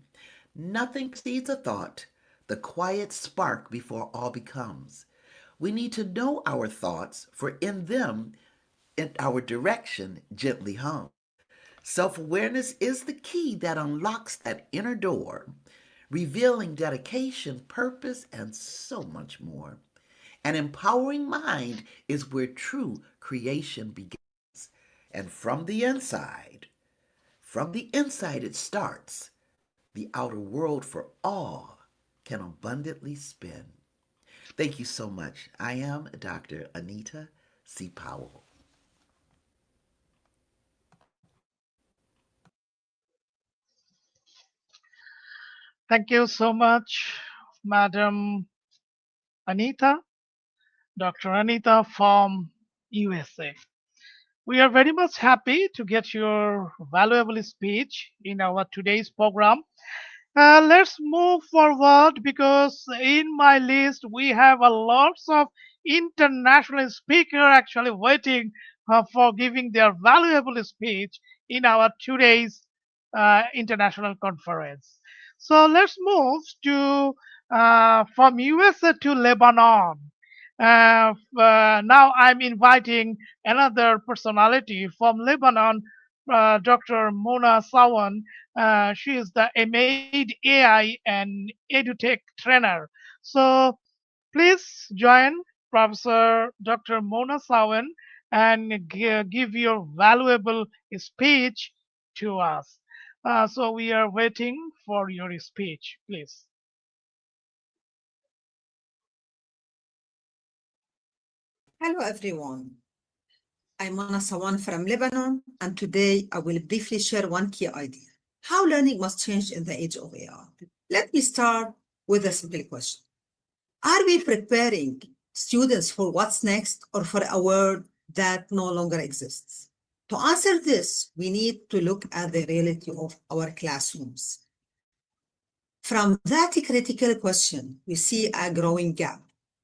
Nothing precedes a thought, the quiet spark before all becomes. We need to know our thoughts, for in them, in our direction gently hum. Self awareness is the key that unlocks that inner door, revealing dedication, purpose, and so much more. An empowering mind is where true creation begins. And from the inside it starts. The outer world for all can abundantly spin. Thank you so much. I am Dr. Anita C. Powell. Thank you so much, Madam Anita, Dr. Anita from USA. We are very much happy to get your valuable speech in our today's program. Let's move forward because in my list we have a lots of international speaker actually waiting for giving their valuable speech in our today's international conference. So let's move to from USA to Lebanon. Now I'm inviting another personality from Lebanon, Dr. Mona Sawan. She is the MAID AI and EduTech trainer. So please join Professor Dr. Mona Sawan and give your valuable speech to us. So we are waiting for your speech, please. Hello, everyone. I'm Mona Sawan from Lebanon, and today I will briefly share one key idea: how learning must change in the age of AI. Let me start with a simple question. Are we preparing students for what's next or for a world that no longer exists? To answer this, we need to look at the reality of our classrooms. From that critical question, we see a growing gap.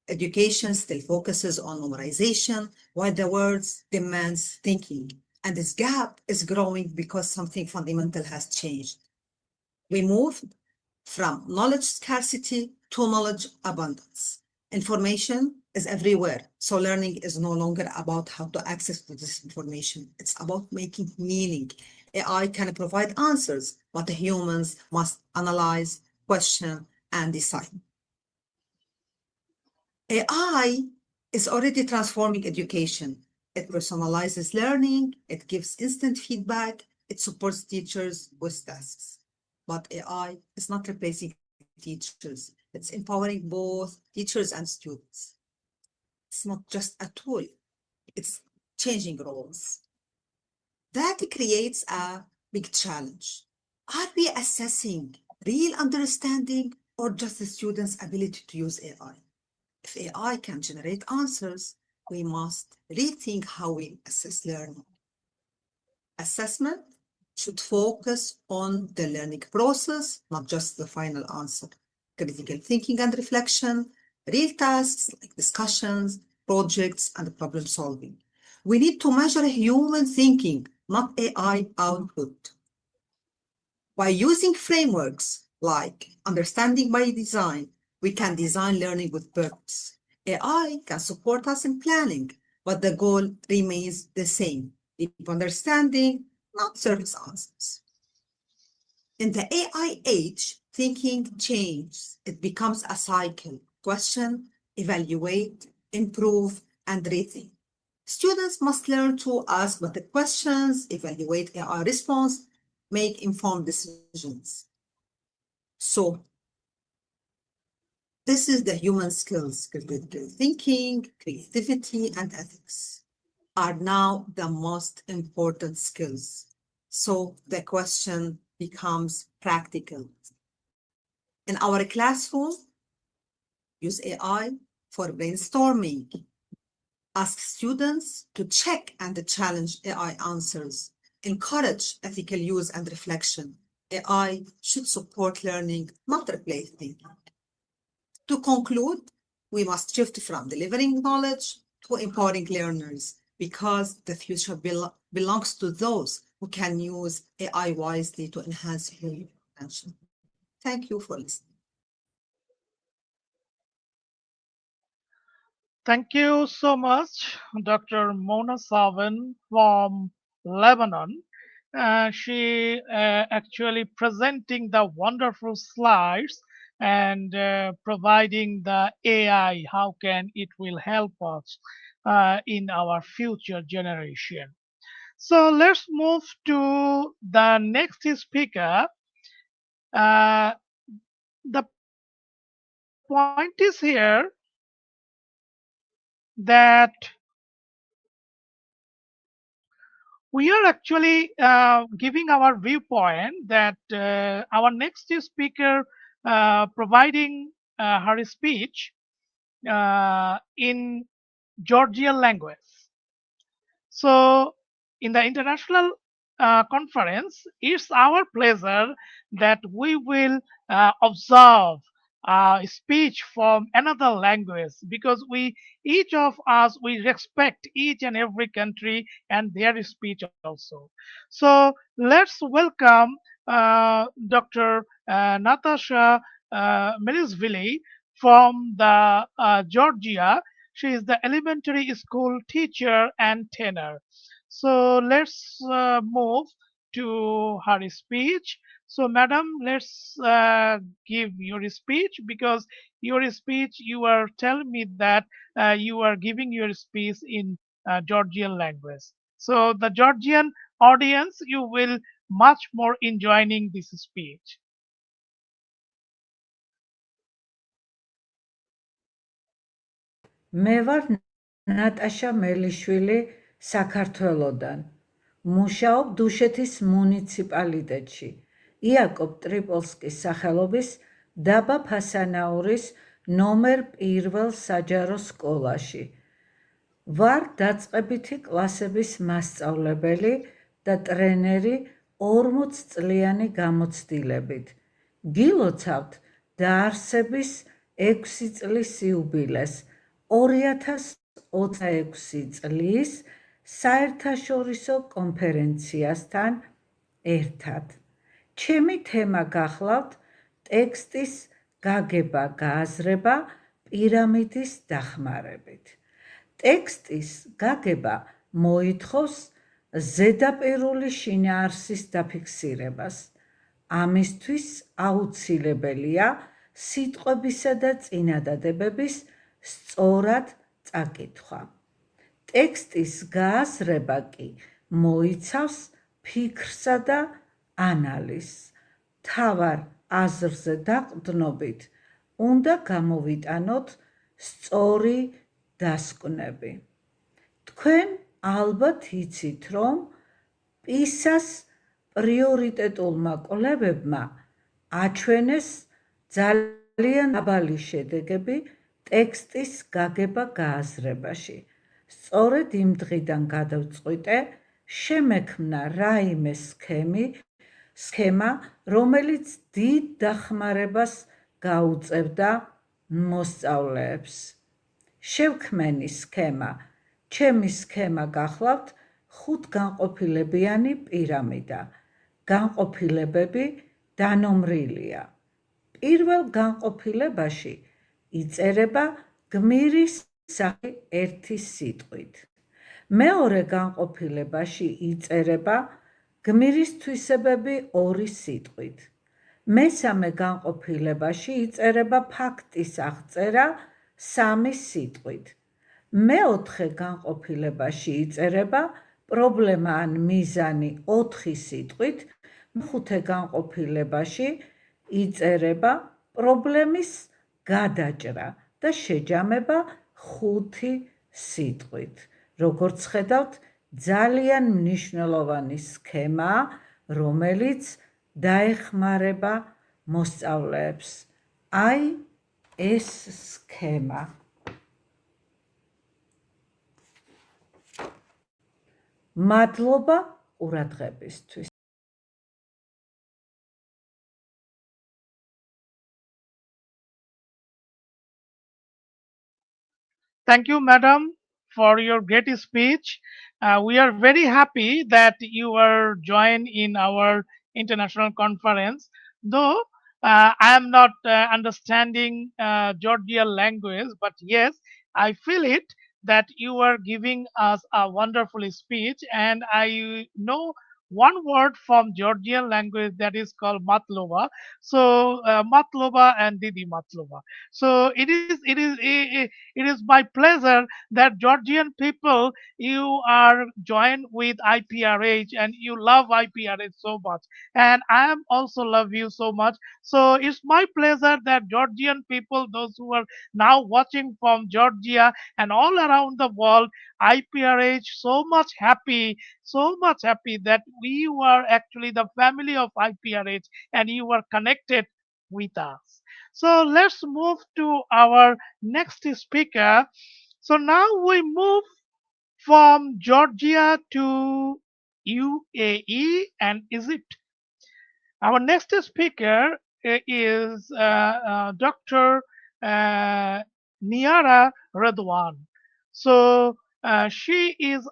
Education still focuses on memorization, while the world demands thinking. And this gap is growing because something fundamental has changed. We moved from knowledge scarcity to knowledge abundance. Information is everywhere, so learning is no longer about how to access this information. It's about making meaning. AI can provide answers, but humans must analyze, question, and decide. AI is already transforming education. It personalizes learning, it gives instant feedback, it supports teachers with tasks. But AI is not replacing teachers, it's empowering both teachers and students. It's not just a tool, it's changing roles. That creates a big challenge. Are we assessing real understanding or just the students' ability to use AI? If AI can generate answers, we must rethink how we assess learning. Assessment should focus on the learning process, not just the final answer. Critical thinking and reflection, real tasks like discussions, projects, and problem solving. We need to measure human thinking, not AI output. By using frameworks like understanding by design, we can design learning with purpose. AI can support us in planning, but the goal remains the same: deep understanding, not surface answers. In the AI age, thinking changes. It becomes a cycle: question, evaluate, improve, and rethink. Students must learn to ask better questions, evaluate AI response, make informed decisions. So this is the human skills, critical thinking, creativity, and ethics are now the most important skills. So the question becomes practical. In our classroom, use AI for brainstorming. Ask students to check and challenge AI answers. Encourage ethical use and reflection. AI should support learning, not replace thinking. To conclude, we must shift from delivering knowledge to empowering learners because the future belongs to those who can use AI wisely to enhance human potential. Thank you for listening. Thank you so much, Dr. Mona Savan from Lebanon. She actually presenting the wonderful slides and providing the AI, how can it will help us in our future generation. So let's move to the next speaker. Uh, the point is here that we are actually giving our viewpoint that our next speaker providing her speech in Georgian language. So, in the international conference, it's our pleasure that we will observe a speech from another language because we each of us we respect each and every country and their speech also. So let's welcome Dr. Natasha Melisvili from the Georgia. She is the elementary school teacher and trainer. So let's move to her speech. So, madam, let's give your speech because your speech, you are telling me that you are giving your speech in Georgian language. So, the Georgian audience, you will much more enjoying this speech. მე ვარ ნატაშა მელიშვილი საქართველოდან. მუშაობ დუშეთის მუნიციპალიტეტში, იაკობ ტრიპოლსკის სახელობის დაბა ფასანაურის ნომერ 1 საჯარო სკოლაში. ვარ დაწყებითი კლასების მასწავლებელი და ტრენერი 40 წლიანი გამოცდილებით. გილოცავთ დაარსების 6 წლის იუბილეს 2026 წლის საერთაშორისო კონფერენციასთან ერთად. ჩემი თემა გახლავთ ტექსტის გაგება, გააზრება პირამიდის დახმარებით. ტექსტის გაგება მოითხოვს ზედაპირული შინაარსის დაფიქსირებას. ამისთვის აუცილებელია სიტყვებისა და წინადადებების სწორად წაკითხვა. ტექსტის გააზრება კი მოიცავს ფიქრსა და ანალიზს. თავარ აზრზე დაყრდნობით უნდა გამოვიტანოთ სწორი დასკვნები. თქვენ ალბათ იცით, რომ პისას პრიორიტეტულმა კვლევებმა აჩვენეს ძალიან დაბალი შედეგები ტექსტის გაგება-გააზრებაში. სწორედ იმ დღიდან გადავწყვიტე შემექმნა რაიმე სქემა, რომელიც დიდ დახმარებას გაუწევდა მოსწავლეებს. შევქმენი სქემა. ჩემი სქემა გახლავთ 5 განყოფილებიანი პირამიდა. განყოფილებები დანომრილია. პირველ განყოფილებაში იწერება გმირის სახე 1 სიტყვით. მეორე განყოფილებაში იწერება გმირის თვისებები 2 სიტყვით. მესამე განყოფილებაში იწერება ფაქტის აღწერა 3 სიტყვით. მეოთხე განყოფილებაში იწერება პრობლემა ან მიზანი 4 სიტყვით, მეხუთე განყოფილებაში იწერება პრობლემის გადაჭრა და შეჯამება 5 სიტყვით. როგორც ხედავთ, ძალიან მნიშვნელოვანი სქემაა, რომელიც დაეხმარება მოსწავლეებს. აი ეს სქემა. მადლობა ყურადღებისთვის. Thank you, madam, for your great speech. We are very happy that you were joined in our international conference. Though I am not understanding Georgian language, but yes, I feel it that you are giving us a wonderful speech, and I know one word from Georgian language that is called matlova. So matlova and Didi matlova. So it is my pleasure that Georgian people, you are joined with IPRH and you love IPRH so much. And I am also love you so much. So it's my pleasure that Georgian people, those who are now watching from Georgia and all around the world, IPRH so much happy that we were actually the family of IPRH and you were connected with us. So let's move to our next speaker. So now we move from Georgia to UAE and Egypt. Our next speaker is Dr. Niara Redwan. So she is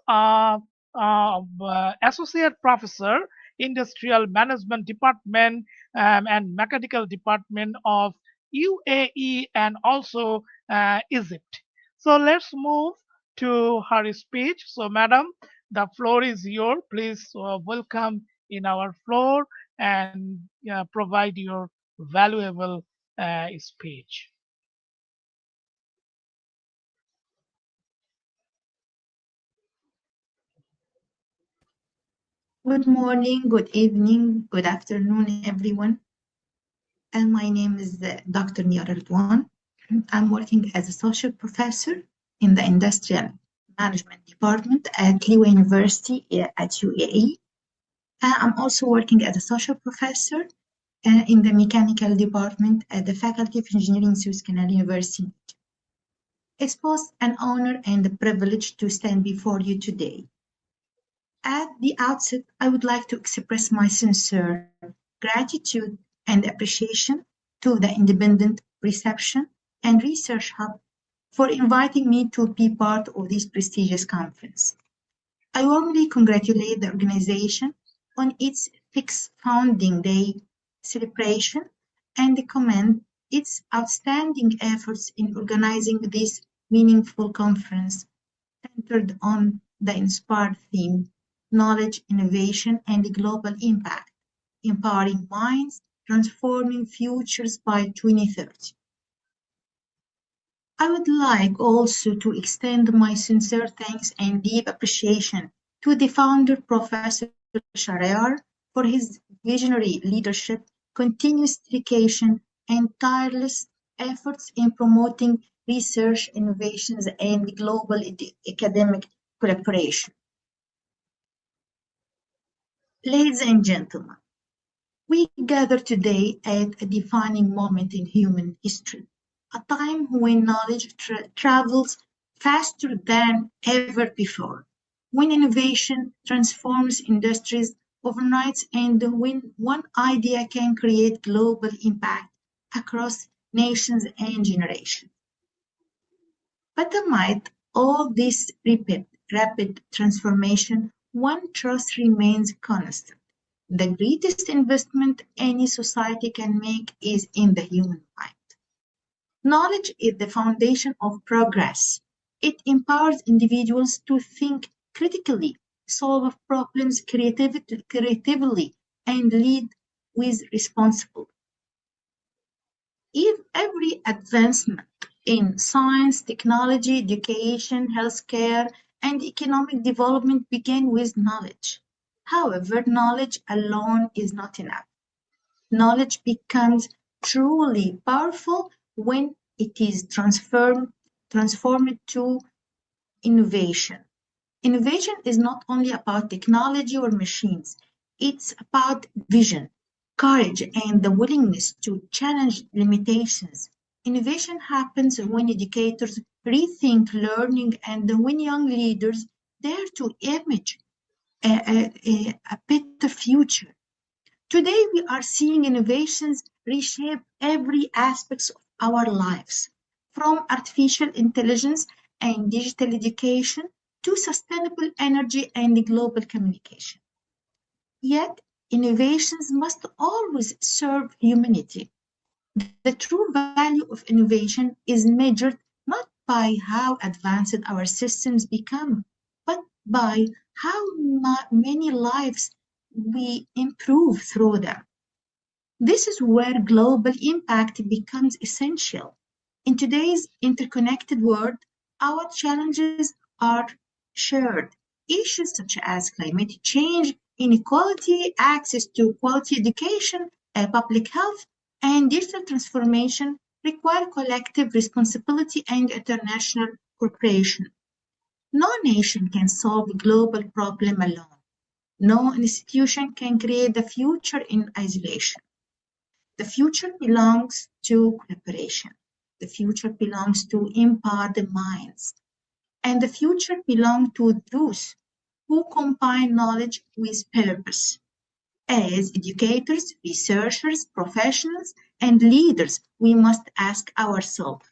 associate professor, industrial management department and mechanical department of UAE and also Egypt. So let's move to her speech. So, madam, the floor is yours. Please welcome in our floor and provide your valuable speech. Good morning, good evening, good afternoon, everyone. And my name is Dr. Niara Redwan. I'm working as a social professor in the Industrial Management Department at Liwa University at UAE. I'm also working as a social professor in the Mechanical Department at the Faculty of Engineering Suez Canal University. It's both an honor and a privilege to stand before you today. At the outset, I would like to express my sincere gratitude and appreciation to the Independent Reception and Research Hub for inviting me to be part of this prestigious conference. I warmly congratulate the organization on its 6th founding day celebration and commend its outstanding efforts in organizing this meaningful conference centered on the inspired theme, knowledge, innovation, and global impact, empowering minds, transforming futures by 2030. I would like also to extend my sincere thanks and deep appreciation to the founder, Professor Shahriar, for his visionary leadership, continuous dedication, and tireless efforts in promoting research, innovations, and global academic collaboration. Ladies and gentlemen, we gather today at a defining moment in human history, a time when knowledge travels faster than ever before, when innovation transforms industries overnight, and when one idea can create global impact across nations and generations. But amid all this rapid transformation, one truth remains constant. The greatest investment any society can make is in the human mind. Knowledge is the foundation of progress. It empowers individuals to think critically, solve problems creatively, and lead with responsibility. If every advancement in science, technology, education, healthcare, and economic development begin with knowledge. However, knowledge alone is not enough. Knowledge becomes truly powerful when it is transformed to innovation. Innovation is not only about technology or machines, it's about vision, courage, and the willingness to challenge limitations. Innovation happens when educators rethink learning and when young leaders dare to image a better future. Today, we are seeing innovations reshape every aspect of our lives, from artificial intelligence and digital education to sustainable energy and global communication. Yet, innovations must always serve humanity. The true value of innovation is measured not by how advanced our systems become, but by how many lives we improve through them. This is where global impact becomes essential. In today's interconnected world, our challenges are shared. Issues such as climate change, inequality, access to quality education, public health, and digital transformation require collective responsibility and international cooperation. No nation can solve a global problem alone. No institution can create the future in isolation. The future belongs to collaboration. The future belongs to empowered minds. And the future belongs to those who combine knowledge with purpose. As educators, researchers, professionals, and leaders, we must ask ourselves,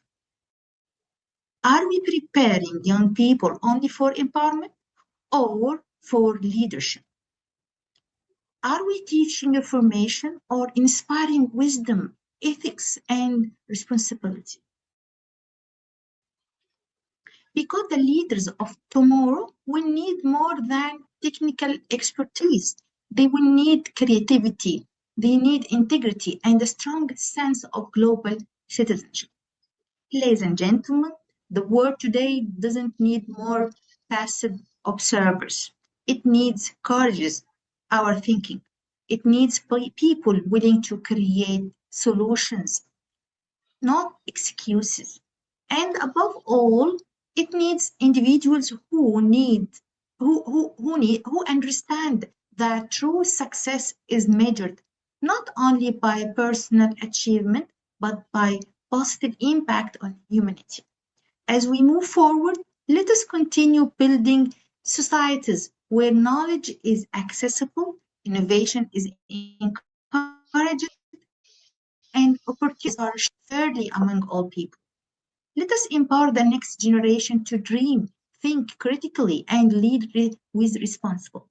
are we preparing young people only for empowerment or for leadership? Are we teaching information or inspiring wisdom, ethics, and responsibility? Because the leaders of tomorrow will need more than technical expertise. They will need creativity, they need integrity, and a strong sense of global citizenship. Ladies and gentlemen, the world today doesn't need more passive observers. It needs courageous our thinking. It needs people willing to create solutions, not excuses. And above all, it needs individuals who understand that true success is measured not only by personal achievement but by positive impact on humanity. As we move forward, let us continue building societies where knowledge is accessible, innovation is encouraged, and opportunities are shared fairly among all people. Let us empower the next generation to dream, think critically, and lead with responsibility.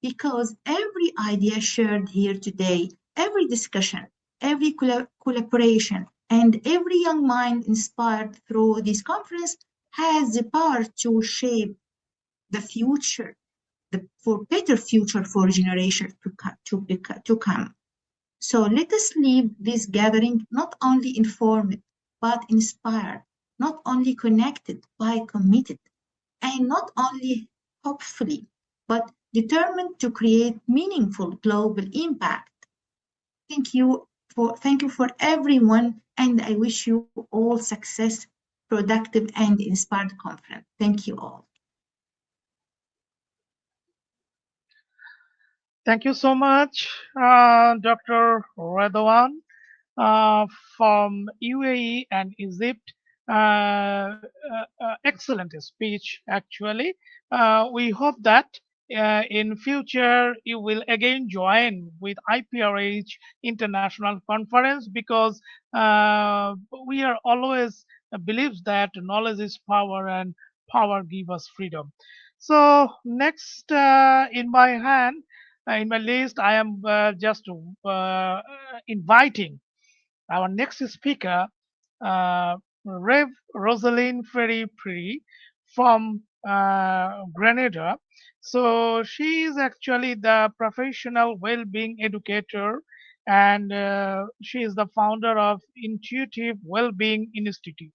Because every idea shared here today, every discussion, every collaboration, and every young mind inspired through this conference has the power to shape the future, for better future for generations to come. So let us leave this gathering not only informed, but inspired, not only connected, but committed, and not only hopefully, but determined to create meaningful global impact. Thank you for everyone, and I wish you all success, productive and inspired conference. Thank you all. Thank you so much, Dr. Redwan, uh, from UAE and Egypt. Excellent speech, actually. We hope that in future you will again join with IPRH International Conference because we are always believes that knowledge is power and power give us freedom. So next in my hand, in my list, I am just inviting our next speaker, Rev. Rosalind Ferry Pri from Grenada. So she is actually the professional well-being educator, and she is the founder of Intuitive Wellbeing Institute.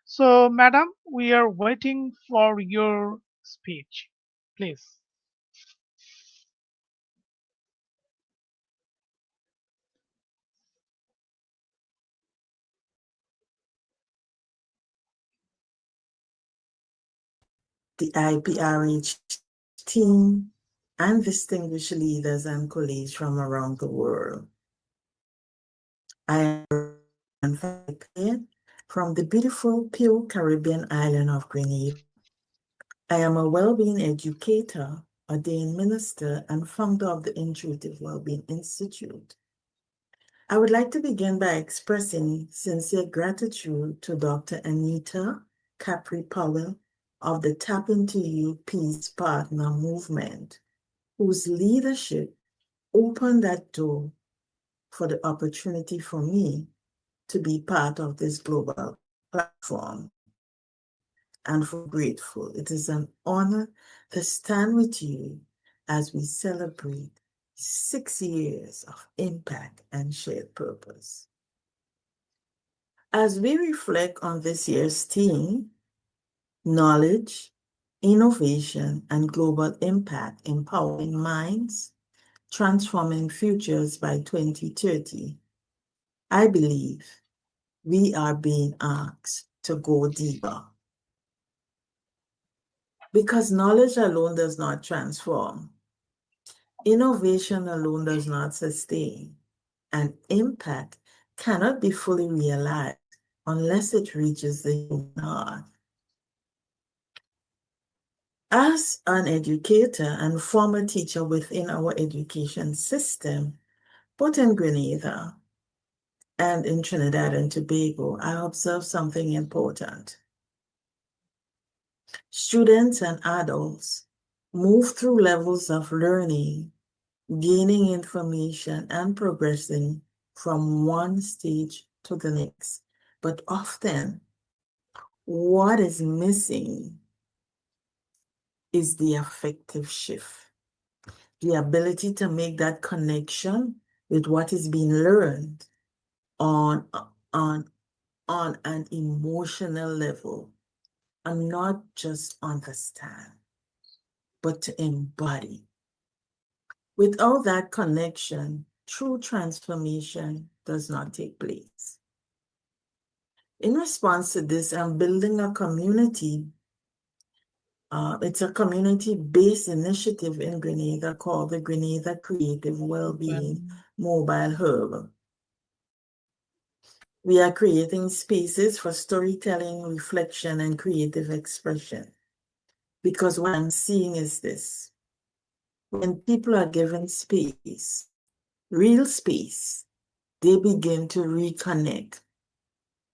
So, madam, we are waiting for your speech. Please. The IPRH team, and distinguished leaders and colleagues from around the world. I am from the beautiful, pure Caribbean island of Grenada. I am a well-being educator, ordained minister, and founder of the Intuitive Wellbeing Institute. I would like to begin by expressing sincere gratitude to Dr. Anita Capri Powell of the Tap Into You Peace Partner Movement, whose leadership opened that door for the opportunity for me to be part of this global platform. And for grateful. It is an honor to stand with you as we celebrate 6 years of impact and shared purpose. As we reflect on this year's theme, knowledge, innovation, and global impact, empowering minds, transforming futures by 2030, I believe we are being asked to go deeper. Because knowledge alone does not transform. Innovation alone does not sustain. And impact cannot be fully realized unless it reaches the human heart. As an educator and former teacher within our education system, both in Grenada and in Trinidad and Tobago, I observed something important. Students and adults move through levels of learning, gaining information, and progressing from one stage to the next. But often, what is missing is the affective shift, the ability to make that connection with what is being learned on an emotional level, and not just understand, but to embody. Without that connection, true transformation does not take place. In response to this, I'm building a community. It's a community-based initiative in Grenada called the Grenada Creative Wellbeing Mobile Hub. We are creating spaces for storytelling, reflection, and creative expression. Because what I'm seeing is this: when people are given space, real space, they begin to reconnect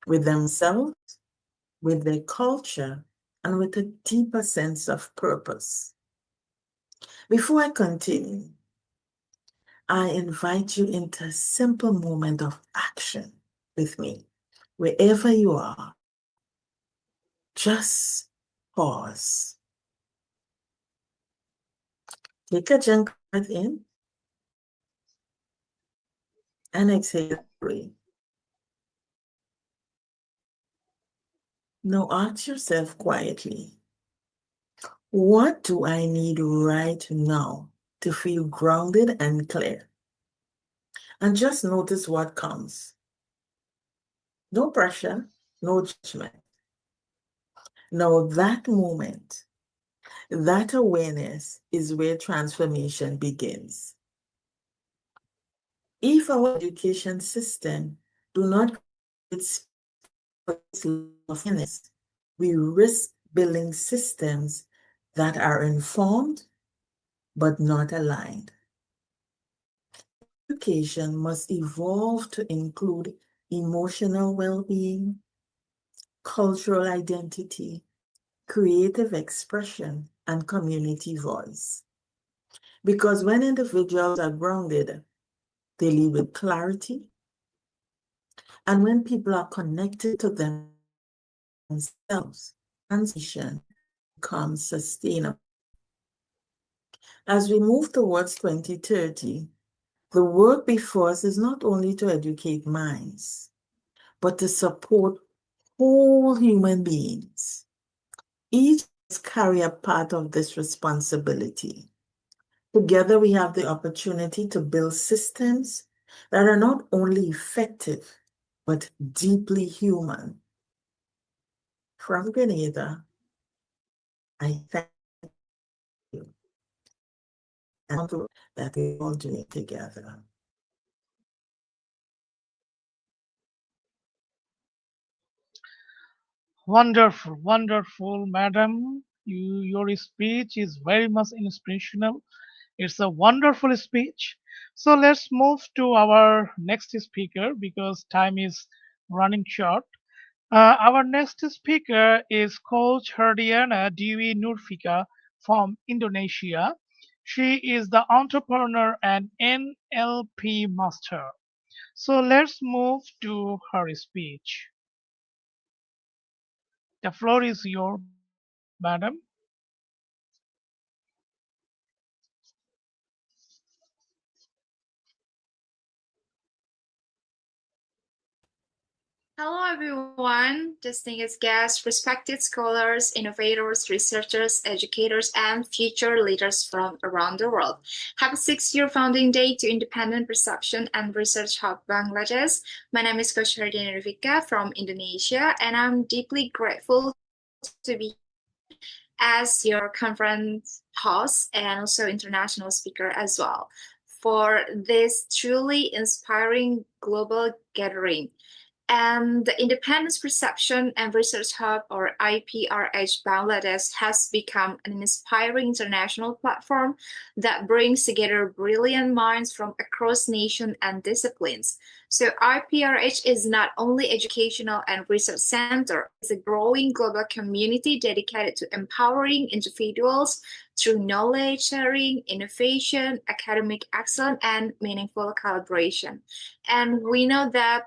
with themselves, with their culture, and with a deeper sense of purpose. Before I continue, I invite you into a simple moment of action with me. Wherever you are, just pause. Take a gentle breath in and exhale. Now ask yourself quietly, what do I need right now to feel grounded and clear? And just notice what comes. No pressure, no judgment. Now that moment, that awareness is where transformation begins. If our education system do not create awareness, we risk building systems that are informed but not aligned. Education must evolve to include emotional well-being, cultural identity, creative expression, and community voice. Because when individuals are grounded, they live with clarity. And when people are connected to themselves, transition becomes sustainable. As we move towards 2030, the work before us is not only to educate minds, but to support whole human beings. Each carry a part of this responsibility. Together, we have the opportunity to build systems that are not only effective, but deeply human. From Grenada, I thank you and that we're all doing together. Wonderful, wonderful, madam. Your speech is very much inspirational. It's a wonderful speech. So let's move to our next speaker because time is running short. Our next speaker is Coach Herdiana Dewi Nurfika from Indonesia. She is the entrepreneur and NLP master. So let's move to her speech. The floor is yours, madam. Hello, everyone, distinguished guests, respected scholars, innovators, researchers, educators, and future leaders from around the world. Happy 6th-year founding day to Independent Perception and Research Hub Bangladesh. My name is Coach Herdina Rivika from Indonesia, and I'm deeply grateful to be as your conference host and also international speaker as well for this truly inspiring global gathering. And the Independence Perception and Research Hub, or IPRH Bangladesh, has become an inspiring international platform that brings together brilliant minds from across nations and disciplines. So IPRH is not only educational and research center, it's a growing global community dedicated to empowering individuals through knowledge sharing, innovation, academic excellence, and meaningful collaboration. And we know that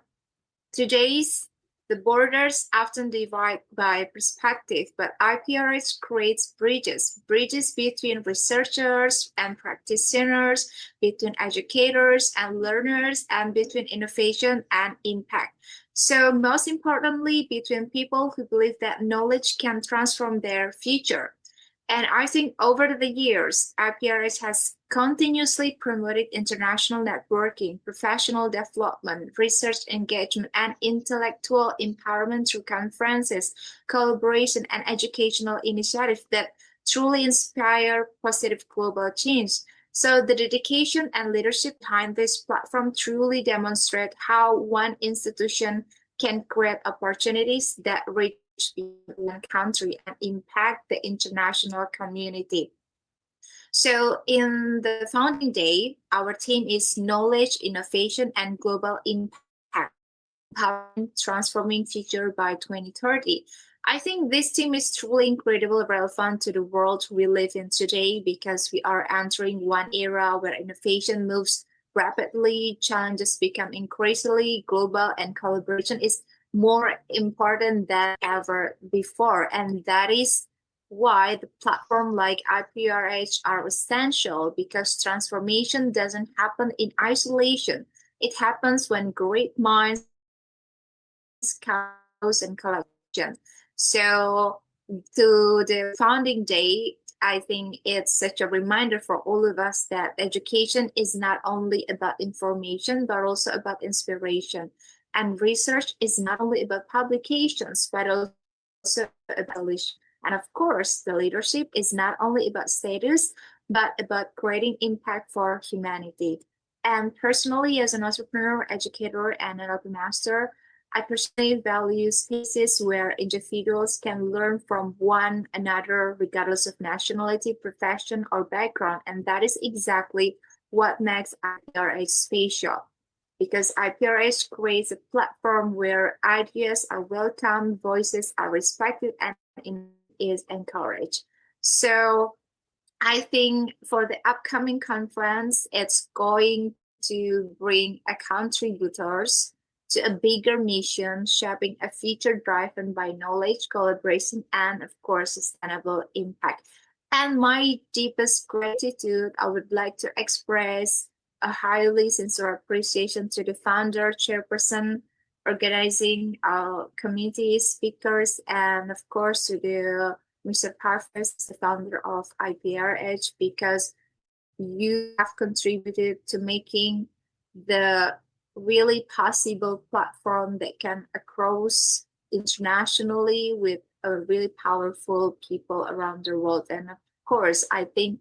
today's the borders often divide by perspective, but IPRH creates bridges between researchers and practitioners, between educators and learners, and between innovation and impact. So most importantly, between people who believe that knowledge can transform their future. And I think over the years, IPRH has continuously promoted international networking, professional development, research engagement, and intellectual empowerment through conferences, collaboration, and educational initiatives that truly inspire positive global change. So the dedication and leadership behind this platform truly demonstrate how one institution can create opportunities that reach beyond one country and impact the international community. So in the founding day, our theme is knowledge, innovation, and global impact, empowering, transforming future by 2030. I think this theme is truly incredibly relevant to the world we live in today because we are entering one era where innovation moves rapidly, challenges become increasingly global, and collaboration is more important than ever before. And that is why the platform like IPRH are essential because transformation doesn't happen in isolation. It happens when great minds come and collaboration. So to the founding day, I think it's such a reminder for all of us that education is not only about information, but also about inspiration. And research is not only about publications, but also about solution. And of course, the leadership is not only about status, but about creating impact for humanity. And personally, as an entrepreneur, educator, and an open master, I personally value spaces where individuals can learn from one another regardless of nationality, profession, or background. And that is exactly what makes IPRH special. Because IPRH creates a platform where ideas are welcomed, voices are respected, and is encouraged. So I think for the upcoming conference, it's going to bring a contributors to a bigger mission, shaping a future driven by knowledge, collaboration, and of course, sustainable impact. And my deepest gratitude, I would like to express a highly sincere appreciation to the founder, chairperson, organizing community speakers, and of course to the Mr. Parvez, the founder of IPRH, because you have contributed to making the really possible platform that can cross internationally with a really powerful people around the world. And of course, I think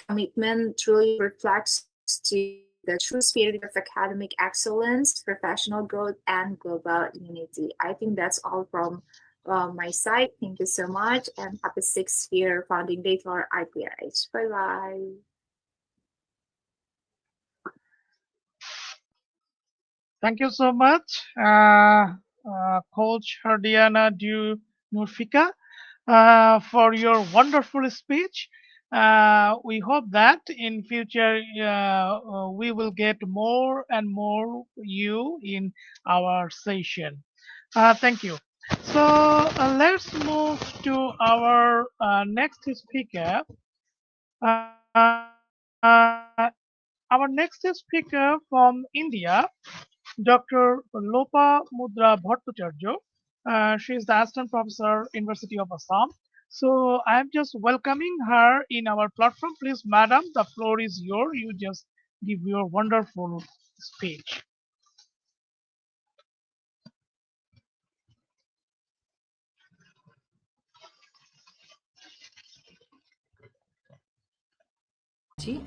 commitment truly reflects to the true spirit of academic excellence, professional growth, and global unity. I think that's all from my side. Thank you so much, and happy 6th year founding day for IPRH. Bye bye. Thank you so much, Coach Hardiana Nurfika, for your wonderful speech. We hope that in future we will get more and more you in our session. Thank you. So let's move to our next speaker. Our next speaker from India, Dr. Lopa Mudra Bhattacharya. She is the assistant professor, University of Assam. So I am just welcoming her in our platform. Please, madam, the floor is yours. You just give your wonderful speech.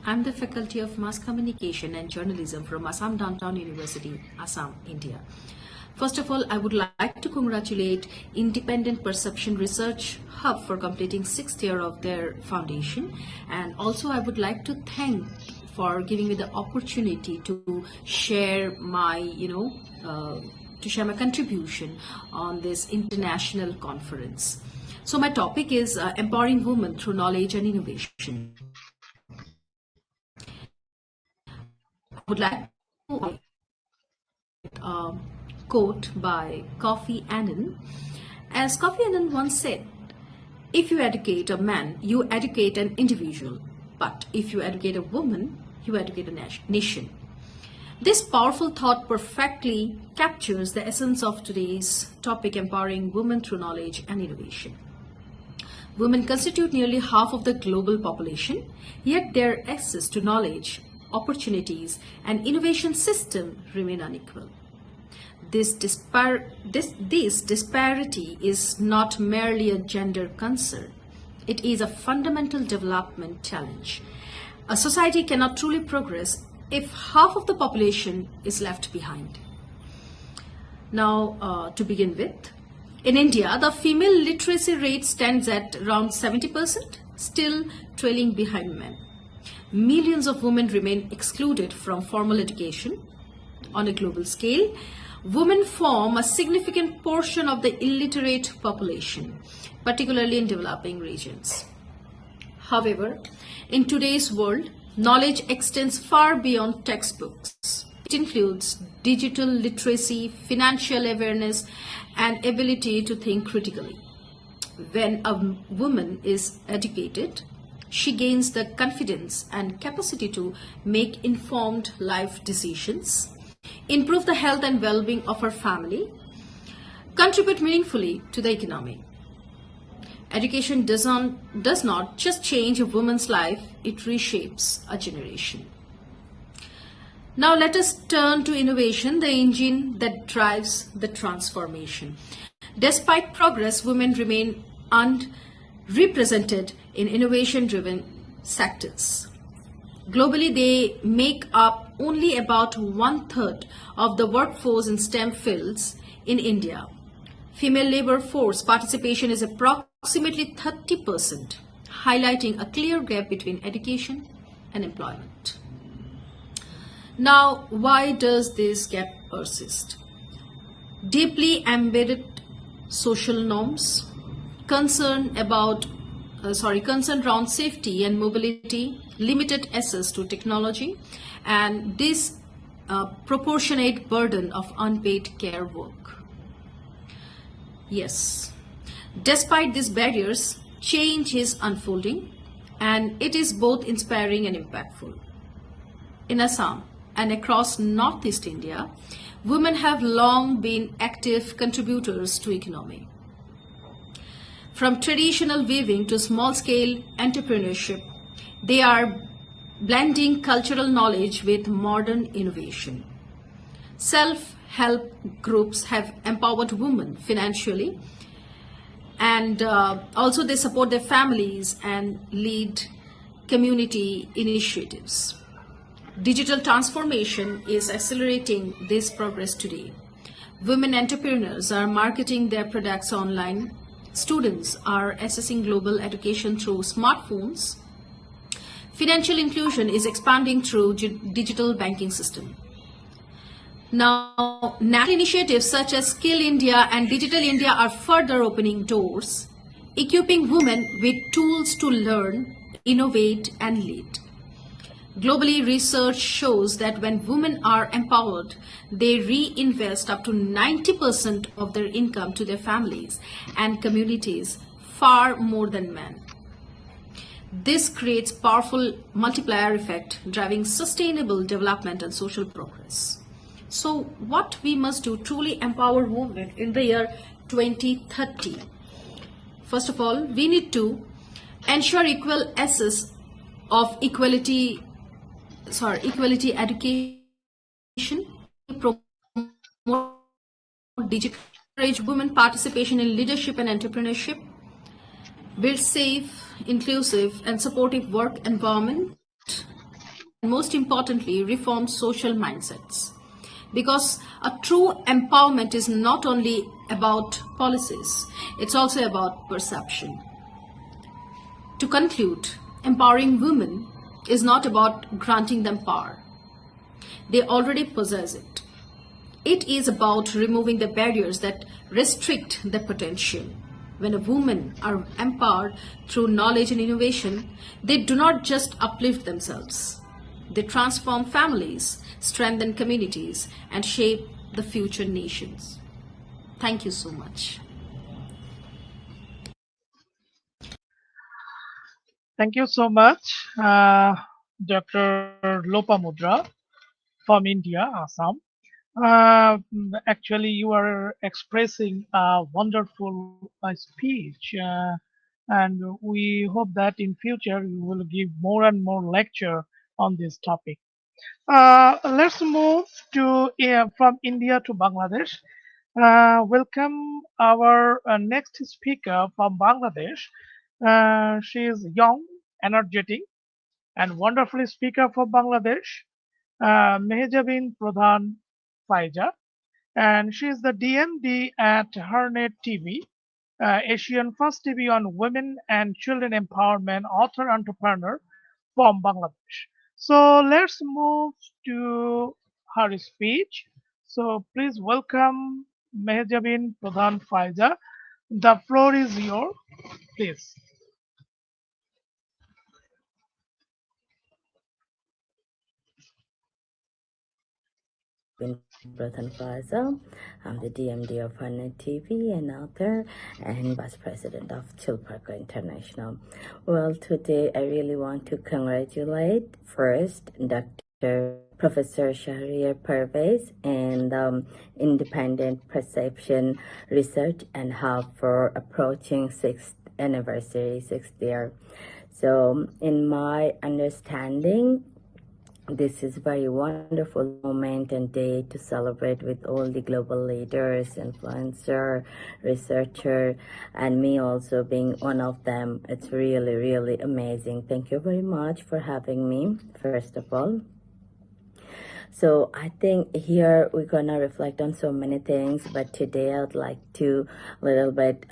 I'm the Faculty of Mass Communication and Journalism from Assam Downtown University, Assam, India. First of all, I would like to congratulate Independent Perception Research Hub for completing 6th year of their foundation. And also I would like to thank for giving me the opportunity to share my, contribution on this international conference. So my topic is empowering women through knowledge and innovation. I would like to quote by Kofi Annan. As Kofi Annan once said, if you educate a man, you educate an individual. But if you educate a woman, you educate a nation. This powerful thought perfectly captures the essence of today's topic, empowering women through knowledge and innovation. Women constitute nearly half of the global population, yet their access to knowledge, opportunities, and innovation system remain unequal. This disparity is not merely a gender concern. It is a fundamental development challenge. A society cannot truly progress if half of the population is left behind. Now, to begin with, in India, the female literacy rate stands at around 70%, still trailing behind men. Millions of women remain excluded from formal education. On a global scale, women form a significant portion of the illiterate population, particularly in developing regions. However, in today's world, knowledge extends far beyond textbooks. It includes digital literacy, financial awareness, and ability to think critically. When a woman is educated, she gains the confidence and capacity to make informed life decisions, improve the health and well-being of her family, contribute meaningfully to the economy. Education does not just change a woman's life, it reshapes a generation. Now let us turn to innovation, the engine that drives the transformation. Despite progress, women remain unrepresented in innovation-driven sectors. Globally, they make up only about 1/3 of the workforce in STEM fields in India. Female labor force participation is approximately 30%, highlighting a clear gap between education and employment. Now, why does this gap persist? Deeply embedded social norms, concern around safety and mobility, limited access to technology, and disproportionate burden of unpaid care work. Yes, despite these barriers, change is unfolding, and it is both inspiring and impactful. In Assam and across Northeast India, women have long been active contributors to economy. From traditional weaving to small-scale entrepreneurship, they are blending cultural knowledge with modern innovation. Self-help groups have empowered women financially, and also they support their families and lead community initiatives. Digital transformation is accelerating this progress today. Women entrepreneurs are marketing their products online. Students are accessing global education through smartphones. Financial inclusion is expanding through digital banking system. Now, national initiatives such as Skill India and Digital India are further opening doors, equipping women with tools to learn, innovate, and lead. Globally, research shows that when women are empowered, they reinvest up to 90% of their income to their families and communities, far more than men. This creates powerful multiplier effect, driving sustainable development and social progress. So what we must do truly empower women in the year 2030? First of all, we need to ensure equal access of equality education, promote digital, encourage women participation in leadership and entrepreneurship, build safe, inclusive, and supportive work environment, and most importantly, reform social mindsets. Because a true empowerment is not only about policies, it's also about perception. To conclude, empowering women is not about granting them power. They already possess it. It is about removing the barriers that restrict their potential. When a woman are empowered through knowledge and innovation, they do not just uplift themselves. They transform families, strengthen communities, and shape the future nations. Thank you so much. Thank you so much, Dr. Lopamudra from India, Assam. Actually, you are expressing a wonderful speech, and we hope that in future you will give more and more lecture on this topic. Let's move to from India to Bangladesh. Welcome our next speaker from Bangladesh. She is young, energetic, and wonderfully speaker from Bangladesh, Mehjabin Pradhan Faiza, and she is the DMD at Hernet TV, Asian First TV on Women and Children Empowerment, author entrepreneur from Bangladesh. So let's move to her speech. So please welcome Mehjabin Pradhan Faiza. The floor is yours, please. Pradhan Faiza. I'm the DMD of Hernet TV and author and Vice President of Chilparka International. Well, today I really want to congratulate first Dr. Professor Shahriar Parvez and Independent Perception Research and Hub for approaching 6th anniversary, 6th year. So in my understanding, this is a very wonderful moment and day to celebrate with all the global leaders, influencer, researcher, and me also being one of them. It's really, really amazing. Thank you very much for having me, first of all. So I think here we're gonna reflect on so many things, but today I'd like to a little bit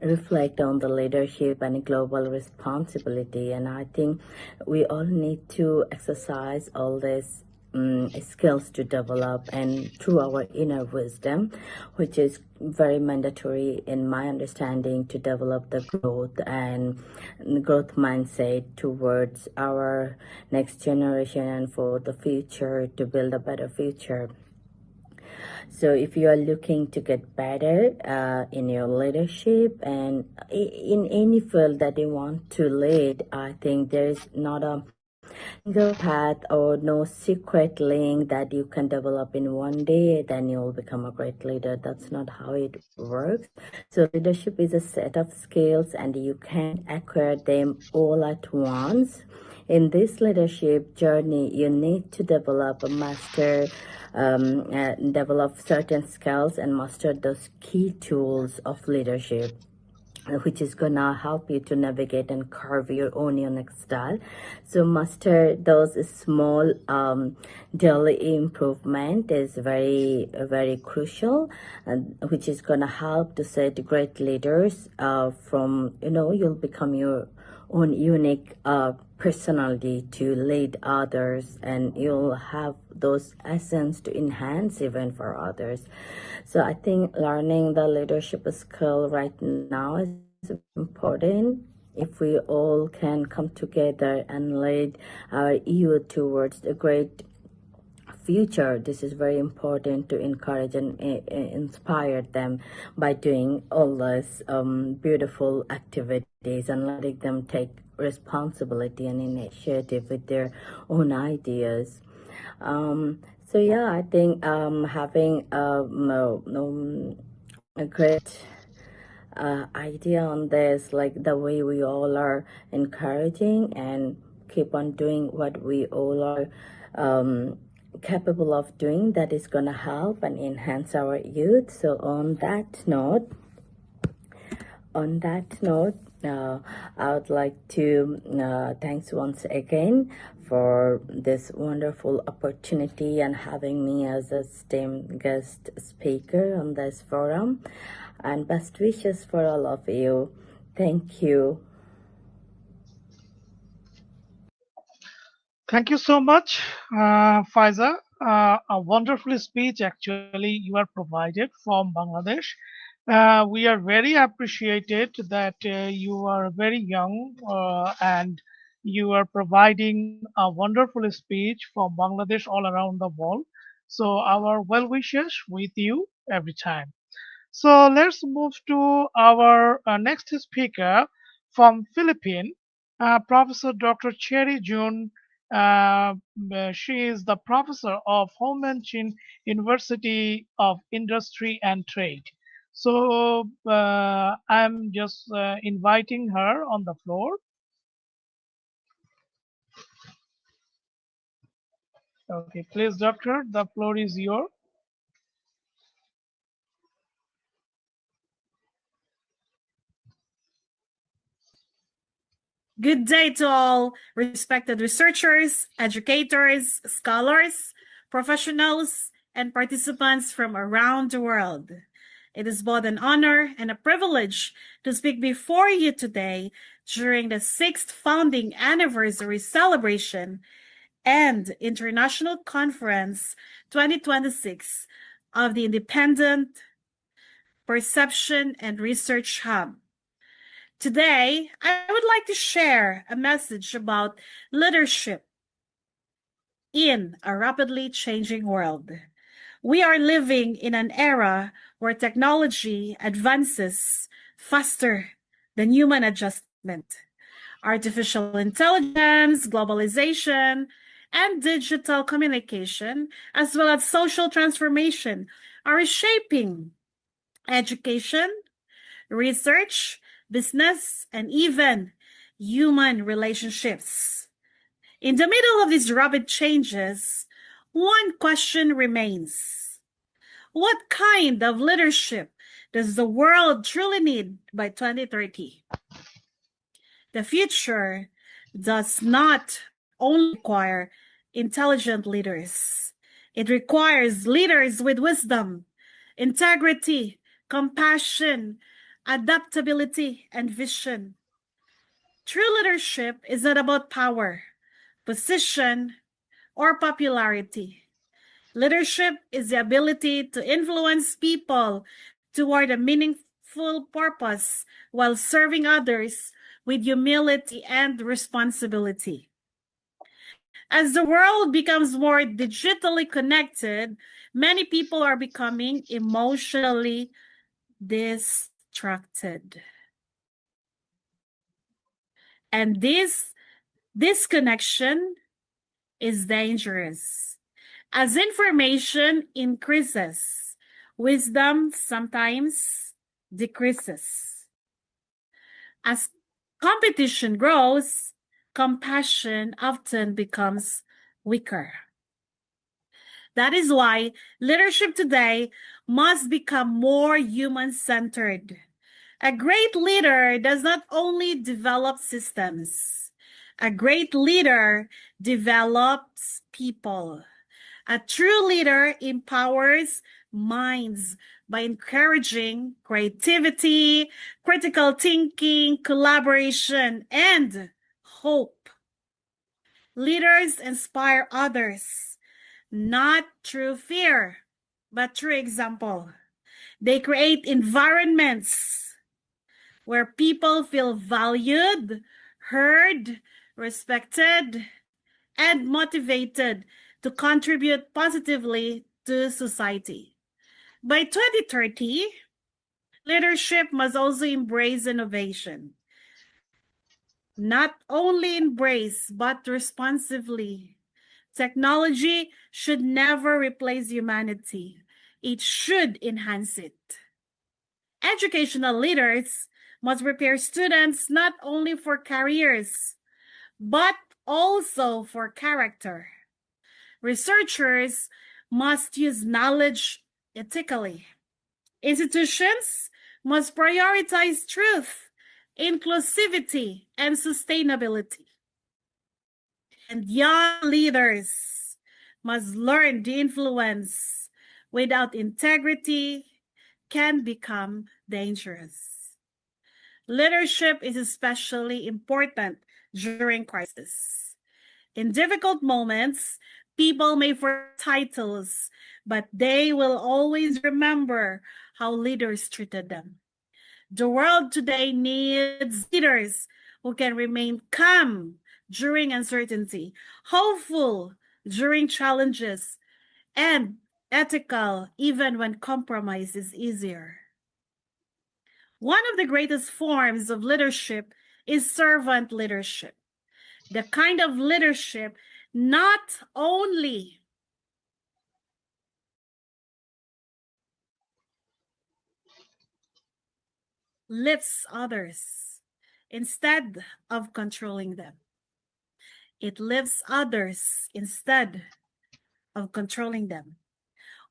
reflect on the leadership and global responsibility. And I think we all need to exercise all these skills to develop and through our inner wisdom, which is very mandatory in my understanding to develop the growth and growth mindset towards our next generation and for the future, to build a better future. So if you are looking to get better in your leadership and in any field that you want to lead, I think there is not a Single path or no secret link that you can develop in one day, then you will become a great leader. That's not how it works. So leadership is a set of skills and you can't acquire them all at once. In this leadership journey, you need to develop a develop certain skills and master those key tools of leadership, which is gonna help you to navigate and carve your own unique style. So master those small daily improvement is very crucial, and which is gonna help to set great leaders from, you'll become your own unique personality to lead others, and you'll have those essence to enhance even for others. So I think learning the leadership skill right now is important. If we all can come together and lead our youth towards a great future, this is very important to encourage and inspire them by doing all these beautiful activities and letting them take responsibility and initiative with their own ideas. So yeah, I think having a great idea on this, like the way we all are encouraging and keep on doing what we all are capable of doing, that is going to help and enhance our youth. So on that note, I would like to thanks once again for this wonderful opportunity and having me as a STEM guest speaker on this forum. And best wishes for all of you. Thank you. Thank you so much, Faiza. A wonderful speech actually you are provided from Bangladesh. We are very appreciated that you are very young and you are providing a wonderful speech from Bangladesh all around the world. So our well wishes with you every time. So let's move to our next speaker from Philippines, Professor Dr. Cherry June. She is the professor of Homan Chin University of Industry and Trade. So I'm just inviting her on the floor. Okay, please, doctor, the floor is yours. Good day to all respected researchers, educators, scholars, professionals, and participants from around the world. It is both an honor and a privilege to speak before you today during the 6th founding anniversary celebration and International Conference 2026 of the Independent Perception and Research Hub. Today, I would like to share a message about leadership in a rapidly changing world. We are living in an era where technology advances faster than human adjustment. Artificial intelligence, globalization, and digital communication, as well as social transformation, are reshaping education, research, business, and even human relationships. In the middle of these rapid changes, one question remains. What kind of leadership does the world truly need by 2030? The future does not only require intelligent leaders. It requires leaders with wisdom, integrity, compassion, adaptability, and vision. True leadership is not about power, position, or popularity. Leadership is the ability to influence people toward a meaningful purpose while serving others with humility and responsibility. As the world becomes more digitally connected, many people are becoming emotionally distracted. And this Disconnection is dangerous. As information increases, wisdom sometimes decreases. As competition grows, compassion often becomes weaker. That is why leadership today must become more human centered. A great leader does not only develop systems, a great leader develops people. A true leader empowers minds by encouraging creativity, critical thinking, collaboration, and hope. Leaders inspire others, not through fear, but through example. They create environments where people feel valued, heard, respected, and motivated to contribute positively to society. By 2030, leadership must also embrace innovation. Not only embrace, but responsively. Technology should never replace humanity. It should enhance it. Educational leaders must prepare students not only for careers, but also for character. Researchers must use knowledge ethically. Institutions must prioritize truth, inclusivity, and sustainability. And young leaders must learn the influence without integrity can become dangerous. Leadership is especially important during crisis. In difficult moments, people may forget titles, but they will always remember how leaders treated them. The world today needs leaders who can remain calm during uncertainty, hopeful during challenges, and ethical even when compromise is easier. One of the greatest forms of leadership is servant leadership. The kind of leadership not only lifts others instead of controlling them. It lifts others instead of controlling them.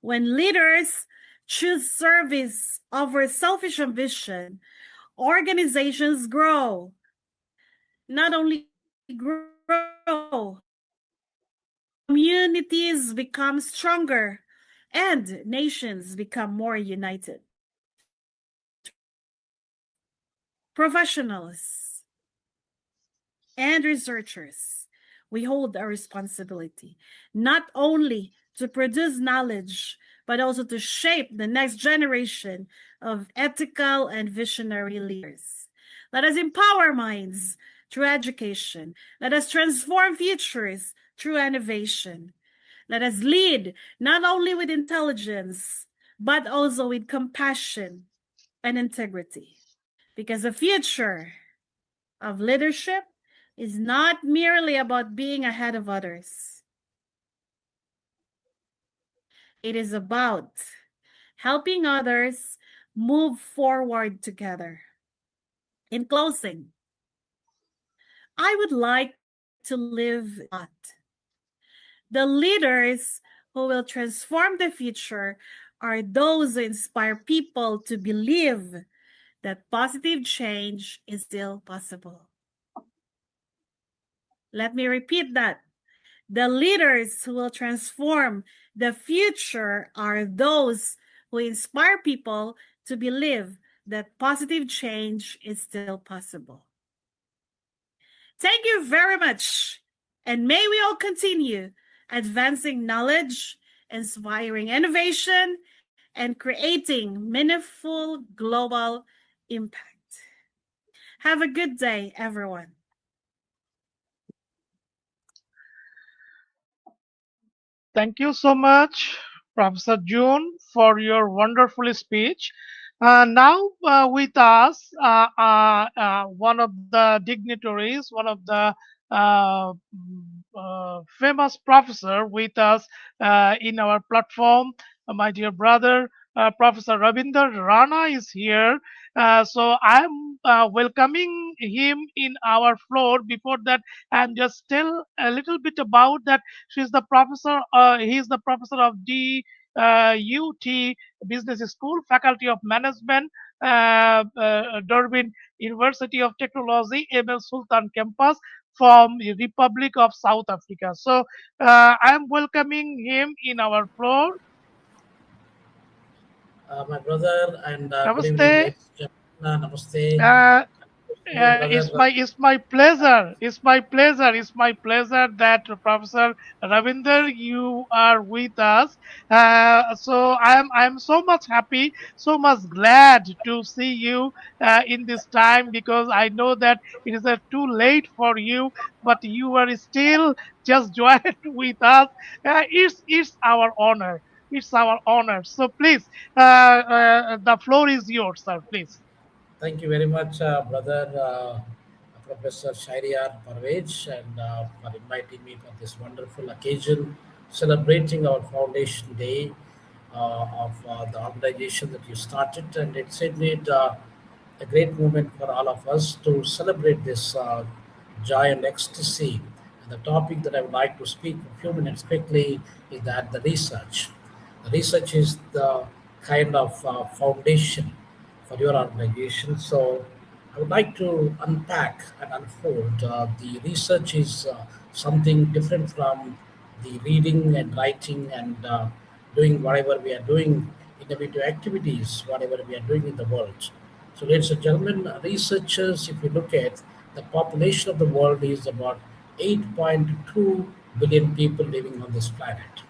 When leaders choose service over selfish ambition, organizations grow. Not only grow, communities become stronger, and nations become more united. Professionals and researchers, we hold a responsibility not only to produce knowledge, but also to shape the next generation of ethical and visionary leaders. Let us empower minds through education. Let us transform futures through innovation. Let us lead not only with intelligence, but also with compassion and integrity. Because the future of leadership is not merely about being ahead of others. It is about helping others move forward together. In closing, I would like to live thought. The leaders who will transform the future are those who inspire people to believe that positive change is still possible. Let me repeat that. The leaders who will transform the future are those who inspire people to believe that positive change is still possible. Thank you very much, and may we all continue advancing knowledge, inspiring innovation, and creating meaningful global impact. Have a good day, everyone. Thank you so much, Professor June, for your wonderful speech. Now, with us, one of the dignitaries, one of the famous professor with us in our platform. My dear brother, Professor Ravinder Rana is here. So I'm welcoming him in our floor. Before that, I'm just tell a little bit about that. She's the professor. He's the professor of DUT Business School, Faculty of Management, Durbin University of Technology, ML Sultan Campus from the Republic of South Africa. So I'm welcoming him in our floor. My brother, and good evening, Namaste. ladies and gentlemen. Namaste. Uh, You, brother. it's my pleasure that Professor Ravinder, you are with us. So I'm so much happy, so much glad to see you in this time, because I know that it is too late for you, but you are still just joined with us. It's our honor. It's our honor. So please, the floor is yours, sir. Please. Thank you very much, brother, Professor Shahriar Parvez, and for inviting me for this wonderful occasion, celebrating our Foundation Day of the organization that you started. And it's indeed a great moment for all of us to celebrate this joy and ecstasy. And the topic that I would like to speak a few minutes quickly is that the research. The research is the kind of foundation for your organization. So I would like to unpack and unfold. The research is something different from the reading and writing and doing whatever we are doing, innovative activities, whatever we are doing in the world. So, ladies and gentlemen, researchers, if you look at the population of the world is about 8.2 billion people living on this planet.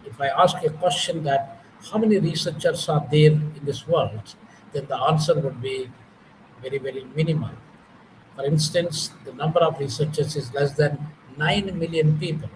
If I ask a question that how many researchers are there in this world, then the answer would be very, very minimal. For instance, the number of researchers is less than 9 million people.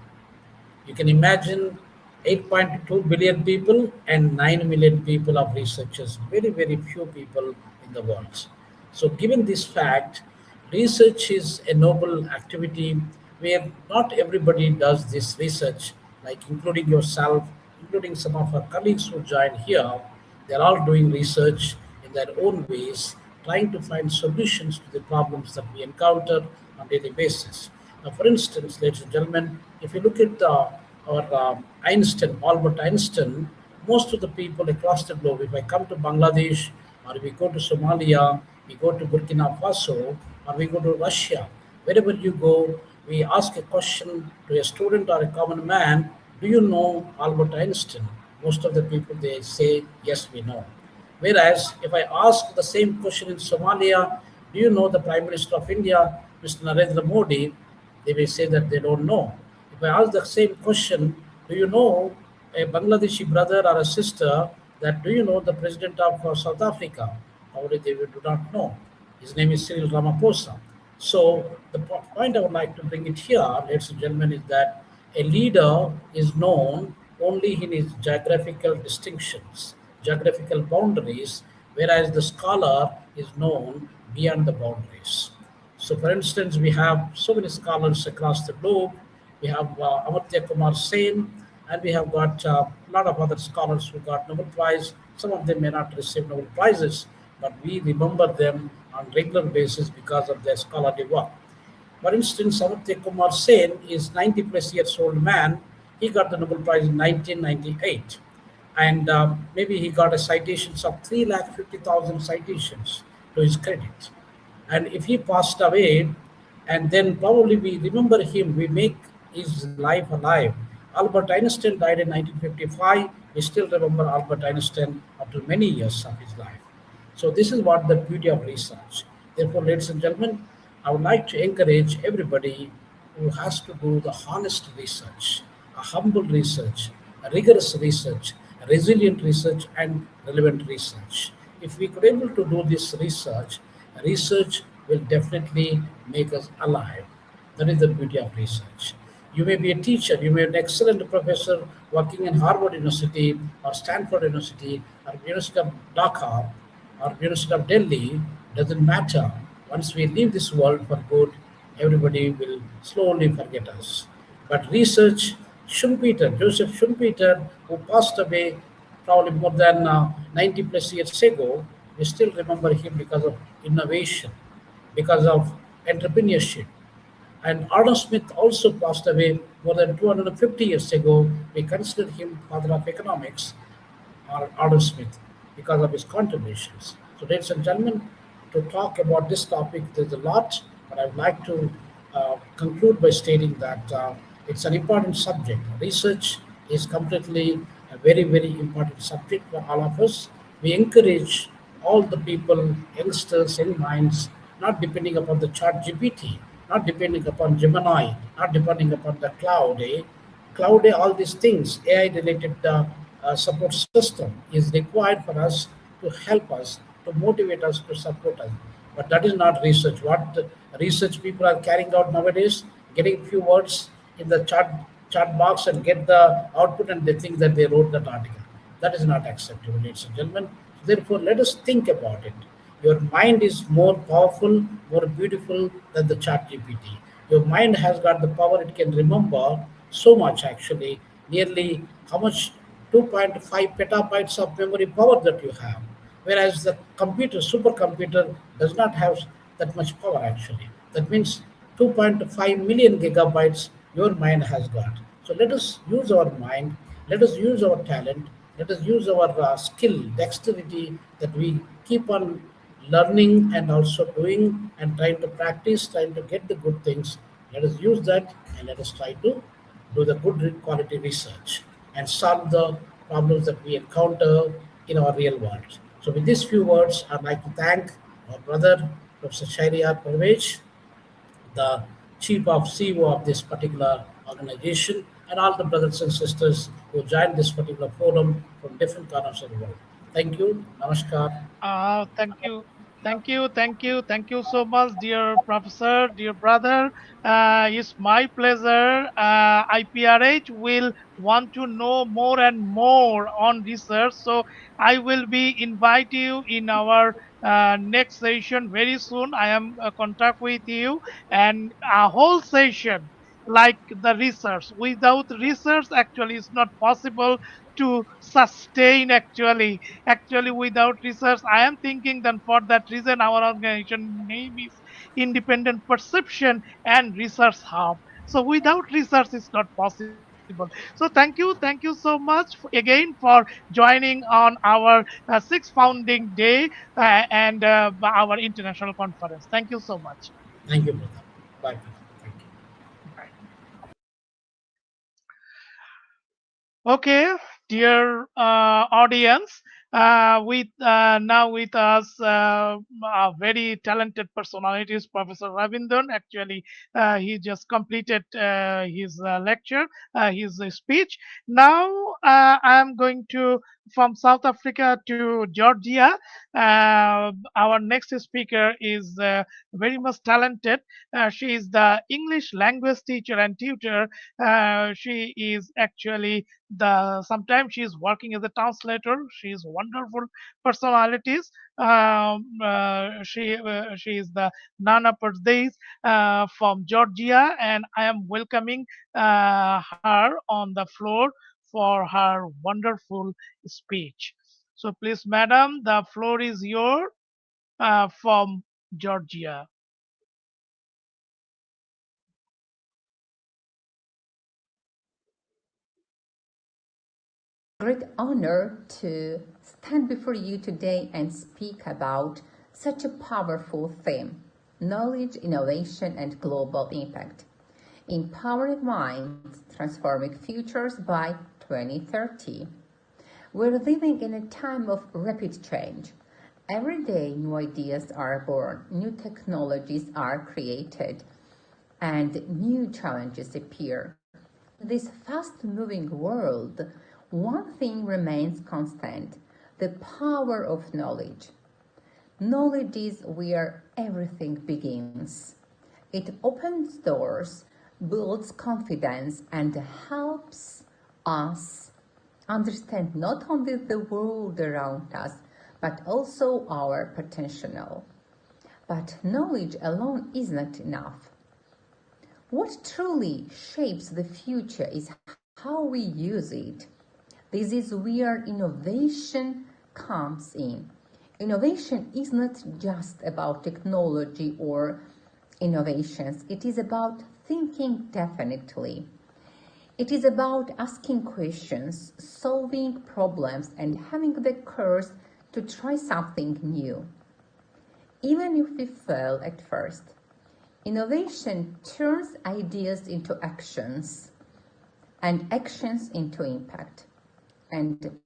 You can imagine 8.2 billion people and 9 million people of researchers, very, very few people in the world. So, given this fact, research is a noble activity where not everybody does this research, like including yourself, including some of our colleagues who joined here. They're all doing research in their own ways, trying to find solutions to the problems that we encounter on a daily basis. Now, for instance, ladies and gentlemen, if you look at our Einstein, Albert Einstein, most of the people across the globe, if I come to Bangladesh, or we go to Somalia, we go to Burkina Faso, or we go to Russia, wherever you go, we ask a question to a student or a common man, do you know Albert Einstein? Most of the people, they say, yes, we know. Whereas if I ask the same question in Somalia, do you know the Prime Minister of India, Mr. Narendra Modi? They may say that they don't know. If I ask the same question, do you know a Bangladeshi brother or a sister, that do you know the President of South Africa? Probably they do not know. His name is Cyril Ramaphosa. So the point I would like to bring it here, ladies and gentlemen, is that a leader is known only in his geographical distinctions, geographical boundaries, whereas the scholar is known beyond the boundaries. So, for instance, we have so many scholars across the globe. We have Amartya Kumar Sen, and we have got a lot of other scholars who got Nobel Prize. Some of them may not receive Nobel Prizes, but we remember them on regular basis because of their scholarly work. For instance, Amartya Kumar Sen is 90 plus years old man. He got the Nobel Prize in 1998, and maybe he got a citations of 3,50,000 citations to his credit. And if he passed away, and then probably we remember him, we make his life alive. Albert Einstein died in 1955. We still remember Albert Einstein after many years of his life. So this is what the beauty of research. Therefore, ladies and gentlemen, I would like to encourage everybody who has to do the honest research, a humble research, a rigorous research, a resilient research, and relevant research. If we could able to do this research, research will definitely make us alive. That is the beauty of research. You may be a teacher, you may be an excellent professor working in Harvard University or Stanford University or University of Dhaka or University of Delhi, doesn't matter. Once we leave this world for good, everybody will slowly forget us. But research, Schumpeter, Joseph Schumpeter, who passed away probably more than 90 plus years ago, we still remember him because of innovation, because of entrepreneurship. And Adam Smith also passed away more than 250 years ago. We consider him father of economics, or Adam Smith, because of his contributions. So, ladies and gentlemen, to talk about this topic, there's a lot, but I'd like to conclude by stating that it's an important subject. Research is completely a very, very important subject for all of us. We encourage all the people, youngsters, young minds, not depending upon the chat GPT, not depending upon Gemini, not depending upon the cloud, all these things, AI related support system is required for us to help us, to motivate us, to support us. But that is not research. What the research people are carrying out nowadays, getting few words in the chat box and get the output, and they think that they wrote that article. That is not acceptable, ladies and gentlemen. Therefore, let us think about it. Your mind is more powerful, more beautiful than the chat GPT. Your mind has got the power, it can remember so much actually, nearly how much 2.5 petabytes of memory power that you have. Whereas the computer, supercomputer, does not have that much power actually. That means 2.5 million gigabytes your mind has got. So let us use our mind, let us use our talent, let us use our skill, dexterity that we keep on learning and also doing and trying to practice, trying to get the good things. Let us use that and let us try to do the good quality research and solve the problems that we encounter in our real world. So, with these few words, I'd like to thank our brother, Professor Shahriar Parvez, the chief of CEO of this particular organization, and all the brothers and sisters who joined this particular forum from different corners of the world. Thank you. Namaskar. Thank you. Thank you so much, dear professor, dear brother. It's my pleasure. IPRH will want to know more and more on research. So I will be invite you in our next session very soon. I am contact with you and a whole session like the research. Without research, actually, it's not possible to sustain actually without research. I am thinking that for that reason our organization name is Independent Perception and Research Hub. So without research it's not possible. So thank you so much again for joining on our sixth founding day and our international conference. Thank you so much. Thank you, brother. Bye. Thank you. Bye. Okay, dear audience, with now with us very talented personalities, Professor Ravindran. Actually, he just completed his lecture, his speech. Now I am going to from South Africa to Georgia. Our next speaker is very much talented. She is the English language teacher and tutor. She is actually the sometimes she is working as a translator. She is wonderful personalities. She is the Nana Parvez from Georgia, and I am welcoming her on the floor for her wonderful speech. So please, madam, the floor is yours from Georgia. Great honor to stand before you today and speak about such a powerful theme: knowledge, innovation, and global impact. Empowering minds, transforming futures by 2030. We're living in a time of rapid change. Every day, new ideas are born, new technologies are created, and new challenges appear. In this fast moving world, one thing remains constant: the power of knowledge. Knowledge is where everything begins. It opens doors, builds confidence, and helps us understand not only the world around us, but also our potential. But knowledge alone is not enough. What truly shapes the future is how we use it. This is where innovation comes in. Innovation is not just about technology or innovations, it is about thinking definitely. It is about asking questions, solving problems, and having the courage to try something new. Even if we fail at first, innovation turns ideas into actions and actions into impact. And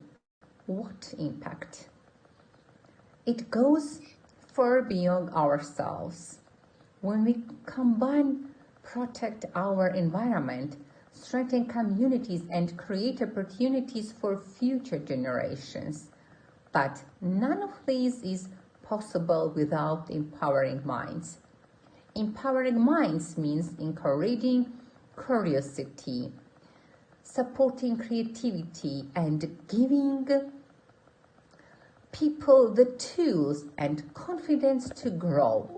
what impact? It goes far beyond ourselves. When we combine, protect our environment, strengthen communities, and create opportunities for future generations. But none of this is possible without empowering minds. Empowering minds means encouraging curiosity, supporting creativity, and giving people the tools and confidence to grow.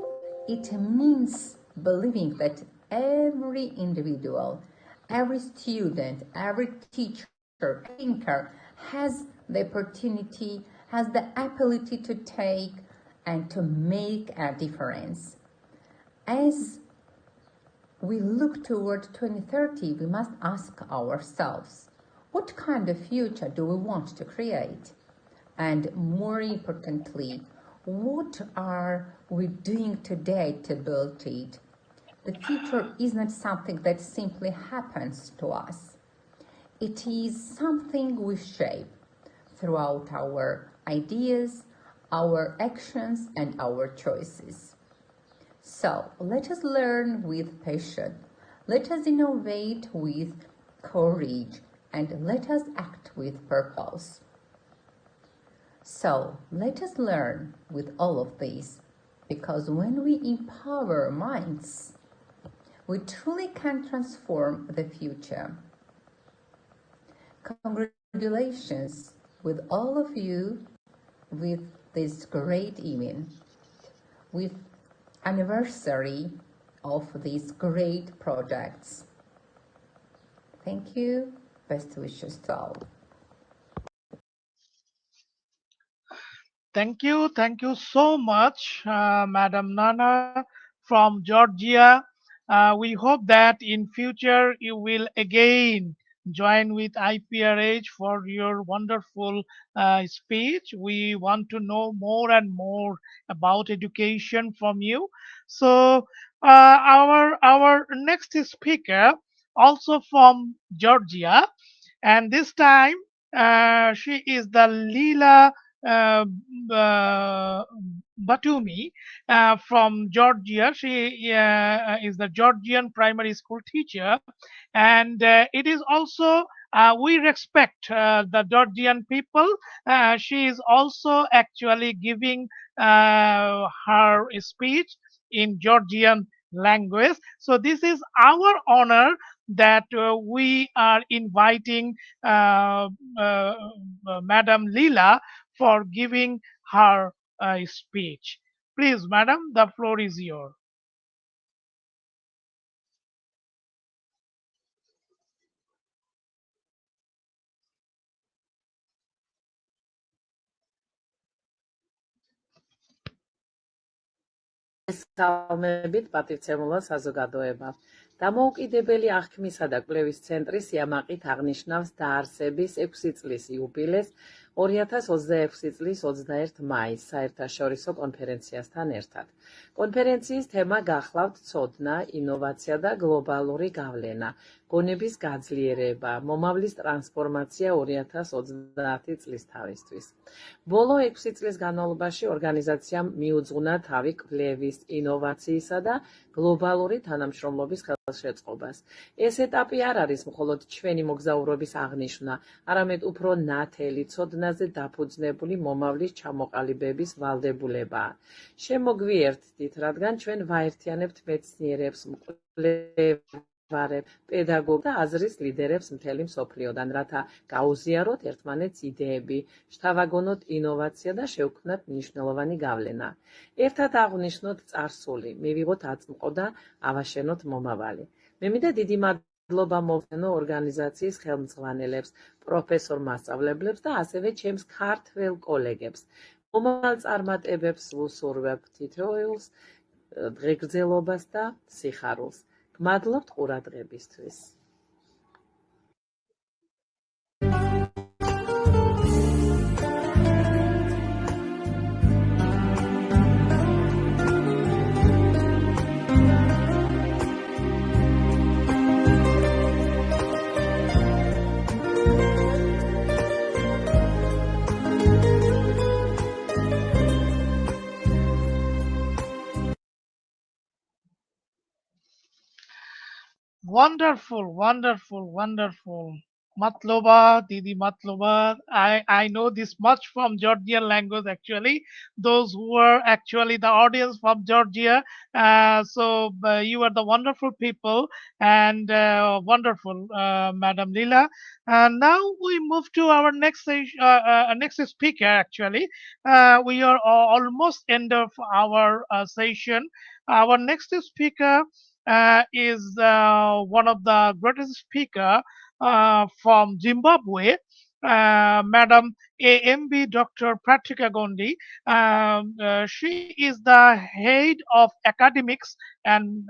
It means believing that every individual, every student, every teacher, thinker has the opportunity, has the ability to take and to make a difference. As we look toward 2030, we must ask ourselves, what kind of future do we want to create? And more importantly, what are we doing today to build it? The future is not something that simply happens to us. It is something we shape throughout our ideas, our actions, and our choices. So let us learn with passion, let us innovate with courage, and let us act with purpose. So let us learn with all of this, because when we empower minds, we truly can transform the future. Congratulations with all of you with this great event, with anniversary of these great projects. Thank you. Best wishes to all. Thank you so much, Madam Nana from Georgia. We hope that in future you will again join with IPRH for your wonderful speech. We want to know more and more about education from you. So our next speaker, also from Georgia, and this time she is the Leela uh, Batumi from Georgia. She is the Georgian primary school teacher, and it is also we respect the Georgian people. She is also actually giving her speech in Georgian language. So this is our honor that we are inviting Madam Leela for giving her speech. Please, madam, the floor is yours. მოგესალმებით პატივცემულო საზოგადოება. დამოუკიდებელი აღქმისა და კვლევის ცენტრის იამაყით აღნიშნავს დაარსების 6 წლის იუბილეს 2026 წლის 21 მაისს საერთაშორისო კონფერენციასთან ერთად. კონფერენციის თემა გახლავთ ცოდნა, ინოვაცია და გლობალური გავლენა, გონების გაძლიერება, მომავლის ტრანსფორმაცია 2030 წლისთავისთვის. ბოლო 6 წლის განმავლობაში ორგანიზაციამ მიუძღვნა თავი კვლევის, ინოვაციისა და გლობალური თანამშრომლობის ხელშეწყობას. ეს ეტაპი არ არის მხოლოდ ჩვენი მოგზაურობის აღნიშვნა, არამედ უფრო ნათელი, ცოდნაზე დაფუძნებული მომავლის ჩამოყალიბების ვალდებულებაა. შემოგვიერთდით, რადგან ჩვენ ვაერთიანებთ მეცნიერებს, პედაგოგ და აზრის ლიდერებს მთელი მსოფლიოდან, რათა გაუზიაროთ ერთმანეთს იდეები, შთავაგონოთ ინოვაცია და შევქმნათ მნიშვნელოვანი გავლენა. ერთად აღვნიშნოთ წარსული, მივიღოთ აწმყო და ავაშენოთ მომავალი. მე მინდა დიდი მადლობა მოვხდენო ორგანიზაციის ხელმძღვანელებს, პროფესორ მასწავლებლებს და ასევე ჩემს ქართველ კოლეგებს. მომავალ წარმატებებს ვუსურვებ თითოეულს, დღეგრძელობას და სიხარულს. გმადლობთ ყურადღებისთვის. Wonderful, wonderful, wonderful. Matloba, Didi Matloba. I know this much from Georgian language actually. Those who are actually the audience from Georgia. You are the wonderful people and wonderful, Madam Lila. And now we move to our next speaker actually. We are almost end of our session. Our next speaker is one of the greatest speaker from Zimbabwe, Madam AMB Dr. Pratika Gondi. She is the head of academics, and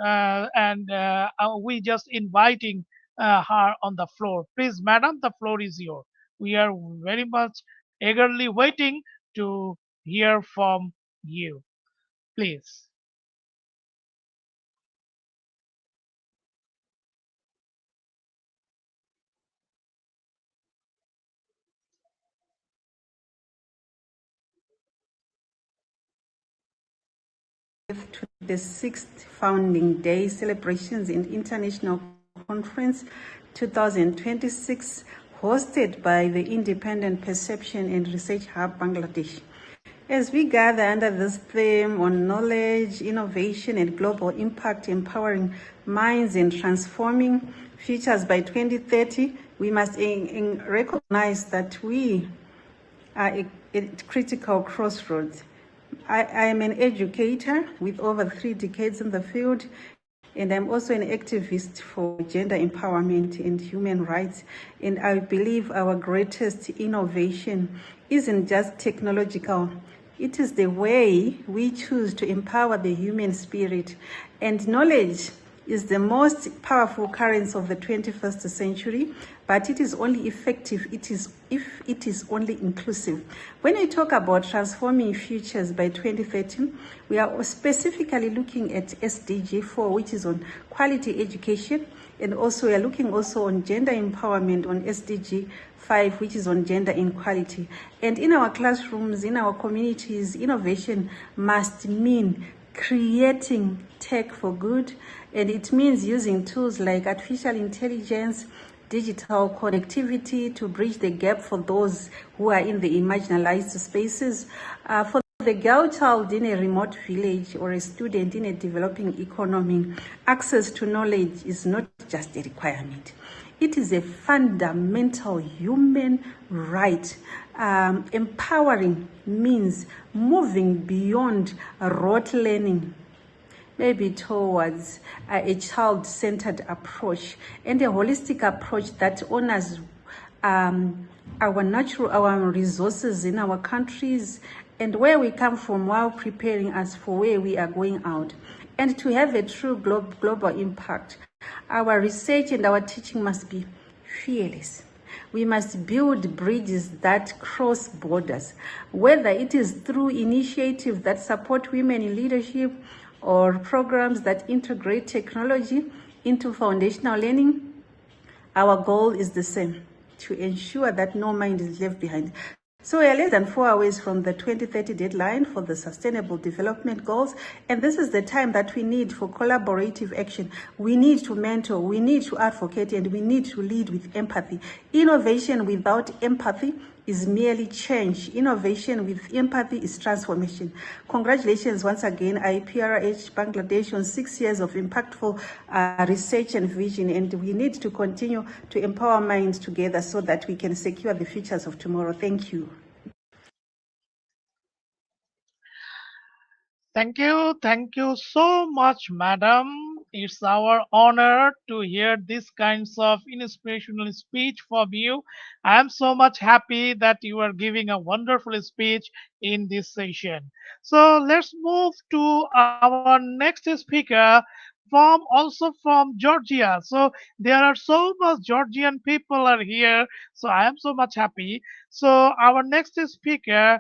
we just inviting her on the floor. Please, Madam, the floor is yours. We are very much eagerly waiting to hear from you. Please. To the 6th Founding Day celebrations and International Conference 2026, hosted by the Independent Perception and Research Hub, Bangladesh. As we gather under this theme on knowledge, innovation, and global impact, empowering minds and transforming futures by 2030, we must recognize that we are at critical crossroads. I am an educator with over 3 decades in the field, and I'm also an activist for gender empowerment and human rights. And I believe our greatest innovation isn't just technological. It is the way we choose to empower the human spirit. And knowledge is the most powerful currency of the 21st century, but it is only effective if it is only inclusive. When we talk about transforming futures by 2030, we are specifically looking at SDG 4, which is on quality education, and also we are looking also on gender empowerment on SDG 5, which is on gender inequality. And in our classrooms, in our communities, innovation must mean creating tech for good, and it means using tools like artificial intelligence, digital connectivity to bridge the gap for those who are in the marginalized spaces. For the girl child in a remote village or a student in a developing economy, access to knowledge is not just a requirement. It is a fundamental human right. Empowering means moving beyond rote learning, maybe towards a child-centered approach and a holistic approach that honors our resources in our countries and where we come from while preparing us for where we are going out. And to have a true global impact, our research and our teaching must be fearless. We must build bridges that cross borders, whether it is through initiatives that support women in leadership or programs that integrate technology into foundational learning. Our goal is the same: to ensure that no mind is left behind. So we are less than 4 hours from the 2030 deadline for the Sustainable Development Goals, and this is the time that we need for collaborative action. We need to mentor, we need to advocate, and we need to lead with empathy. Innovation without empathy is merely change. Innovation with empathy is transformation. Congratulations once again, Iprh Bangladesh, on 6 years of impactful research and vision, and we need to continue to empower minds together so that we can secure the futures of tomorrow. Thank you. Thank you so much, Madam. It's our honor to hear these kinds of inspirational speech from you. I am so much happy that you are giving a wonderful speech in this session. So let's move to our next speaker from Georgia. So there are so much Georgian people are here. So I am so much happy. So our next speaker,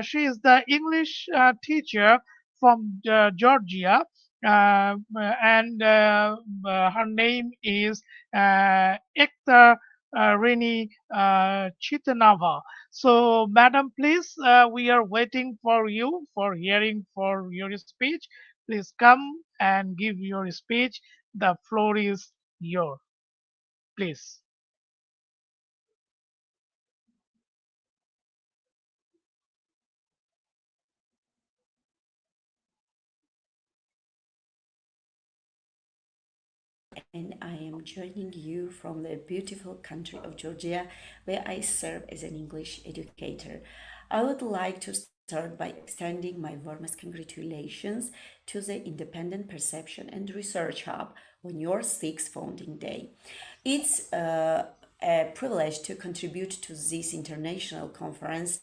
she is the English teacher from Georgia, and her name is Ekta Rini Chitanava. So, Madam, please, we are waiting for you for hearing for your speech. Please come and give your speech. The floor is yours. Please. And I am joining you from the beautiful country of Georgia, where I serve as an English educator. I would like to start by extending my warmest congratulations to the Independent Perception and Research Hub on your sixth founding day. It's a privilege to contribute to this international conference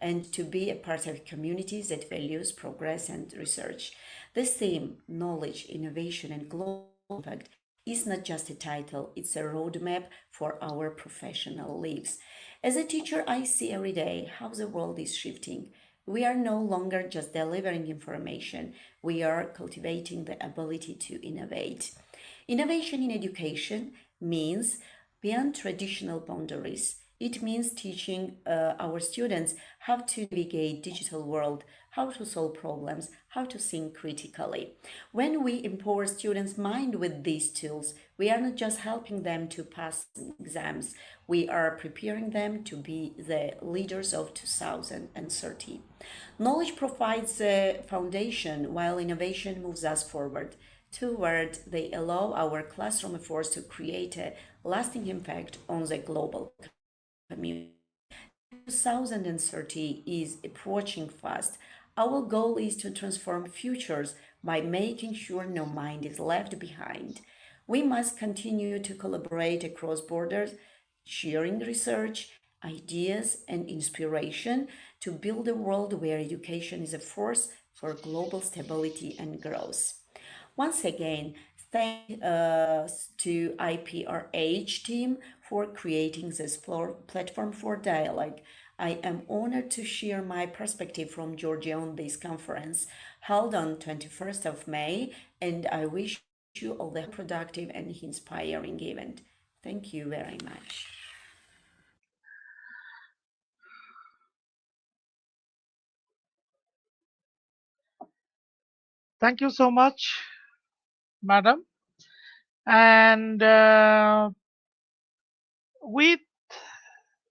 and to be a part of a community that values progress and research. This theme, knowledge, innovation, and global impact, is not just a title, it's a roadmap for our professional lives. As a teacher, I see every day how the world is shifting. We are no longer just delivering information, we are cultivating the ability to innovate. Innovation in education means beyond traditional boundaries. It means teaching our students how to navigate digital world, how to solve problems, how to think critically. When we empower students' mind with these tools, we are not just helping them to pass exams, we are preparing them to be the leaders of 2030. Knowledge provides the foundation while innovation moves us forward. Two words, they allow our classroom efforts to create a lasting impact on the global community. 2030 is approaching fast. Our goal is to transform futures by making sure no mind is left behind. We must continue to collaborate across borders, sharing research, ideas, and inspiration to build a world where education is a force for global stability and growth. Once again, thank to IPRH team for creating this platform for dialogue. I am honored to share my perspective from Georgia on this conference held on 21st of May, and I wish you all the productive and inspiring event. Thank you very much. Thank you so much, Madam. And with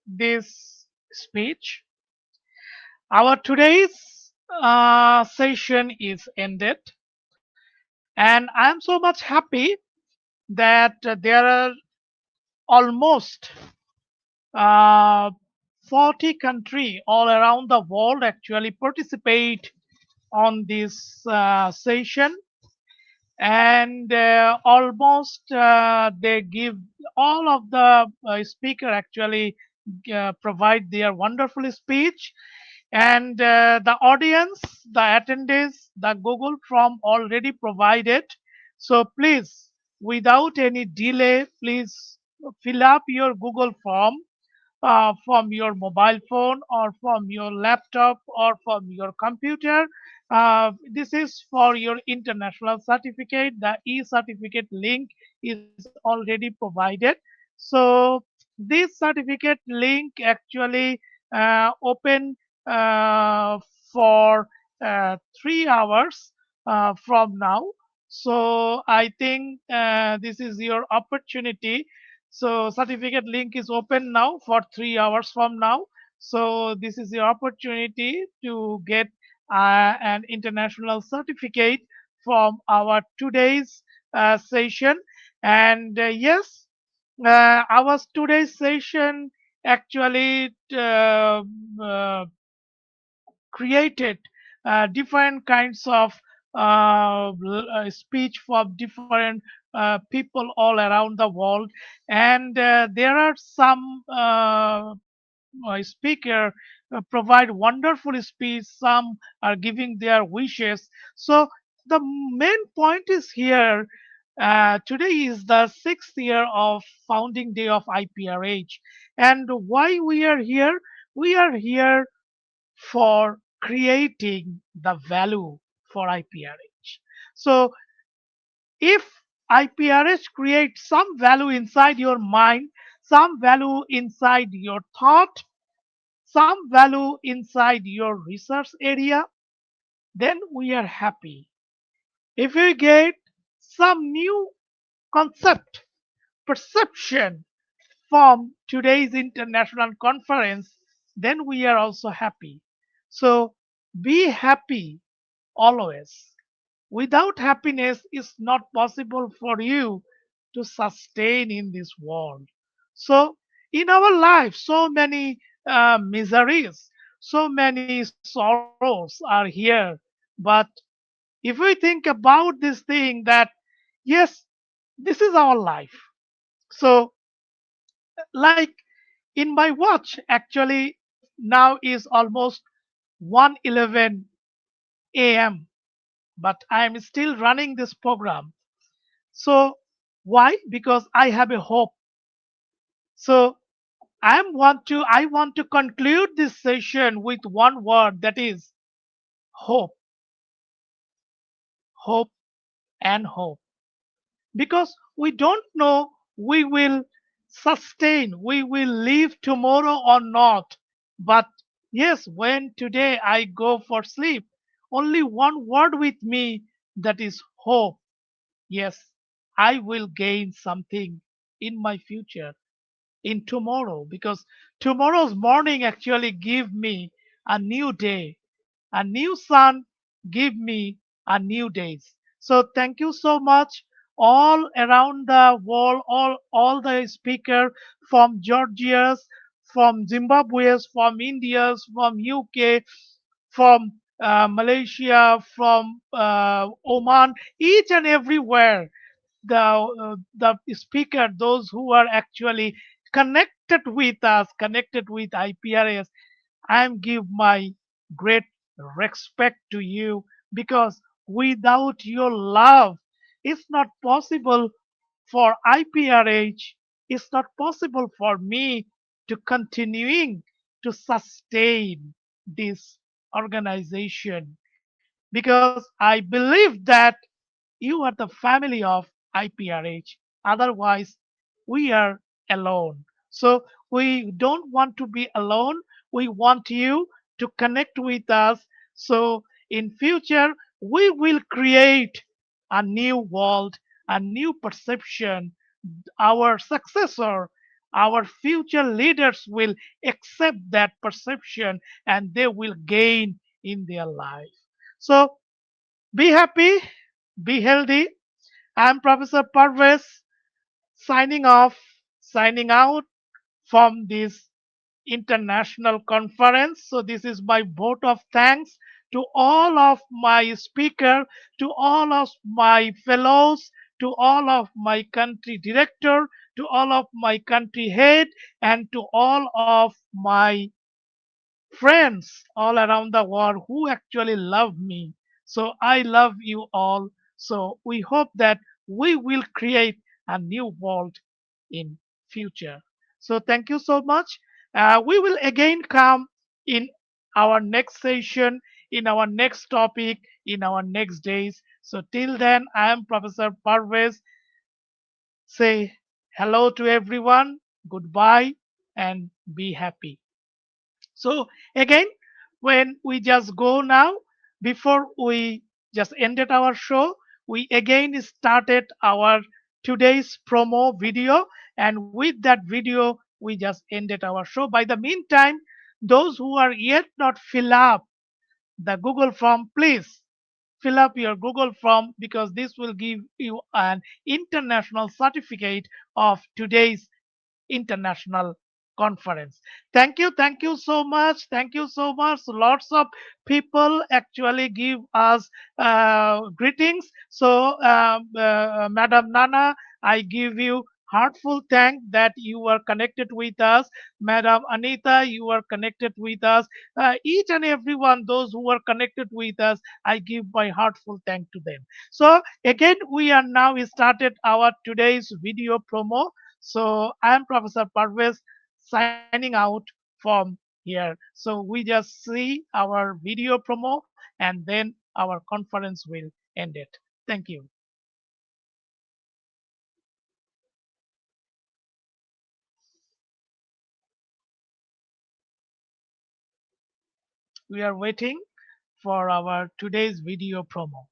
this speech, our today's session is ended, and I am so much happy that there are almost uh, 40 countries all around the world actually participate on this session, and almost they give all of the speaker actually provide their wonderful speech, and the audience, the attendees, the Google form already provided. So please, without any delay, please fill up your Google form from your mobile phone or from your laptop or from your computer. This is for your international certificate. The e-certificate link is already provided. So this certificate link actually open for 3 hours from now. So I think this is your opportunity. So certificate link is open now for 3 hours from now. So this is your opportunity to get an international certificate from our today's session. And yes, our today's session actually uh, created different kinds of speech from different people all around the world, and there are some speaker provide wonderful speech. Some are giving their wishes. So the main point is here. Today is the 6th year of founding day of IPRH, and why we are here? We are here for creating the value for IPRH. So if IPRH creates some value inside your mind, some value inside your thought, some value inside your research area, then we are happy. If we get some new concept, perception from today's international conference, then we are also happy. So be happy always. Without happiness, it's not possible for you to sustain in this world. So, in our life, so many miseries, so many sorrows are here. But if we think about this thing, that yes, this is our life. So, like in my watch, actually, now is almost 1:11 a.m., but I am still running this program. So why? Because I have a hope. So I want to conclude this session with one word, that is hope, hope and hope. Because we don't know we will sustain, we will live tomorrow or not. But yes, when today I go for sleep, only one word with me, that is hope. Yes, I will gain something in my future, in tomorrow, because tomorrow's morning actually give me a new day, a new sun give me a new days. So thank you so much all around the world, all the speaker from Georgia, from Zimbabwe, from India, from UK, from Malaysia, from Oman, each and everywhere, the speaker, those who are actually connected with us, connected with IPRS, I am give my great respect to you, because without your love, it's not possible for IPRH, it's not possible for me to continuing to sustain this organization, because I believe that you are the family of IPRH. Otherwise, we are alone. So we don't want to be alone. We want you to connect with us. So in future, we will create a new world, a new perception. Our successor, our future leaders will accept that perception, and they will gain in their life. So be happy, be healthy. I'm Professor Parvez, signing off, signing out from this international conference. So this is my vote of thanks to all of my speaker, to all of my fellows, to all of my country director, to all of my country head, and to all of my friends all around the world who actually love me. So I love you all. So we hope that we will create a new world in future. So thank you so much. We will again come in our next session, in our next topic, in our next days. So till then, I am Professor Parvez. Say hello to everyone, goodbye, and be happy. So again, when we just go now, before we just ended our show, we again started our today's promo video, and with that video, we just ended our show. By the meantime, those who are yet not fill up the Google form, please fill up your Google form, because this will give you an international certificate of today's international conference. Thank you so much. Thank you so much. Lots of people actually give us greetings. So, Madam Nana, I give you heartful thank that you are connected with us. Madam Anita, you are connected with us. Each and every one, those who are connected with us, I give my heartful thank to them. So again, we are now started our today's video promo. So I am Professor Parvez signing out from here. So we just see our video promo and then our conference will end it. Thank you. We are waiting for our today's video promo.